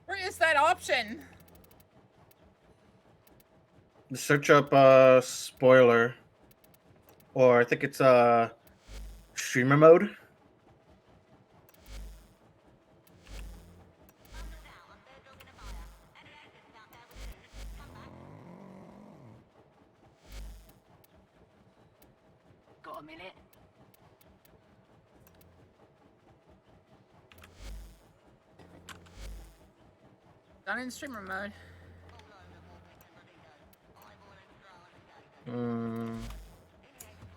Where is that option? Search up spoiler. Or I think it's streamer mode. Got a minute? Not in streamer mode.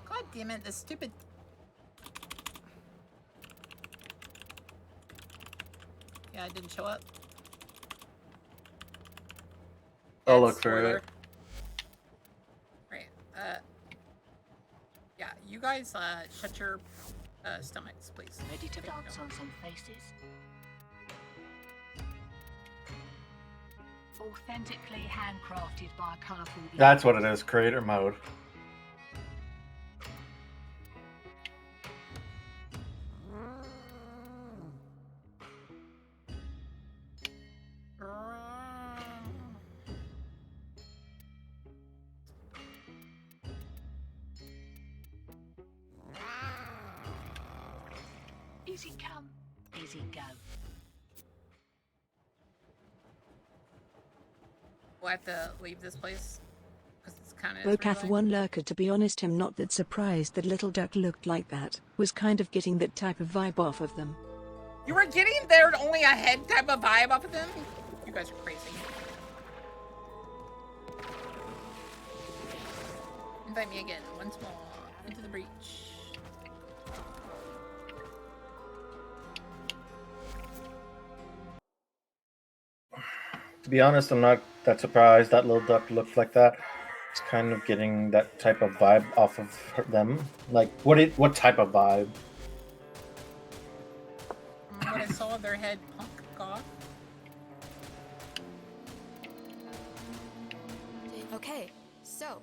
God damn it, this stupid... Yeah, it didn't show up. I'll look for it. Right, yeah, you guys, shut your, stomachs, please. Ready to dance on some faces? Authentically handcrafted by colourful... That's what it is, creator mode. Easy come, easy go. We'll have to leave this place. Because it's kind of... Bocath one lurker, to be honest, I'm not that surprised that Little Duck looked like that. Was kind of getting that type of vibe off of them. You were getting there only a head type of vibe off of them? You guys are crazy. Invite me again, once more, into the breach. To be honest, I'm not that surprised that little duck looked like that. It's kind of getting that type of vibe off of them. Like, what type of vibe? When I saw their head punk goth. Okay, so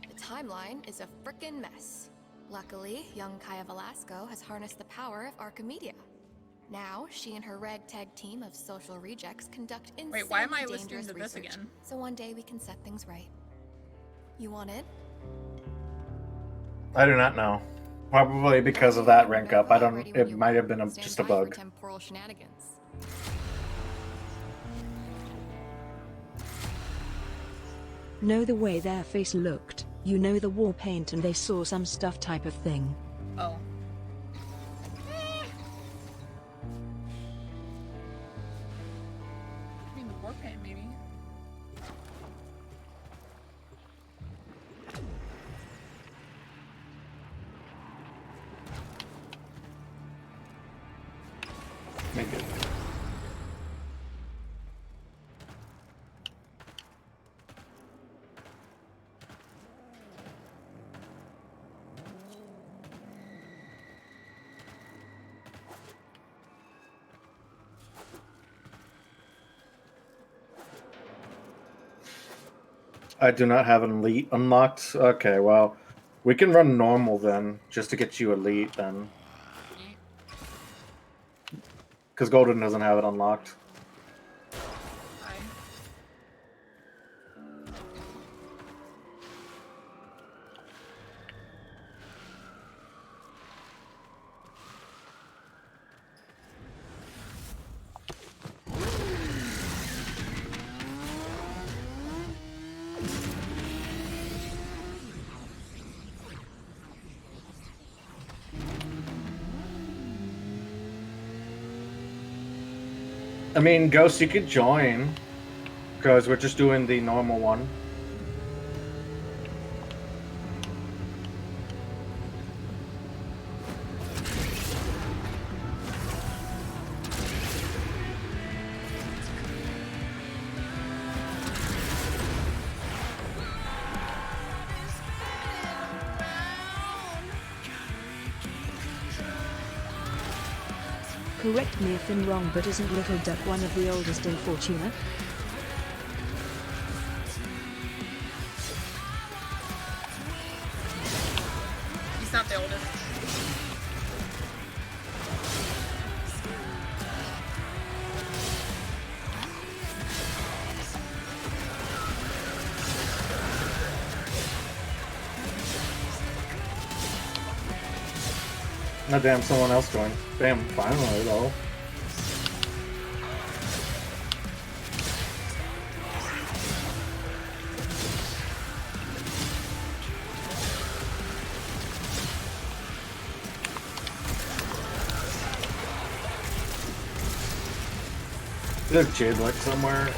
the timeline is a frickin' mess. Luckily, young Kaya Velasco has harnessed the power of Archimedia. Now, she and her ragtag team of social rejects conduct insanely Wait, why am I listening dangerous to this research. again? So one day we can set things right. You want in? I do not know. Probably because of that rank up. I don't. It might have been just a bug. Temporal shenanigans. Know the way their face looked, you know the war paint and they saw some stuff type of thing. Oh. I mean, the war paint, maybe. Maybe. I do not have an elite unlocked. Okay, well, we can run normal then, just to get you elite then. Because Golden doesn't have it unlocked. I mean, Ghost, you could join, because we're just doing the normal one. Correct me if I'm wrong, but isn't Little Duck one of the oldest in Fortuna? He's not the oldest. Oh, damn, someone else joined. Damn, finally, though. There's Jade like somewhere.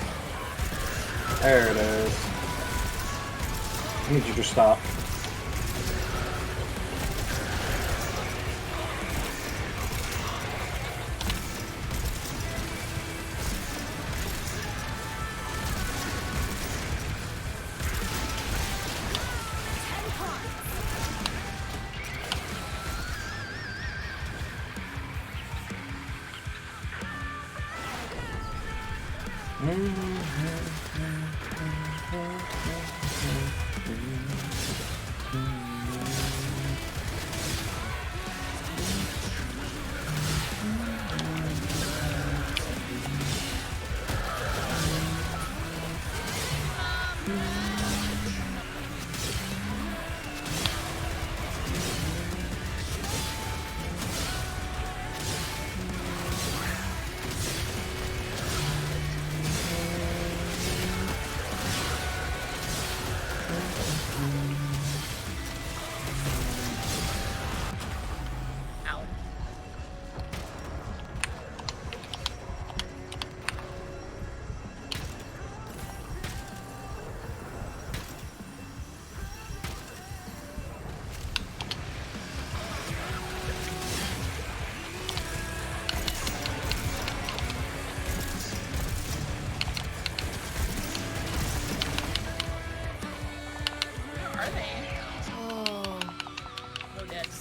There it is. I need you to stop.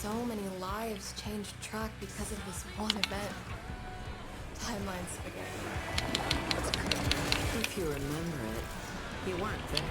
So many lives changed track because of this one event. Timeline spaghetti. If you remember it, you weren't there.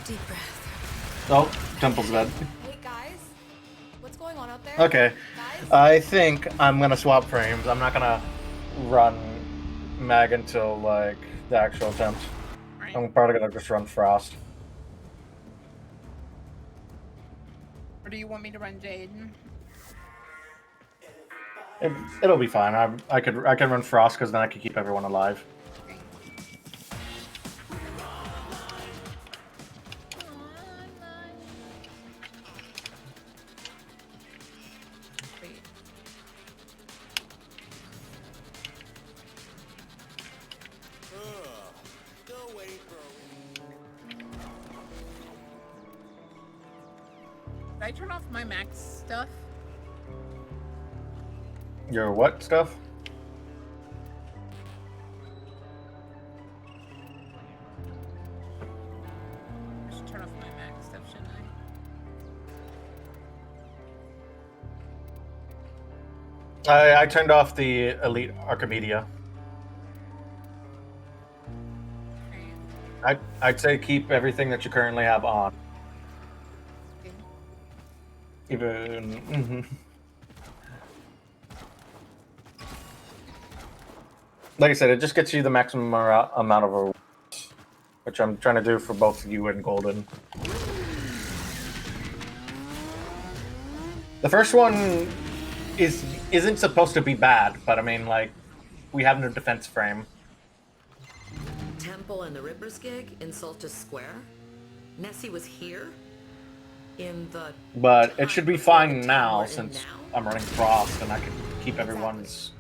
Deep breath. Oh, Temple's dead. Hey guys, what's going on out there? Okay. Guys? I think I'm gonna swap frames. I'm not gonna run Mag until, like, the actual attempt. I'm probably gonna just run Frost. Or do you want me to run Jade? It'll be fine. I can run Frost because then I can keep everyone alive. Did I turn off my max stuff? Your what stuff? I should turn off my max stuff, shouldn't I? I turned off the Elite Archimedia. I'd say keep everything that you currently have on. Okay. Even like I said, it just gets you the maximum amount of rewards, which I'm trying to do for both you and Golden. The first one isn't supposed to be bad, but I mean, like, we have no defense frame. Temple and the Ripper's gig in Solstice Square. Nessie was here in the. But it should be fine now since I'm running Frost and I can keep everyone's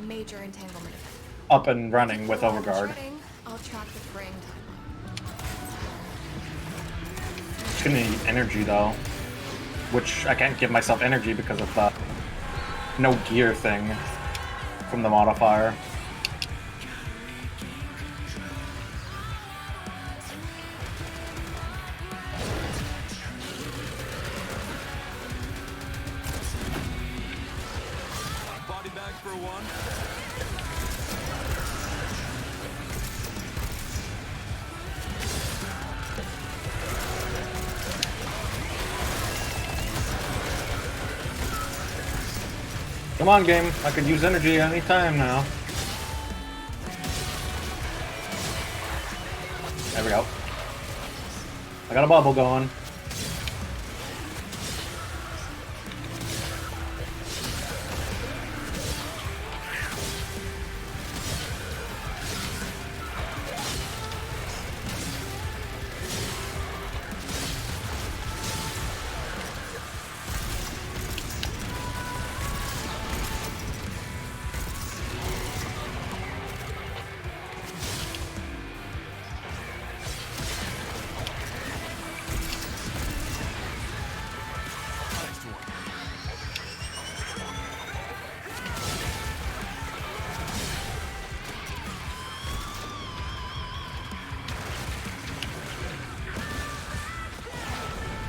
Major entanglement event. up and running with Overguard. I'll track the frame timeline. It's gonna need energy though, which I can't give myself energy because of the no gear thing from the modifier. Body bag for one. Come on, game. I could use energy anytime now. There we go. I got a bubble going.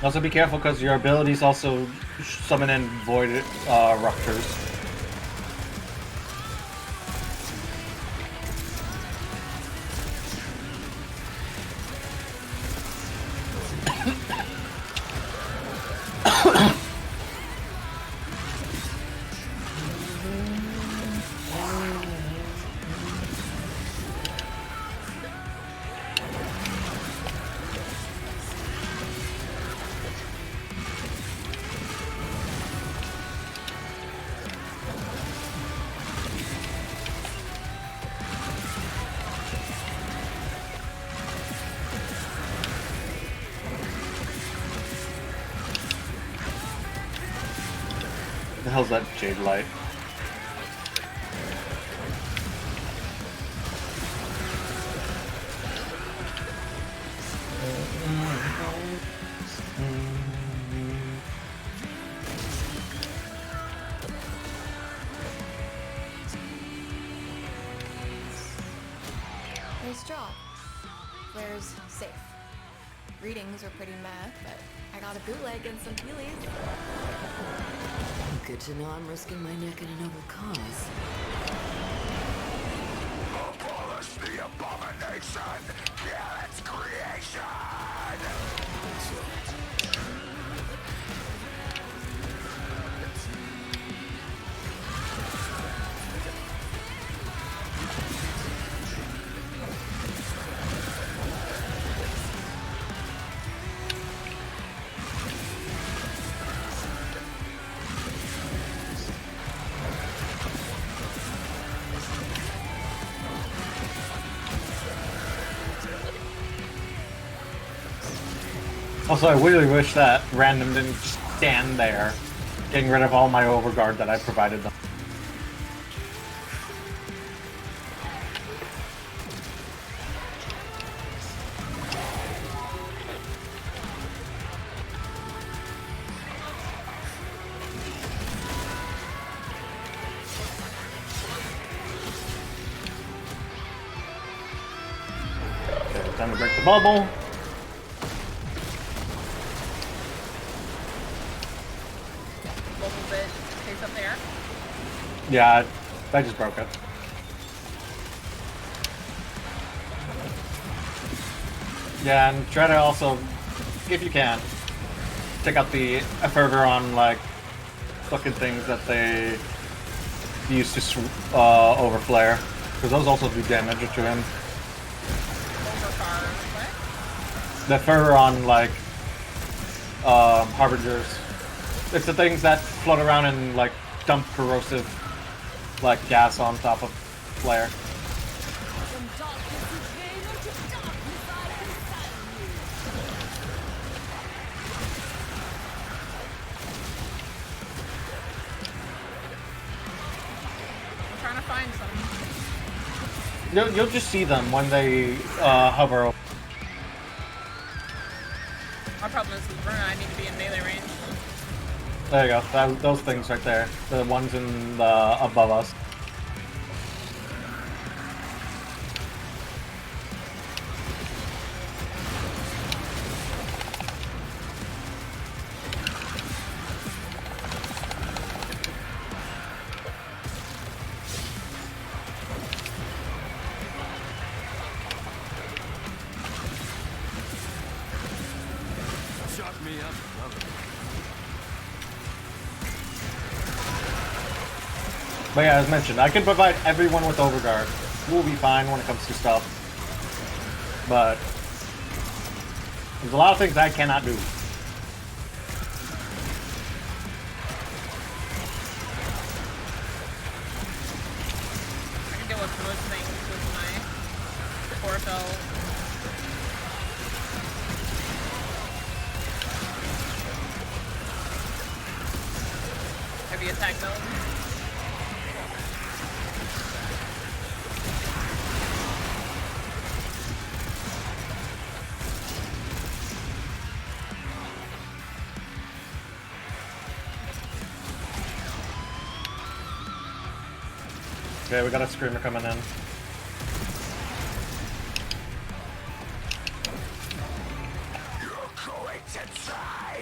Also be careful because your abilities also summon in void ruptures. The hell's that jade light? Nice job. Claire's safe. Readings are pretty meh, but I got a bootleg and some peelies. Good to know I'm risking my neck in a noble cause. Abolish the abomination! Kill its creation! Also, I really wish that random didn't just stand there, getting rid of all my overguard that I provided them. Okay, time to break the bubble. Up there. Yeah, I just broke it. Yeah, and try to also, if you can, check out the fervor on like fucking things that they use to overflare, because those also do damage to him. The fervor on like harbingers. It's the things that float around and like dump corrosive like gas on top of flare. I'm trying to find some. You'll just see them when they hover over. My problem is with Verna, I need to be in melee range. There you go. Those things right there. The ones in the above us. Shut me up, brother. But yeah, as mentioned, I can provide everyone with overguard. We'll be fine when it comes to stuff. But there's a lot of things I cannot do. I can deal with most things with my Corfel. Heavy attack mode. Okay, we got a screamer coming in. Your courage inside!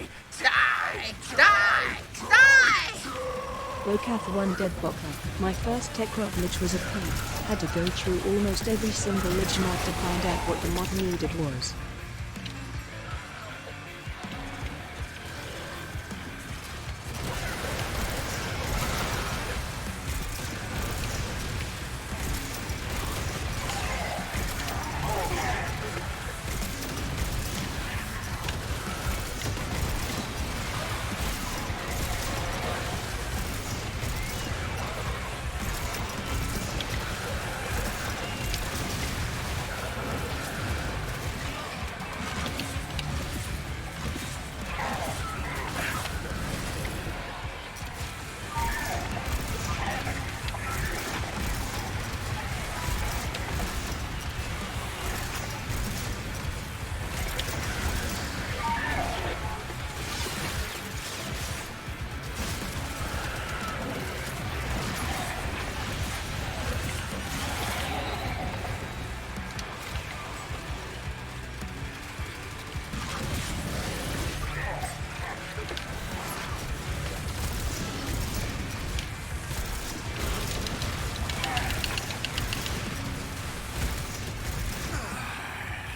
Bocath 1 Dead Boca. My first tech rock lich was a pain. Had to go through almost every single lich mod to find out what the mod needed was.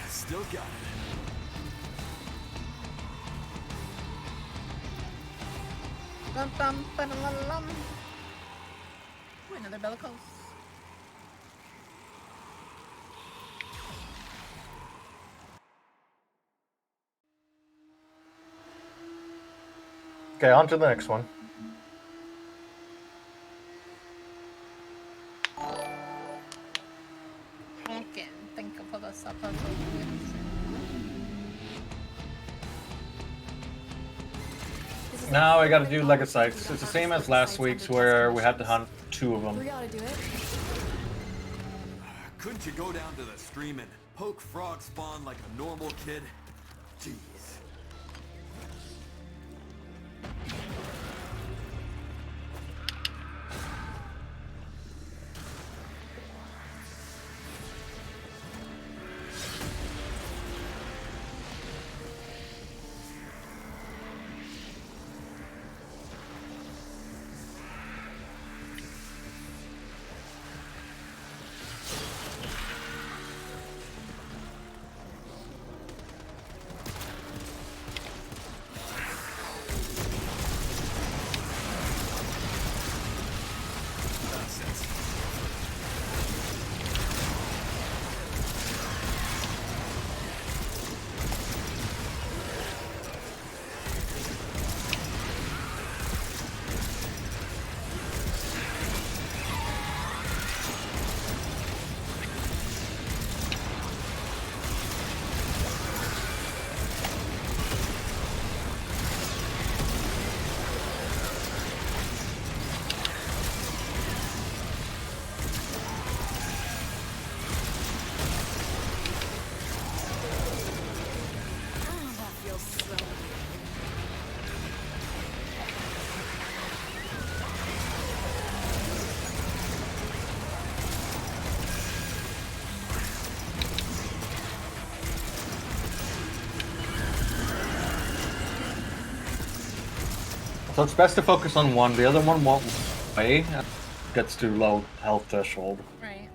Still got it. Dum dum ba-da-la-lum. Ooh, another bellicose. Okay, on to the next one. Okay, think of the supper. Now I gotta do Legacytes. It's the same as last week's where we had to hunt 2 of them. We gotta do it. Couldn't you go down to the stream and poke frog spawn like a normal kid? Jeez. So it's best to focus on one. The other one won't play. Gets too low health threshold. Right.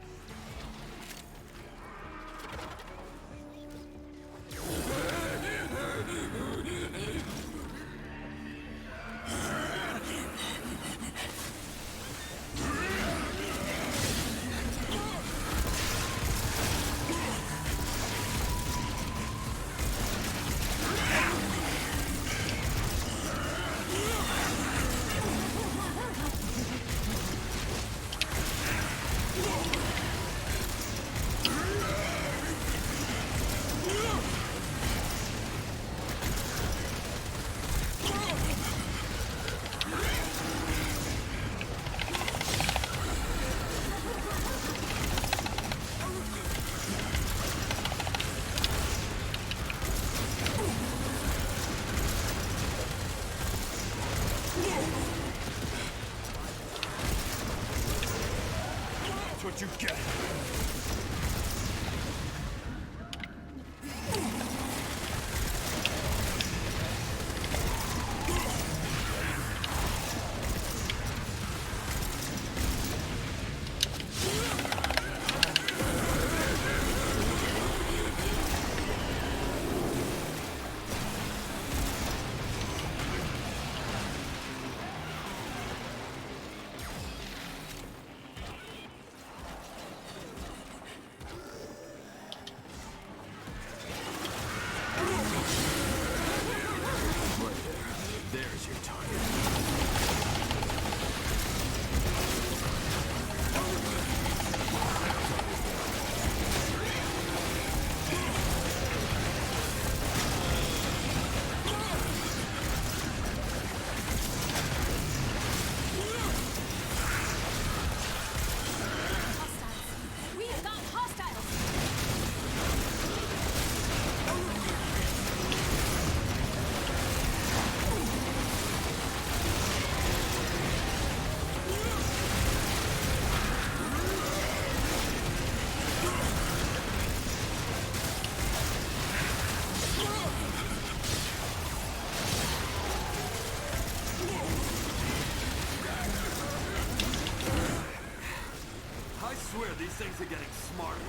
to getting smarter.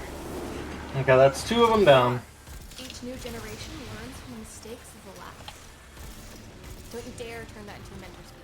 Okay, that's 2 of them down. Each new generation learns from the mistakes of the last. Don't you dare turn that into a mentor speech.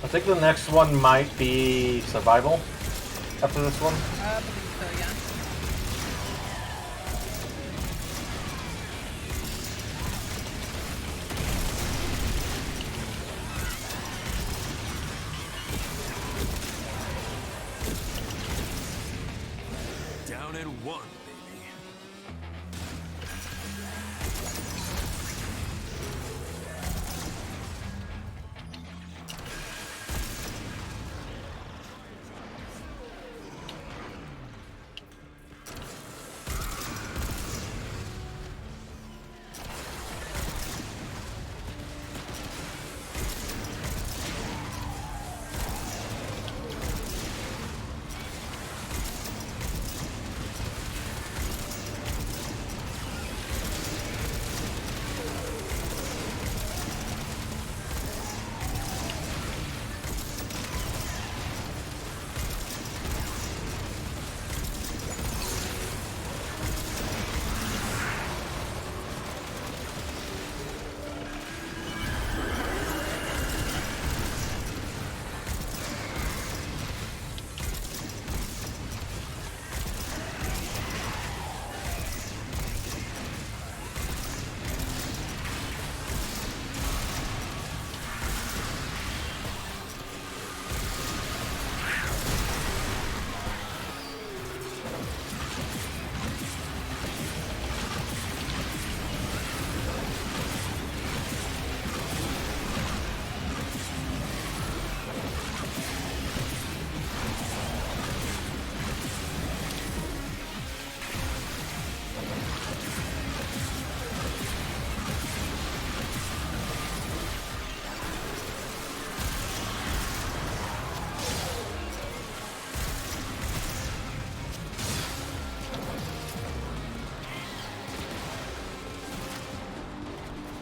I think the next one might be survival after this one. I believe so, yeah. Down in 1, baby.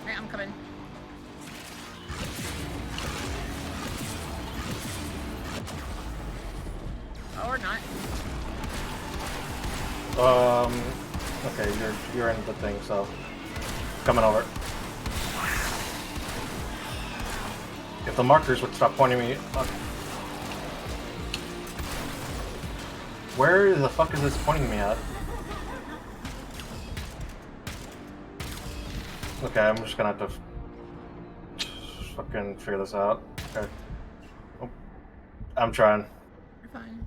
Alright, I'm coming. Oh, or not. Okay, you're in the thing, so coming over. If the markers would stop pointing me up. Where the fuck is this pointing me at? Okay, I'm just gonna have to fucking figure this out. Okay. Oh, I'm trying. You're fine.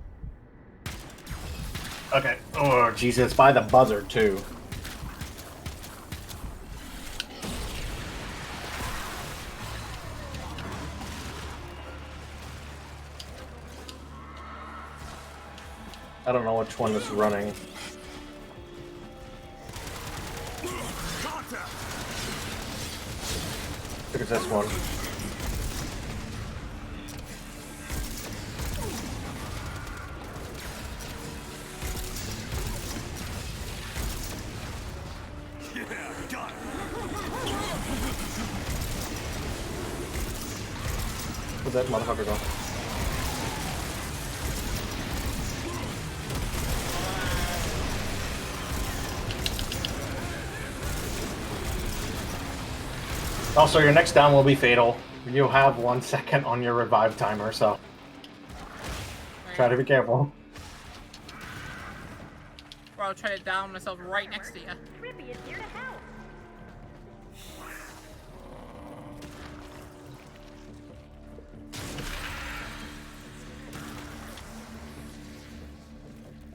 Okay. Oh, Jesus, by the buzzer, too. I don't know which one is running. I think it's this one. Yeah, got it. Where'd that motherfucker go? Also, your next down will be fatal. You'll have 1 second on your revive timer, so try to be careful. Or I'll try to down myself right next to you. Rippy is here to help.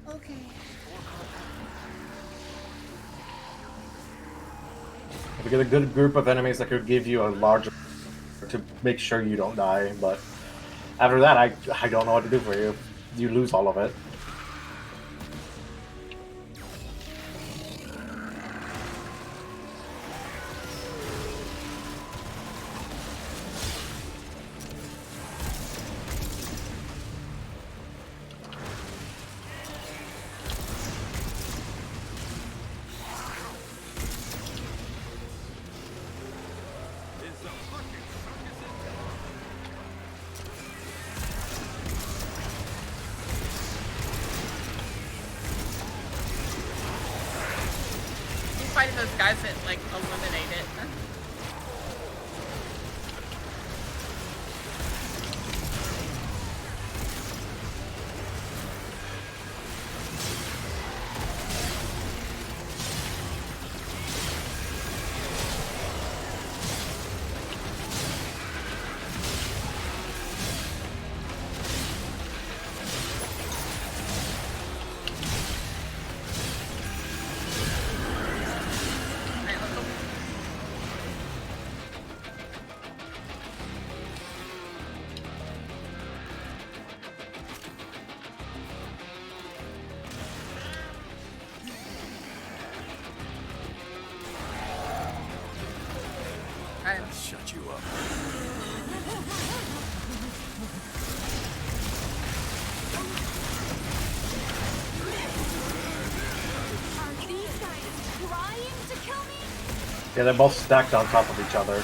Okay. If you get a good group of enemies that could give you a large to make sure you don't die, but after that, I don't know what to do for you. You lose all of it. fighting those guys that like eliminate it. Shut you up. Are these guys trying to kill me? Yeah, they're both stacked on top of each other.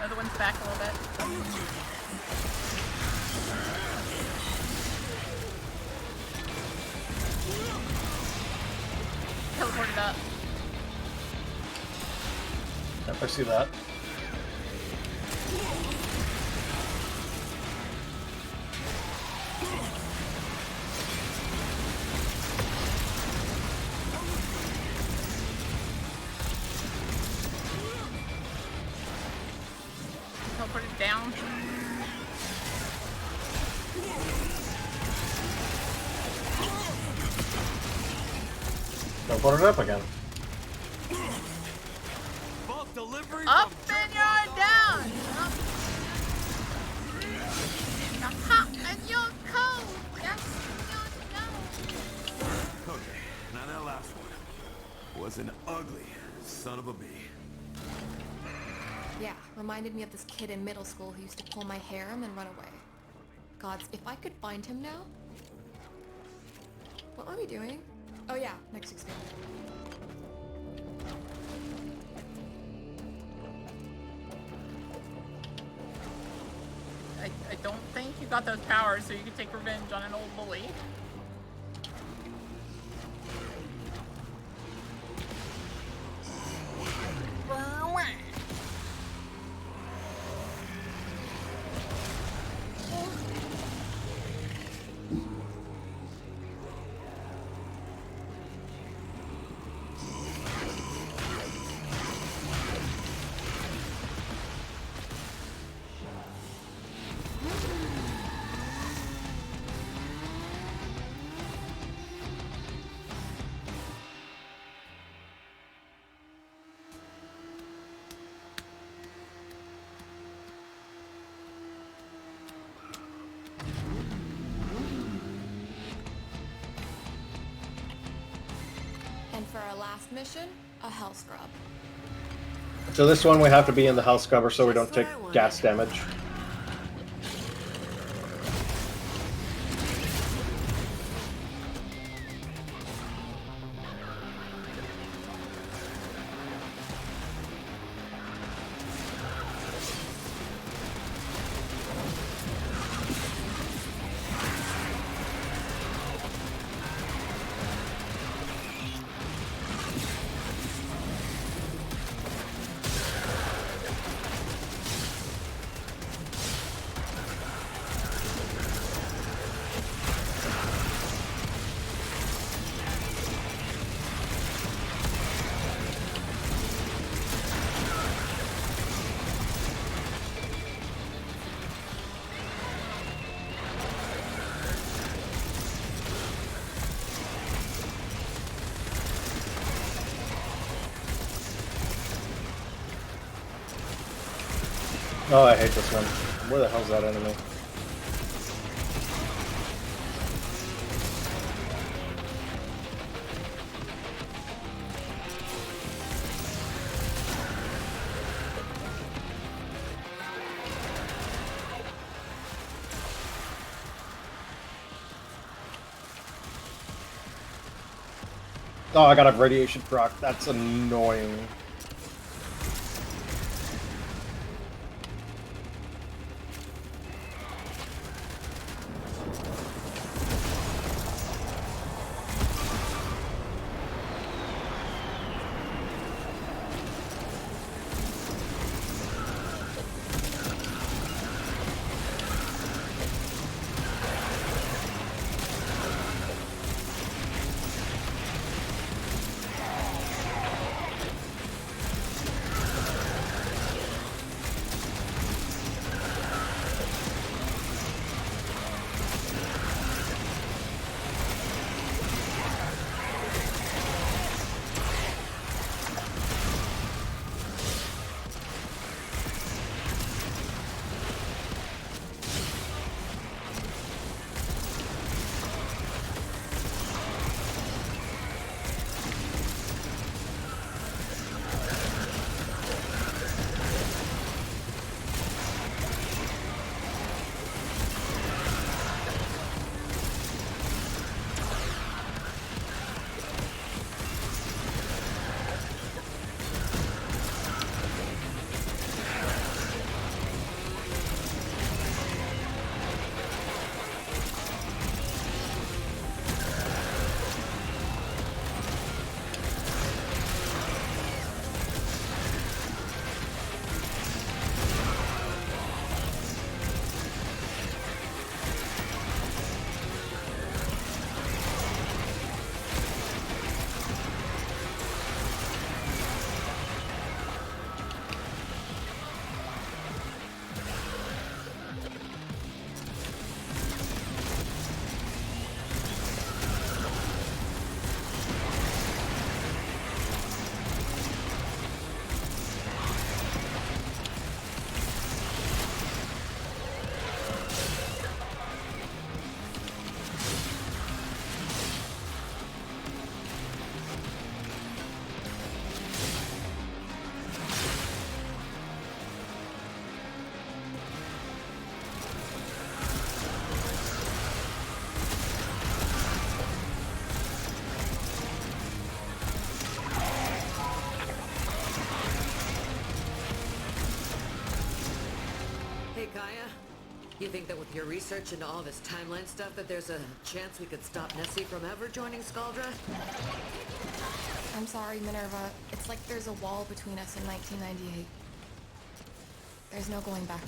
Other one's back a little bit. Teleported up. Yep, I see that. Teleported down. Teleport it up again. Bulk delivery Up from and you're down. Up. You're hot and you're cold. Yes, Okay, now that last one was an ugly son of a bee. Yeah, reminded me of this kid in middle school who used to pull my hair and then run away. Gods, if I could find him now... What were we doing? Oh yeah, next experiment. I don't think you got those powers so you can take revenge on an old bully. And for our last mission, a hell scrub. So this one we have to be in the house scrubber so we don't take gas damage. Oh, I hate this one. Where the hell's that enemy? Oh, I got a radiation proc. That's annoying. You think that with your research into all this timeline stuff that there's a chance we could stop Nessie from ever joining Scaldra? I'm sorry, Minerva. It's like there's a wall between us in 1998. There's no going back.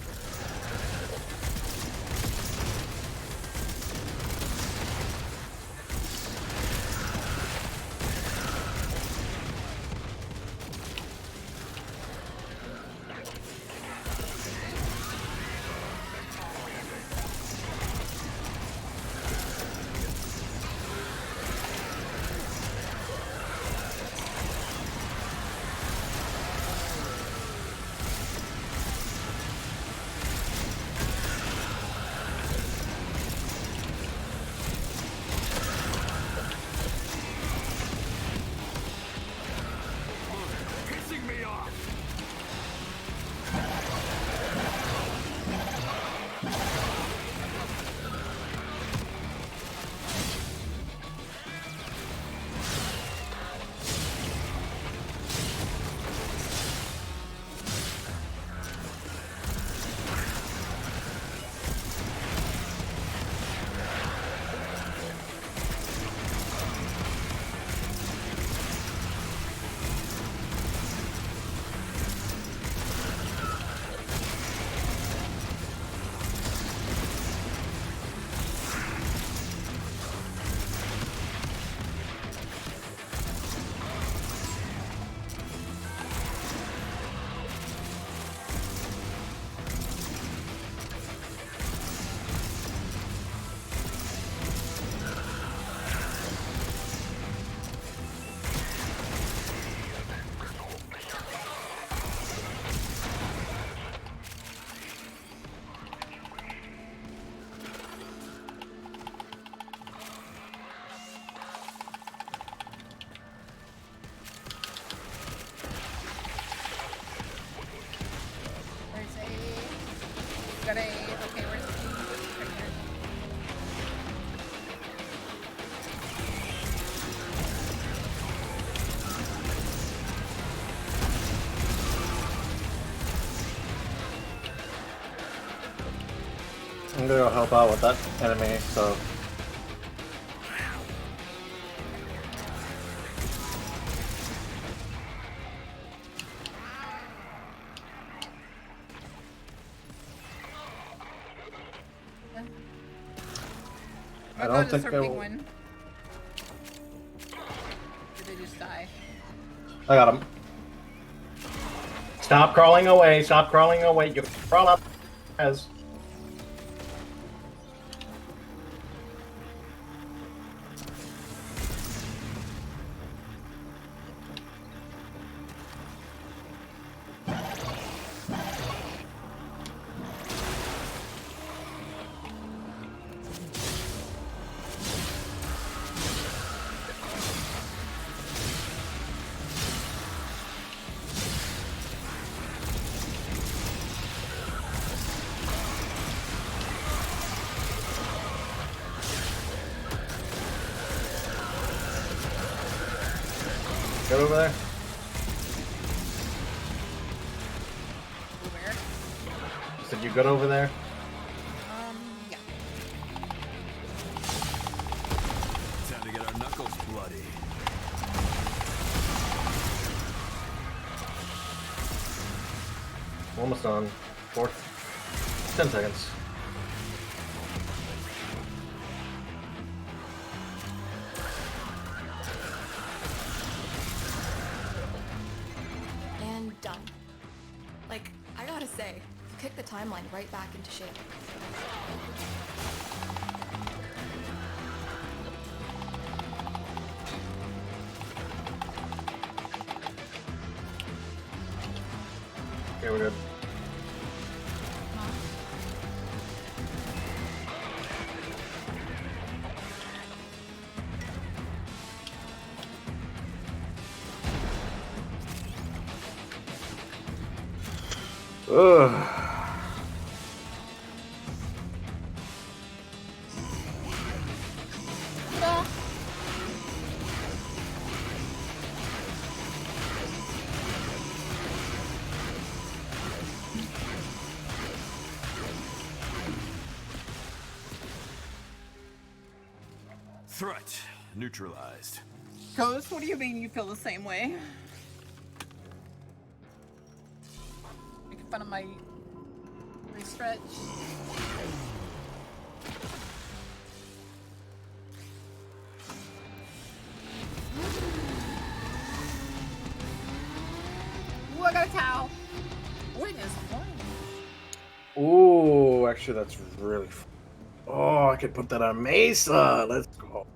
I'm gonna go help out with that enemy, so. I don't think I will. One. Did they just die? I got him. Stop crawling away. Stop crawling away. You crawl up as. Get over there. Where? Said you good over there? Yeah. Time to get our knuckles bloody. Almost done. 10 seconds. And done. Like, I gotta say, you kicked the timeline right back into shape. Okay, we're good. Ugh. Threat neutralized. Ghost, what do you mean you feel the same way? Making fun of my stretch. Ooh, I got a towel. Witness one. Ooh, actually, that's really. Oh, I could put that on Mesa. Let's go.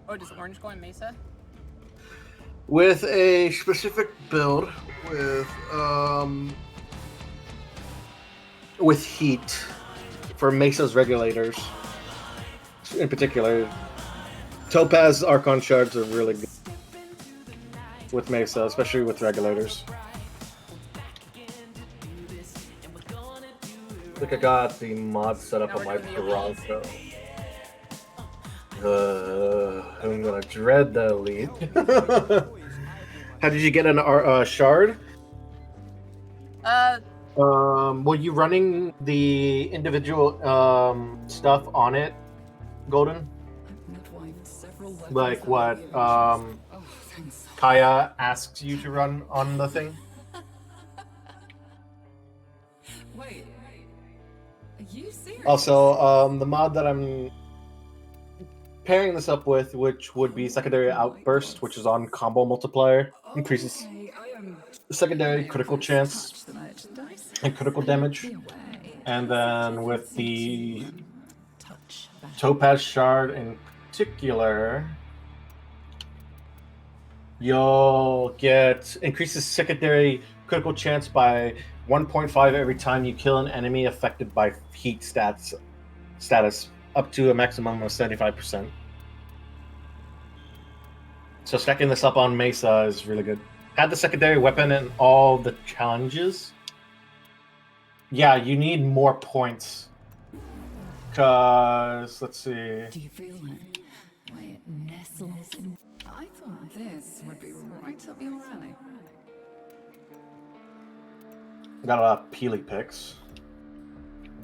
Oh, does orange go in Mesa? With a specific build with heat for Mesa's regulators. In particular, Topaz Archon shards are really good with Mesa, especially with regulators. I think I got the mod set up on my Bronco. I'm gonna dread the elite. How did you get an shard? Were you running the individual stuff on it, Golden? Like what Kaya asks you to run on the thing? Wait, are you serious? Also, the mod that I'm pairing this up with, which would be Secondary Outburst, which is on Combo Multiplier, increases secondary critical chance and critical damage. And then with the Topaz Shard in particular, you'll get increases secondary critical chance by 1.5 every time you kill an enemy affected by heat status, up to a maximum of 75%. So stacking this up on Mesa is really good. Add the secondary weapon in all the challenges. Yeah, you need more points. Cause let's see. Do you feel it? Why it nestles in... I thought this would be right up your alley. Got a lot of Peely picks.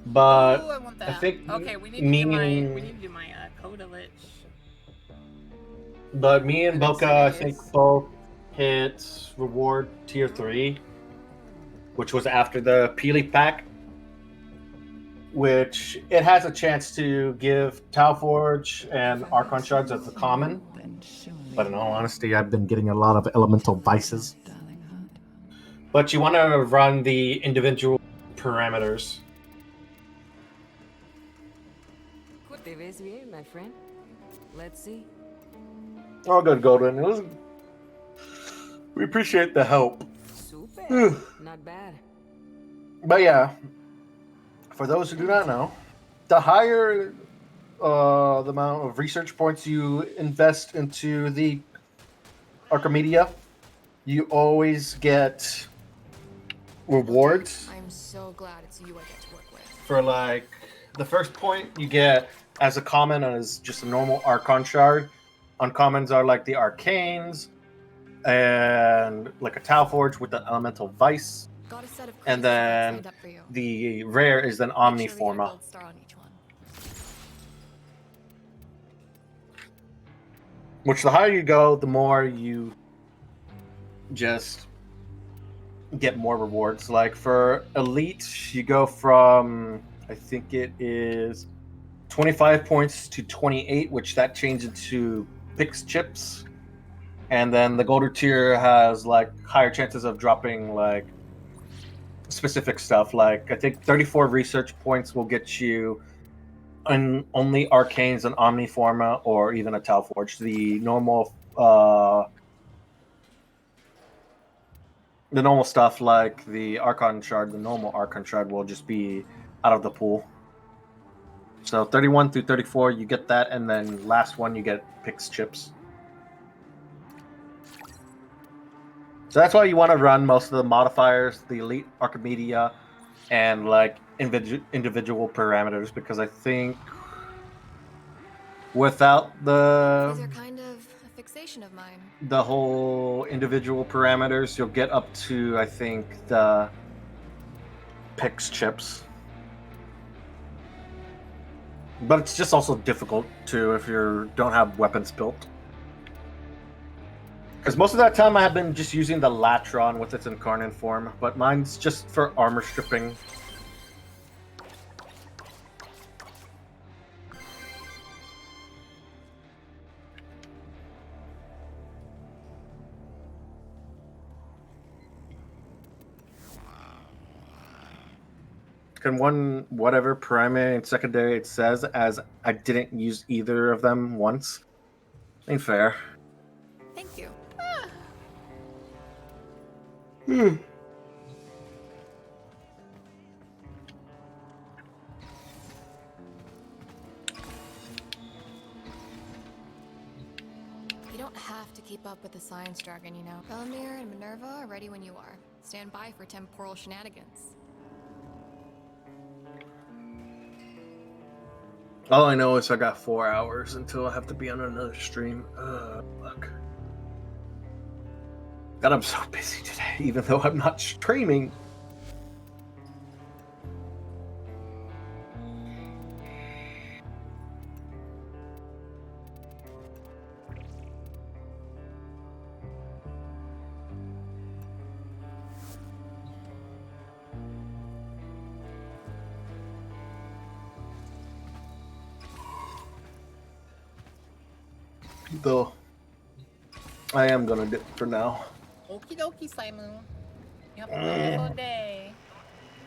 But Ooh, I want I that. think Okay, we need me to and do my Coda Lich. but me and The next 3 Boca, I think days. both hit reward tier 3, which was after the Peely pack, which it has a chance to give Tau Forge and Archon Shards as a common. But in all honesty, I've been getting a lot of elemental vices. But you want to run the individual parameters. What te ves bien, my friend? Let's see. Oh, good, Golden. We appreciate the help. Super. Not bad. But yeah, for those who do not know, the higher the amount of research points you invest into the Archimedia, you always get rewards. I'm so glad it's you I get to work with. For like the first point you get as a common as just a normal Archon shard. Uncommons are like the Arcanes and like a Tau Forge with the Elemental Vice. Got a set of And crazy slots then lined up for you. the rare is then Make sure we get a Omniforma. gold star on each one. Which the higher you go, the more you just get more rewards. Like for Elite, you go from, I think it is 25 points to 28, which that changes to Pix chips. And then the Golden tier has like higher chances of dropping like specific stuff. Like I think 34 research points will get you only Arcanes and Omniforma or even a Tau Forge. The normal stuff like the Archon Shard, the normal Archon Shard will just be out of the pool. So 31 through 34, you get that, and then last one, you get Pix chips. So that's why you want to run most of the modifiers, the Elite Archimedia, and like individual parameters, because I think without These are kind of a fixation of mine. the whole individual parameters, you'll get up to, I think, the Pix chips. But it's just also difficult too if you don't have weapons built. Because most of that time I have been just using the Latron with its incarnate form, but mine's just for armor stripping. Can one whatever primary and secondary it says, as I didn't use either of them once? Ain't fair. Thank you. You don't have to keep up with the science jargon, you know. Bellamere and Minerva are ready when you are. Stand by for temporal shenanigans. All I know is I got 4 hours until I have to be on another stream. Fuck. God, I'm so busy today, even though I'm not streaming. Though I am gonna dip for now. Okie dokie, Simon. You have a wonderful day.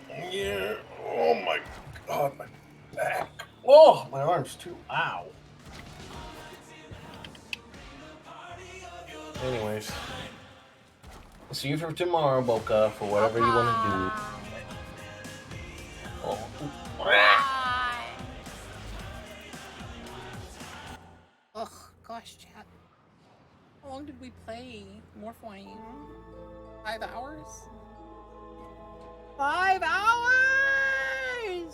Yeah. Oh my god, my back. Oh, my arm's too. Ow. Anyways, see you for tomorrow, Boca, for whatever you want to do. Oh. Ugh, gosh, chat. How long did we play Warframe? 5 hours? 5 hours!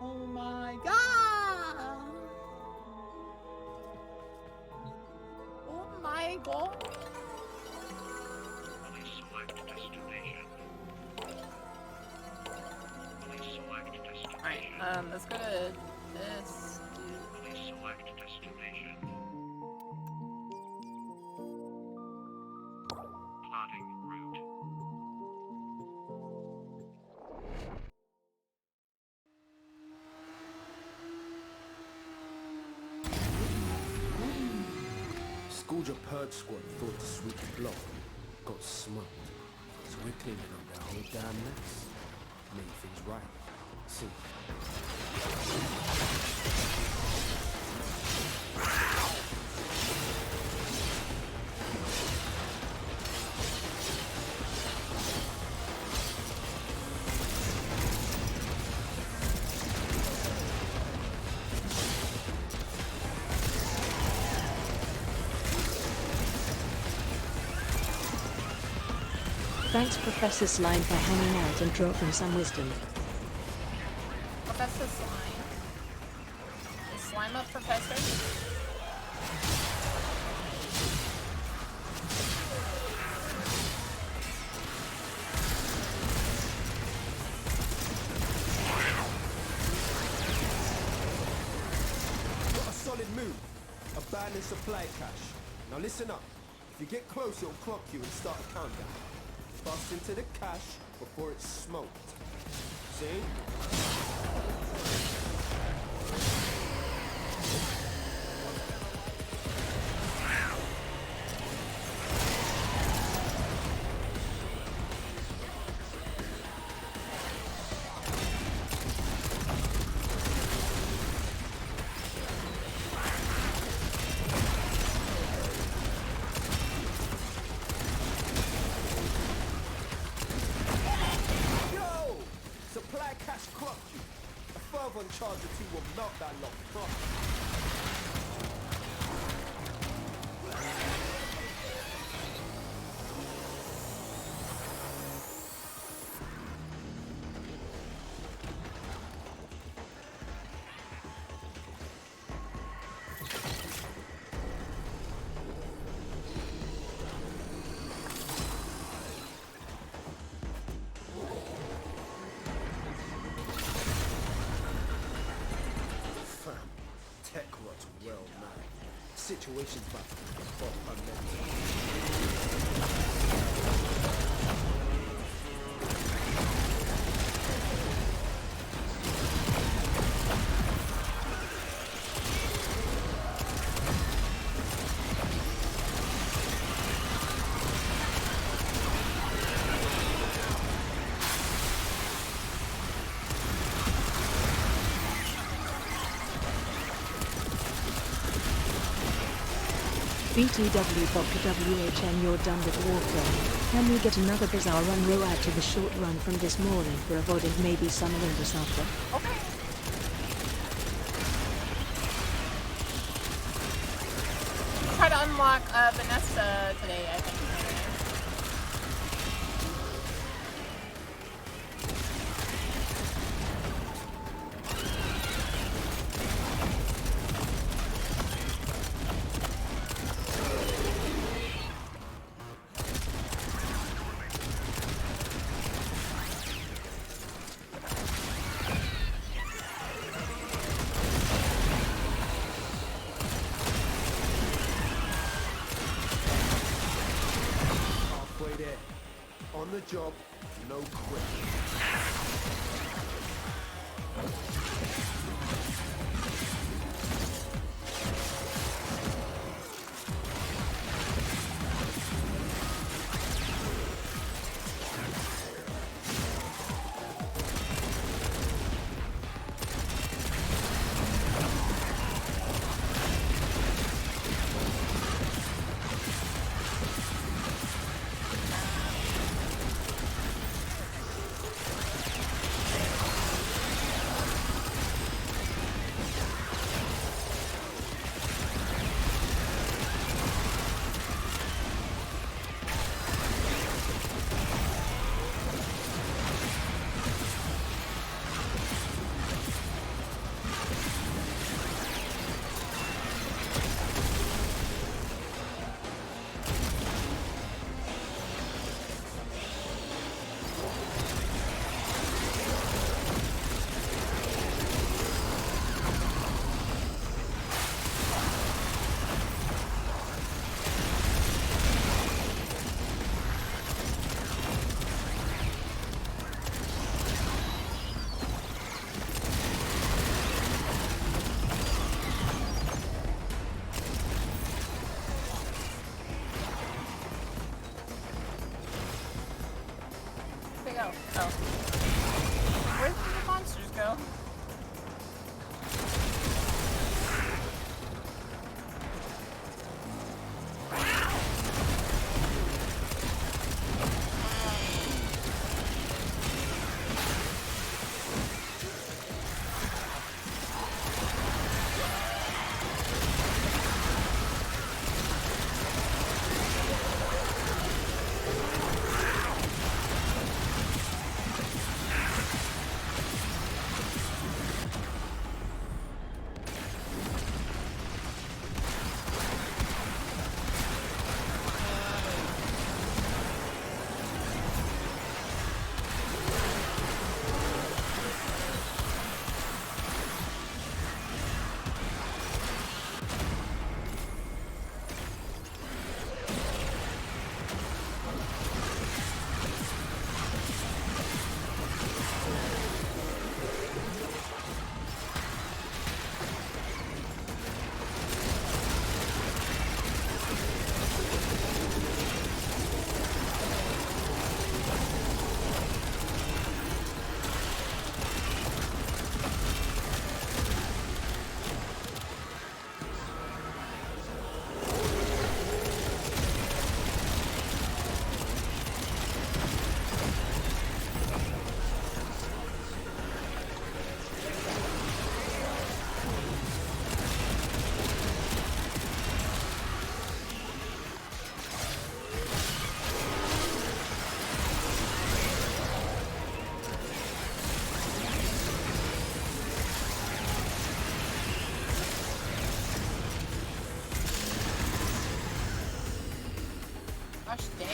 Oh my god! Oh my god! Alright, Let's go to this. Please select destination. Plotting route. Schooled your purge squad thought to sweep the block. Got smoked. So we're cleaning up that whole damn mess. Make things right. See. Thanks Professor Slime for hanging out and dropping some wisdom. Professor Slime. Is Slime a professor? Got a solid move. Abandoned supply cache. Now listen up. If you get close, it'll clock you and start a countdown. Bust into the cache before it's smoked. See? Charge or two will melt that lot. Situation's about to be BTW WHN, you're done with Warframe. Can we get another bizarre run row add to the short run from this morning for avoiding maybe some Windows after? Okay. Try to unlock Vanessa today, I think. on the job, no quit. go? Oh. Where did the monsters go? Gosh dang.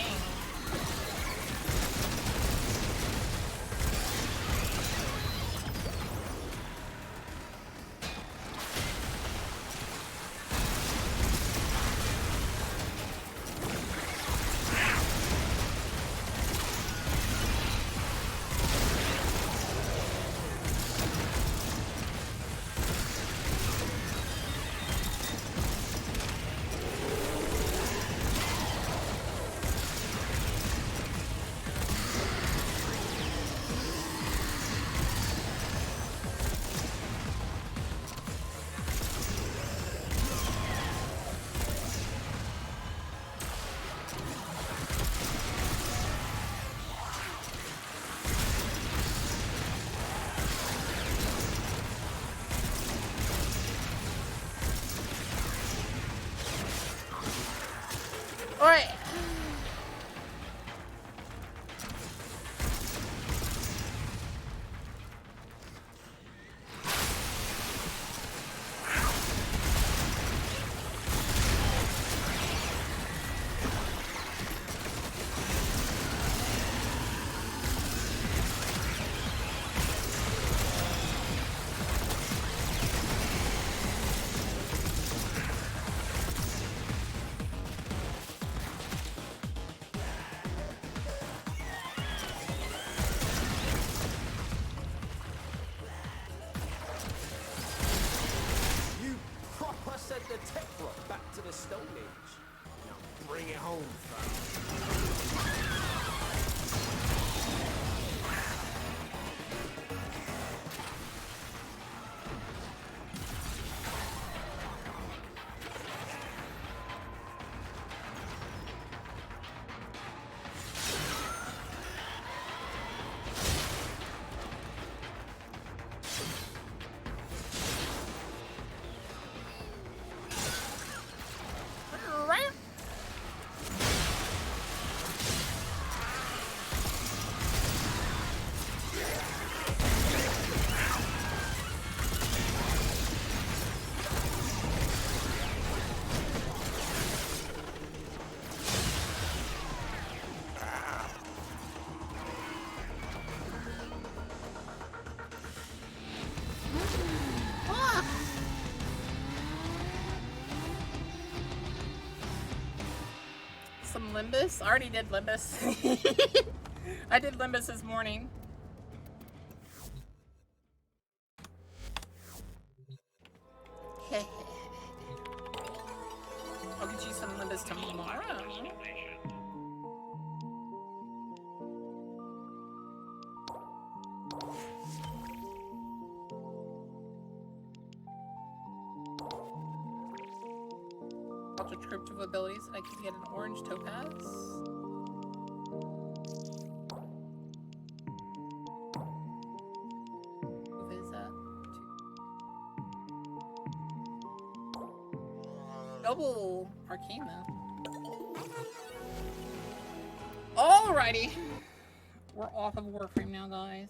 Alright. Sent the tech rock back to the Stone Age. Now bring it home, fam. Some Limbus? I already did Limbus. I did Limbus this morning. I'll get you some Limbus tomorrow. descriptive abilities, and I can get an orange topaz. What is that? Double Arcana. Alrighty. We're off of Warframe now, guys.